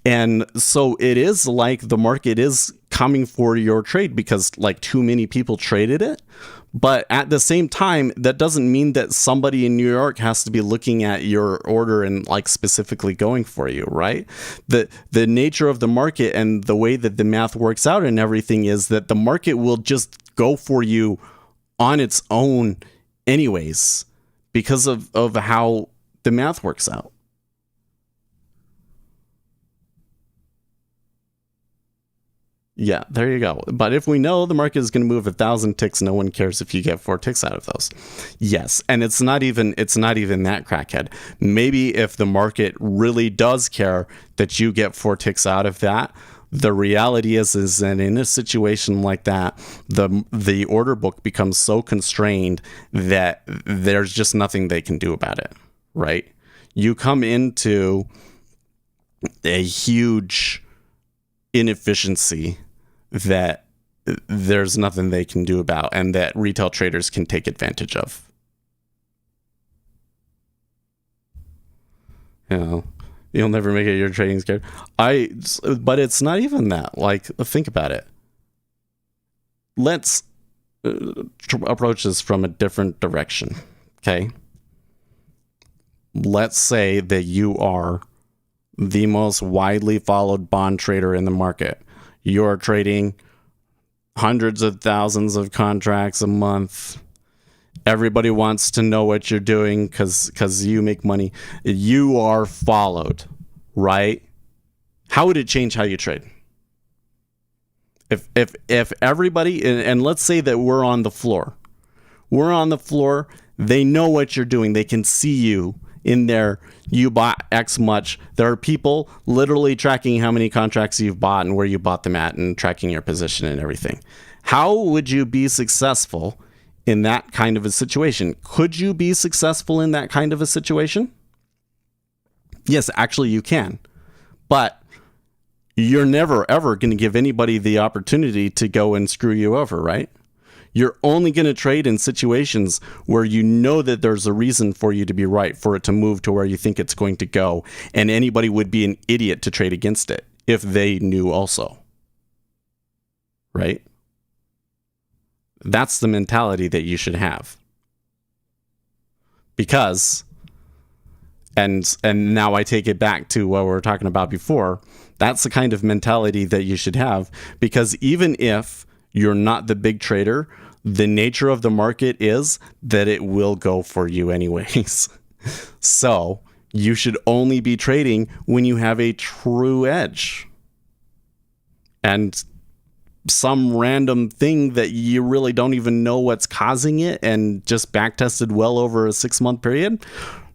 And so it is like the market is coming for your trade because like too many people traded it. But at the same time, that doesn't mean that somebody in New York has to be looking at your order and like specifically going for you, right? The nature of the market and the way that the math works out and everything is that the market will just go for you on its own anyways because of how the math works out. Yeah, there you go. But if we know the market is going to move 1,000 ticks, no one cares if you get 4 ticks out of those. Yes, and it's not even that crackhead. Maybe if the market really does care that you get 4 ticks out of that, the reality is that in a situation like that, the order book becomes so constrained that there's just nothing they can do about it, right? You come into a huge inefficiency that there's nothing they can do about and that retail traders can take advantage of. You know, you'll never make it your trading scared. But it's not even that. Like, think about it. Let's approach this from a different direction. Okay. Let's say that you are the most widely followed bond trader in the market. You're trading hundreds of thousands of contracts a month. Everybody wants to know what you're doing because you make money. You are followed, right? How would it change how you trade? If everybody, and let's say that we're on the floor. We're on the floor. They know what you're doing. They can see you in there. You bought X much. There are people literally tracking how many contracts you've bought and where you bought them at and tracking your position and everything. How would you be successful in that kind of a situation? Could you be successful in that kind of a situation? Yes, actually you can. But you're never ever going to give anybody the opportunity to go and screw you over, right? You're only going to trade in situations where you know that there's a reason for you to be right, for it to move to where you think it's going to go. And anybody would be an idiot to trade against it if they knew also. Right? That's the mentality that you should have. Because, and now I take it back to what we were talking about before, that's the kind of mentality that you should have. Because even if you're not the big trader, the nature of the market is that it will go for you anyways. So you should only be trading when you have a true edge. And some random thing that you really don't even know what's causing it and just back tested well over a 6-month period,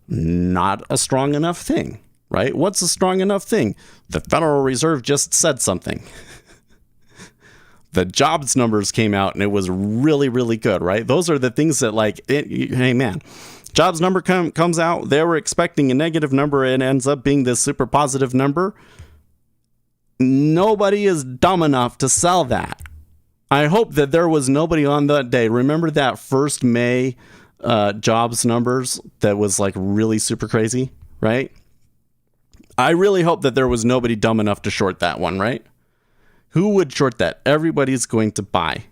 not a strong enough thing, right? What's a strong enough thing? The Federal Reserve just said something. The jobs numbers came out and it was really, really good, right? Those are the things that hey man, jobs number comes out. They were expecting a negative number and ends up being this super positive number. Nobody is dumb enough to sell that. I hope that there was nobody on that day. Remember that first May jobs numbers that was like really super crazy, right? I really hope that there was nobody dumb enough to short that one, right? Who would short that? Everybody's going to buy.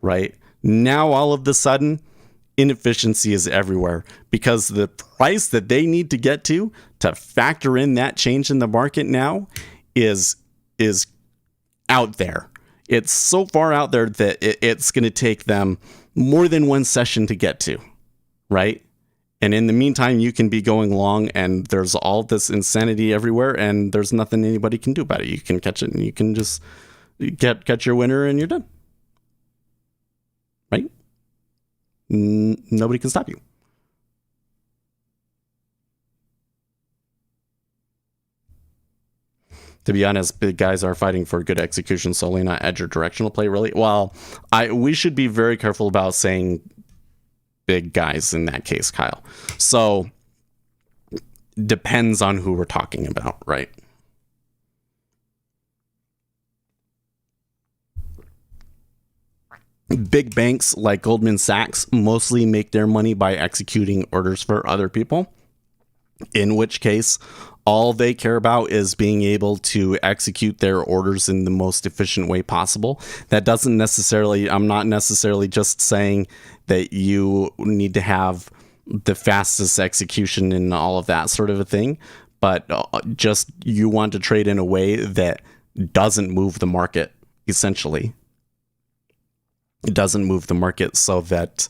Right? Now, all of a sudden, inefficiency is everywhere because the price that they need to get to factor in that change in the market now is out there. It's so far out there that it's going to take them more than one session to get to, right? And in the meantime, you can be going long and there's all this insanity everywhere and there's nothing anybody can do about it. You can catch it and you can just catch your winner and you're done. Right? Nobody can stop you. To be honest, big guys are fighting for good execution solely, not edge or directional play, really. Well, we should be very careful about saying big guys in that case, Kyle. So depends on who we're talking about, right? big banks like Goldman Sachs mostly make their money by executing orders for other people, in which case all they care about is being able to execute their orders in the most efficient way possible. That doesn't necessarily, I'm not necessarily just saying that you need to have the fastest execution and all of that sort of a thing, but just you want to trade in a way that doesn't move the market, essentially. It doesn't move the market so that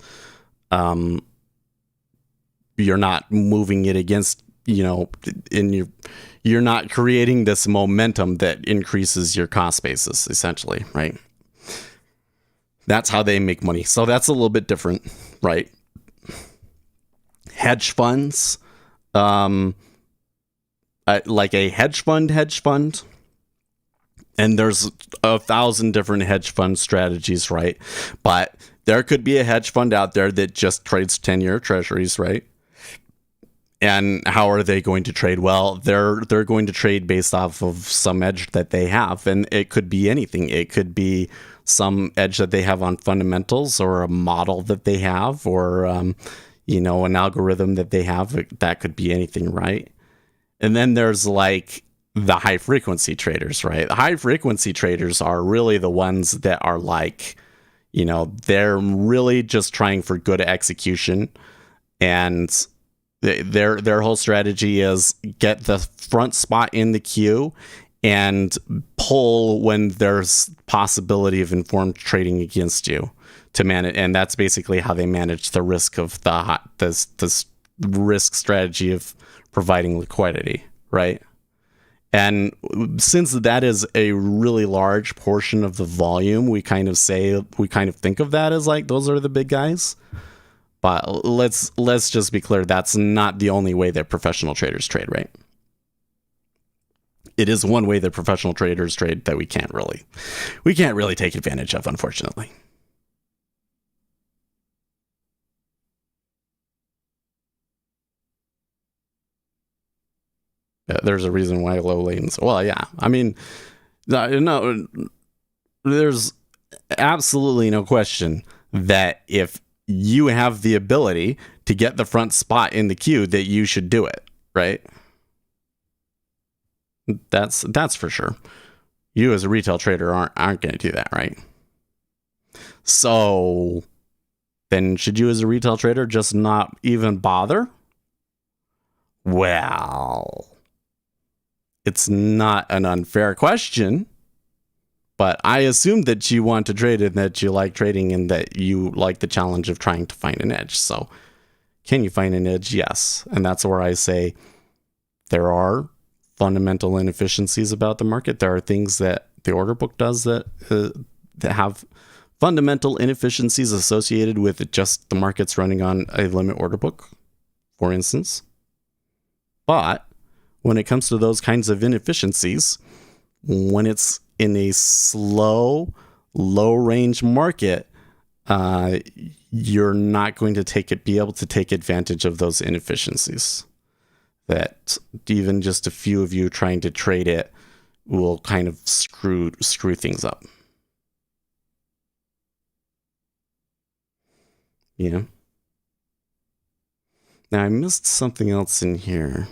you're not moving it against, you're not creating this momentum that increases your cost basis, essentially, right? That's how they make money. So that's a little bit different, right? Hedge funds, like a hedge fund, and there's 1,000 different hedge fund strategies, right? But there could be a hedge fund out there that just trades 10-year treasuries, right? And how are they going to trade? Well, they're going to trade based off of some edge that they have, and it could be anything. It could be some edge that they have on fundamentals, or a model that they have, or an algorithm that they have. That could be anything, right? And then there's like the high frequency traders, right? The high frequency traders are really the ones that are like, they're really just trying for good execution, and their whole strategy is get the front spot in the queue and pull when there's possibility of informed trading against you to manage. And that's basically how they manage the risk of this risk strategy of providing liquidity, right? And since that is a really large portion of the volume, we kind of think of that as like those are the big guys. But let's just be clear, that's not the only way that professional traders trade, right? It is one way that professional traders trade that we can't really take advantage of, unfortunately. There's a reason why low latency. Well, yeah. I mean, no, there's absolutely no question that if you have the ability to get the front spot in the queue, that you should do it, right? That's for sure. You as a retail trader aren't going to do that, right? So then should you as a retail trader just not even bother? Well, it's not an unfair question, but I assume that you want to trade and that you like trading and that you like the challenge of trying to find an edge. So can you find an edge? Yes. And that's where I say there are fundamental inefficiencies about the market. There are things that the order book does that have fundamental inefficiencies associated with just the markets running on a limit order book, for instance. But when it comes to those kinds of inefficiencies, when it's in a slow, low range market, you're not going to be able to take advantage of those inefficiencies. That even just a few of you trying to trade it will kind of screw things up. Yeah. Now I missed something else in here.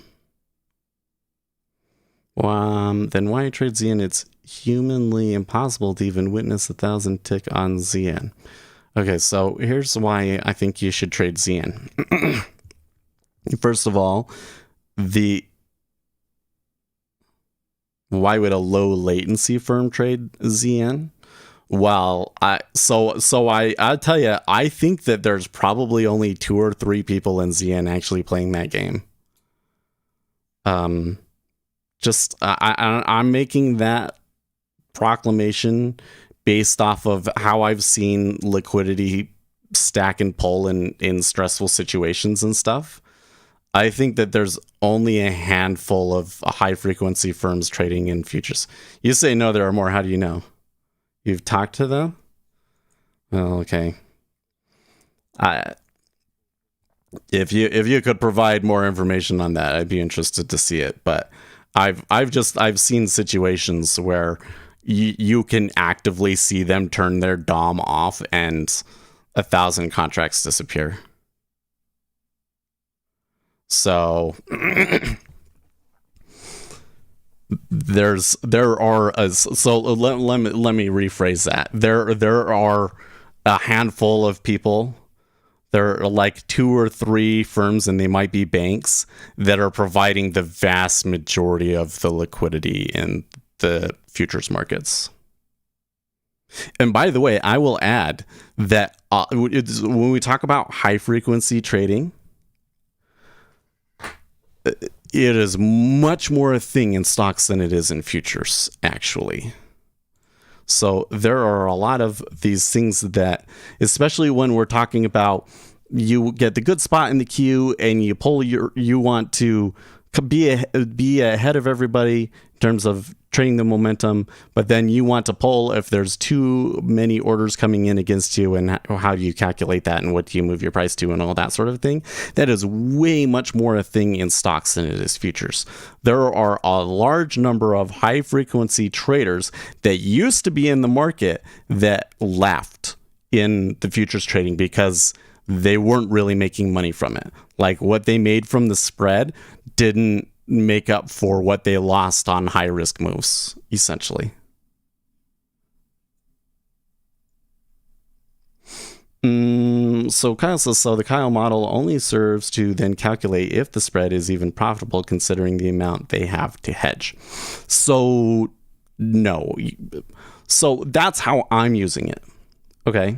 Then why trade ZN? It's humanly impossible to even witness 1,000 tick on ZN. Okay, so here's why I think you should trade ZN. First of all, why would a low latency firm trade ZN? Well, I'll tell you, I think that there's probably only 2 or 3 people in ZN actually playing that game. I'm making that proclamation based off of how I've seen liquidity stack and pull in stressful situations and stuff. I think that there's only a handful of high frequency firms trading in futures. You say no, there are more. How do you know? You've talked to them? Oh, okay. If you could provide more information on that, I'd be interested to see it. But I've seen situations where, you can actively see them turn their DOM off and 1,000 contracts disappear. So let me rephrase that. There are a handful of people. There are like 2 or 3 firms, and they might be banks, that are providing the vast majority of the liquidity in the futures markets. And by the way, I will add that when we talk about high frequency trading, it is much more a thing in stocks than it is in futures, actually. So there are a lot of these things that, especially when we're talking about, you get the good spot in the queue and you want to be ahead of everybody in terms of trading the momentum, but then you want to pull if there's too many orders coming in against you, and how do you calculate that, and what do you move your price to, and all that sort of thing. That is way much more a thing in stocks than it is futures. There are a large number of high frequency traders that used to be in the market that left in the futures trading because they weren't really making money from it. Like, what they made from the spread didn't make up for what they lost on high risk moves, essentially. So Kyle says, so the Kyle model only serves to then calculate if the spread is even profitable considering the amount they have to hedge. So no. So that's how I'm using it. Okay.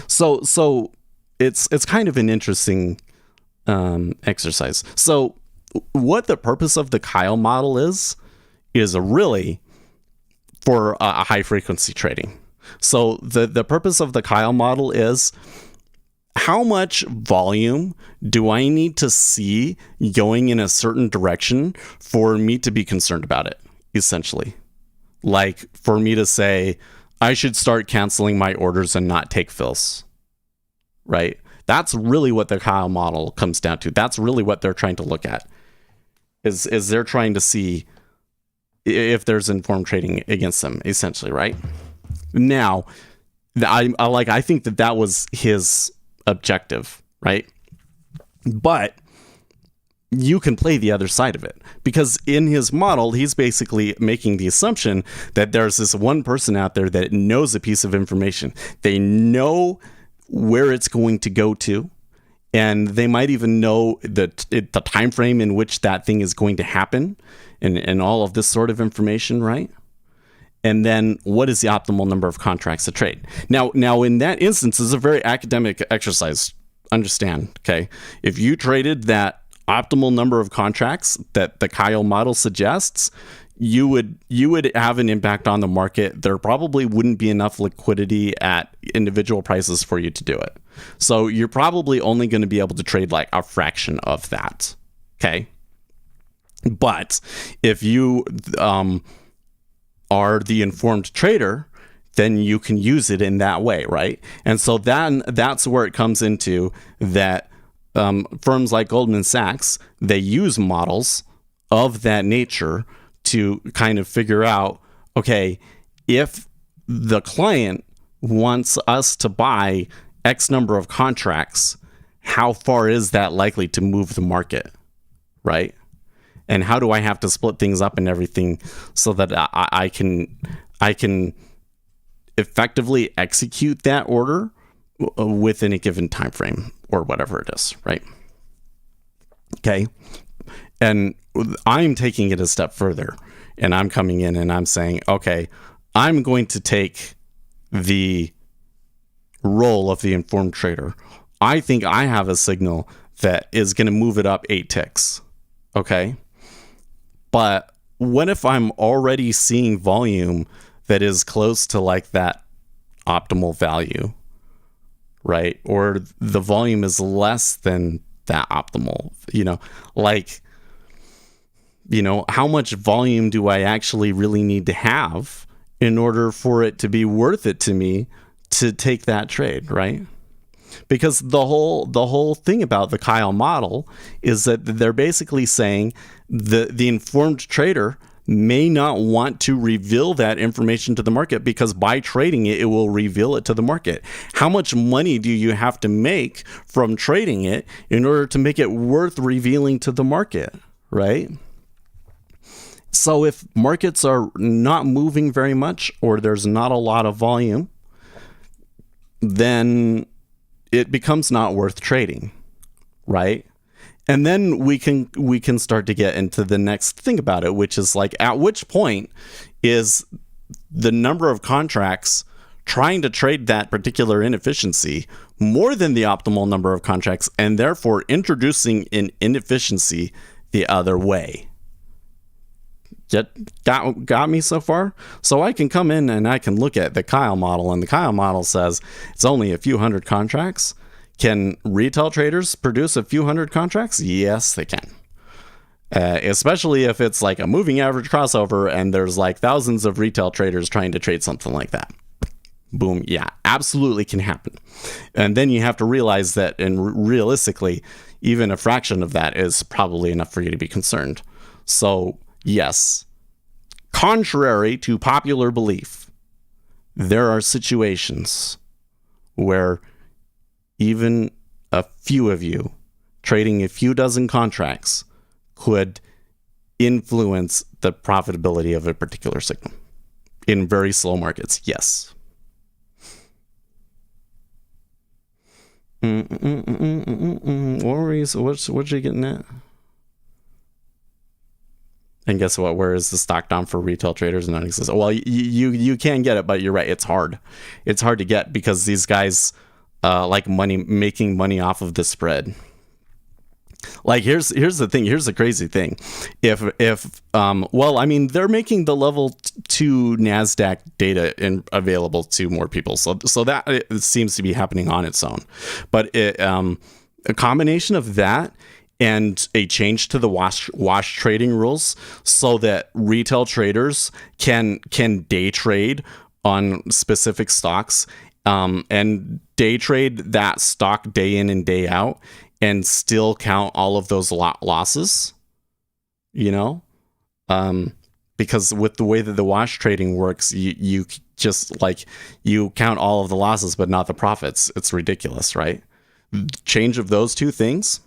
So it's kind of an interesting exercise. So what the purpose of the Kyle model is really for a high frequency trading. So the purpose of the Kyle model is, how much volume do I need to see going in a certain direction for me to be concerned about it, essentially? Like, for me to say, I should start canceling my orders and not take fills, right? That's really what the Kyle model comes down to. That's really what they're trying to look at. Is they're trying to see if there's informed trading against them, essentially, right? Now, I think that was his objective, right? But you can play the other side of it, because in his model, he's basically making the assumption that there's this one person out there that knows a piece of information. They know where it's going to go to, and they might even know the time frame in which that thing is going to happen, and all of this sort of information, right? And then what is the optimal number of contracts to trade? Now in that instance, it's a very academic exercise. Understand, okay? If you traded that optimal number of contracts that the Kyle model suggests, you would have an impact on the market. There probably wouldn't be enough liquidity at individual prices for you to do it. So you're probably only going to be able to trade like a fraction of that. Okay. But if you are the informed trader, then you can use it in that way, right? And so then that's where it comes into that firms like Goldman Sachs, they use models of that nature to kind of figure out, okay, if the client wants us to buy X number of contracts, how far is that likely to move the market, right? And how do I have to split things up and everything so that I can effectively execute that order within a given time frame or whatever it is, right? Okay. And I'm taking it a step further, and I'm coming in and I'm saying, okay, I'm going to take the role of the informed trader. I think I have a signal that is going to move it up 8 ticks. Okay. But what if I'm already seeing volume that is close to like that optimal value, right? Or the volume is less than that optimal, how much volume do I actually really need to have in order for it to be worth it to me to take that trade, right? Because the whole thing about the Kyle model is that they're basically saying the informed trader, may not want to reveal that information to the market, because by trading it, it will reveal it to the market. How much money do you have to make from trading it in order to make it worth revealing to the market, right? So if markets are not moving very much, or there's not a lot of volume, then it becomes not worth trading, right? And then we can start to get into the next thing about it, which is like, at which point is the number of contracts trying to trade that particular inefficiency more than the optimal number of contracts, and therefore introducing an inefficiency the other way. Got me so far? So I can come in and I can look at the Kyle model, and the Kyle model says it's only a few hundred contracts. Can retail traders produce a few hundred contracts? Yes, they can. Especially if it's like a moving average crossover and there's like thousands of retail traders trying to trade something like that. Boom. Yeah, absolutely can happen. And then you have to realize that, and realistically, even a fraction of that is probably enough for you to be concerned. So yes, contrary to popular belief, there are situations where even a few of you trading a few dozen contracts could influence the profitability of a particular signal in very slow markets. Yes. What you getting at? And guess what? Where is the stock down for retail traders non-existent? Well, you can get it, but you're right. It's hard. It's hard to get because these guys like making money off of the spread. Like here's the thing. Here's the crazy thing. If they're making the level 2 NASDAQ data available to more people. So that it seems to be happening on its own. But a combination of that and a change to the wash trading rules so that retail traders can day trade on specific stocks, and day trade that stock day in and day out and still count all of those losses, because with the way that the wash trading works, you just like you count all of the losses but not the profits. It's ridiculous, right? Change of those two things,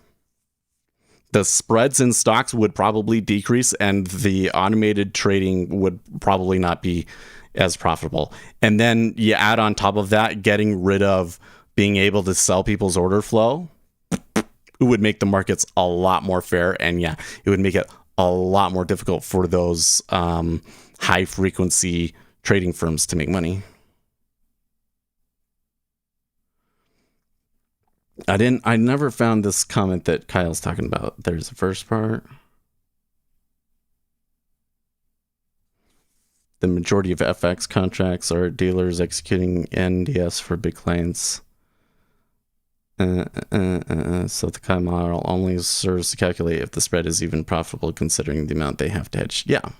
the spreads in stocks would probably decrease and the automated trading would probably not be as profitable. And then you add on top of that, getting rid of being able to sell people's order flow, it would make the markets a lot more fair. And yeah, it would make it a lot more difficult for those high frequency trading firms to make money. I never found this comment that Kyle's talking about. There's the first part. The majority of FX contracts are dealers executing NDS for big clients. So the Kyle model only serves to calculate if the spread is even profitable considering the amount they have to hedge. Yeah.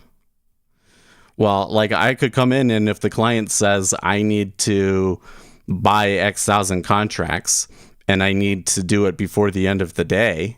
Well, like I could come in and if the client says I need to buy X thousand contracts and I need to do it before the end of the day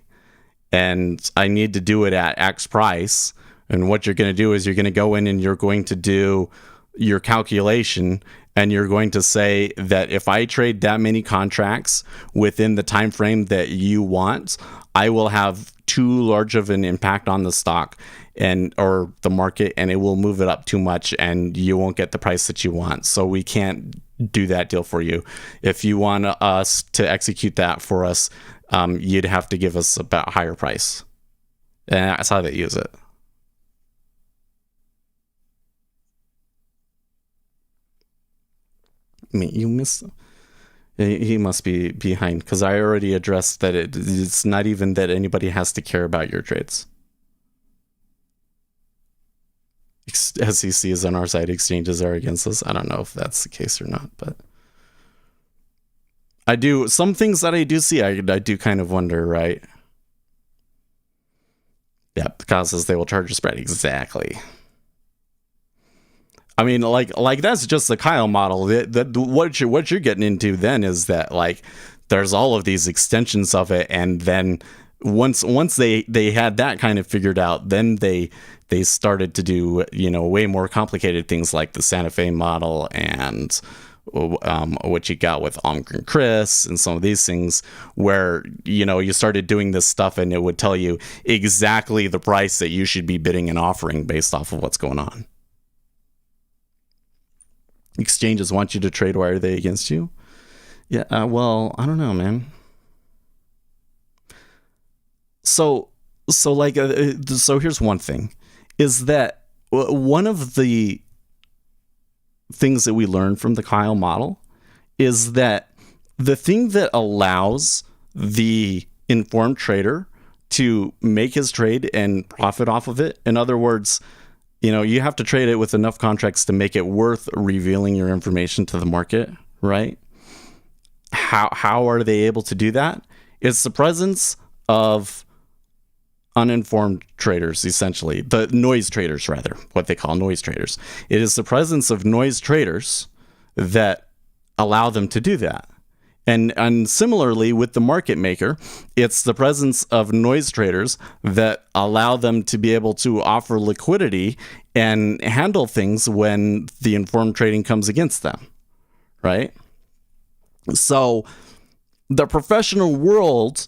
and I need to do it at X price, and what you're going to do is you're going to go in and you're going to do your calculation and you're going to say that if I trade that many contracts within the time frame that you want, I will have too large of an impact on the stock and or the market, and it will move it up too much and you won't get the price that you want. So we can't do that deal for you. If you want us to execute that for us, you'd have to give us a higher price. And that's how they use it. I mean, you missed. He must be behind because I already addressed that it's not even that anybody has to care about your trades. SEC is on our side, exchanges are against us. I don't know if that's the case or not, but I do some things that I do see. I do kind of wonder, right? Yeah, because they will charge a spread. Exactly. I mean, like that's just the Kyle model. What you're getting into then is that like there's all of these extensions of it, and then once they had that kind of figured out, then they started to do, you know, way more complicated things like the Santa Fe model and what you got with Omgren Chris and some of these things, where, you know, you started doing this stuff and it would tell you exactly the price that you should be bidding and offering based off of what's going on. Exchanges want you to trade. Why are they against you? Yeah, well, I don't know, man. So here's one thing, is that one of the things that we learned from the Kyle model is that the thing that allows the informed trader to make his trade and profit off of it, in other words, you know, you have to trade it with enough contracts to make it worth revealing your information to the market, right? How are they able to do that? It's the presence of uninformed traders, essentially, the noise traders, rather, what they call noise traders. It is the presence of noise traders that allow them to do that. And similarly with the market maker, it's the presence of noise traders that allow them to be able to offer liquidity and handle things when the informed trading comes against them, right? So the professional world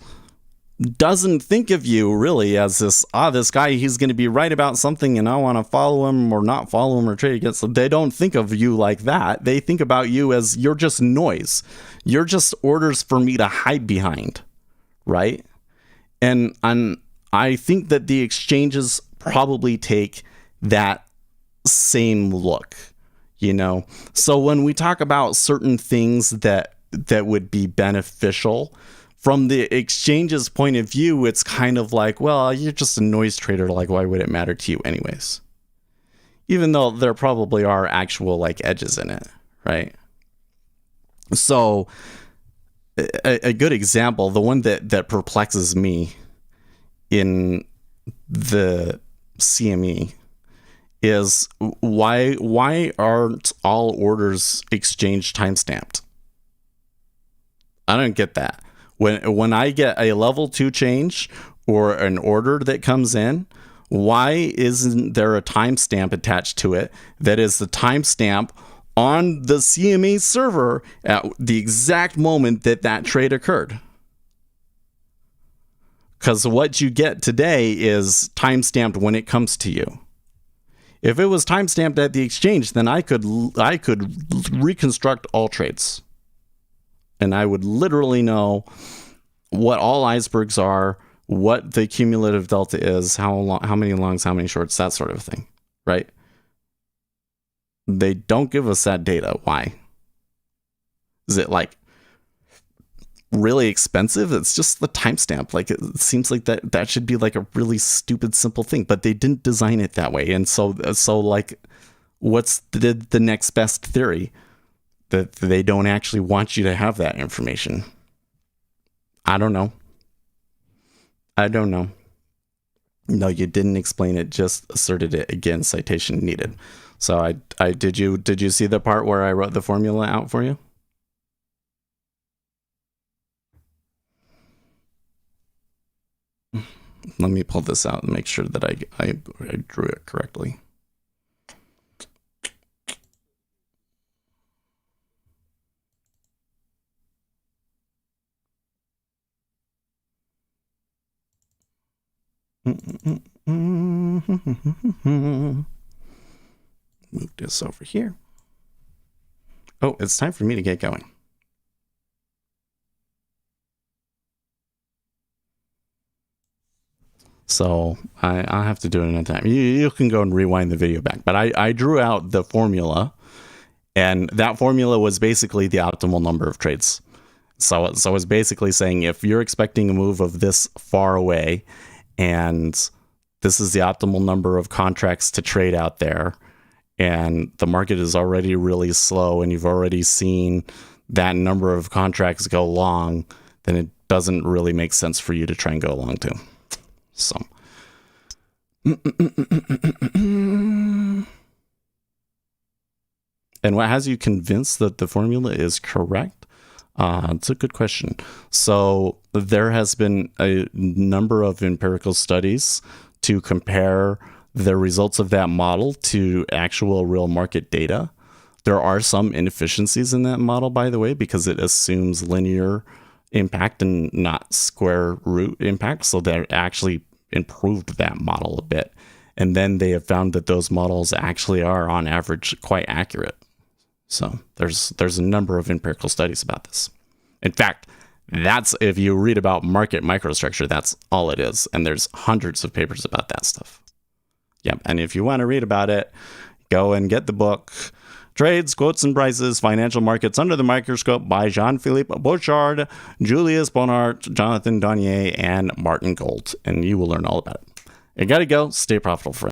doesn't think of you really as this guy, he's going to be right about something and I want to follow him or not follow him or trade against him. They don't think of you like that. They think about you as you're just noise. You're just orders for me to hide behind, right? And I think that the exchanges probably take that same look, you know? So when we talk about certain things that would be beneficial from the exchange's point of view, it's kind of like, well, you're just a noise trader. Like, why would it matter to you anyways? Even though there probably are actual like edges in it, right? So a good example, the one that perplexes me in the CME is why aren't all orders exchange timestamped? I don't get that. When I get a level 2 change or an order that comes in, why isn't there a timestamp attached to it that is the timestamp on the CME server at the exact moment that trade occurred? Because what you get today is timestamped when it comes to you. If it was timestamped at the exchange, then I could reconstruct all trades. And I would literally know what all icebergs are, what the cumulative delta is, how many longs, how many shorts, that sort of thing, right? They don't give us that data. Why? Is it like really expensive? It's just the timestamp. Like, it seems like that should be like a really stupid, simple thing, but they didn't design it that way. And so like, what's the next best theory? That they don't actually want you to have that information. I don't know. No, you didn't explain it, just asserted it again, citation needed. So did you see the part where I wrote the formula out for you? Let me pull this out and make sure that I drew it correctly. Move this over here. Oh, it's time for me to get going. So I'll have to do it another time. You can go and rewind the video back. But I drew out the formula, and that formula was basically the optimal number of trades. So it's basically saying if you're expecting a move of this far away, and this is the optimal number of contracts to trade out there, and the market is already really slow, and you've already seen that number of contracts go long, then it doesn't really make sense for you to try and go long too. So, and what has you convinced that the formula is correct? It's a good question. So there has been a number of empirical studies to compare the results of that model to actual real market data. There are some inefficiencies in that model, by the way, because it assumes linear impact and not square root impact. So that actually improved that model a bit. And then they have found that those models actually are on average quite accurate. So there's a number of empirical studies about this. In fact, that's if you read about market microstructure, that's all it is. And there's hundreds of papers about that stuff. Yeah. And if you want to read about it, go and get the book Trades, Quotes, and Prices, Financial Markets Under the Microscope by Jean-Philippe Bouchard, Julius Bonart, Jonathan Donier, and Martin Gold. And you will learn all about it. You gotta go. Stay profitable, friends.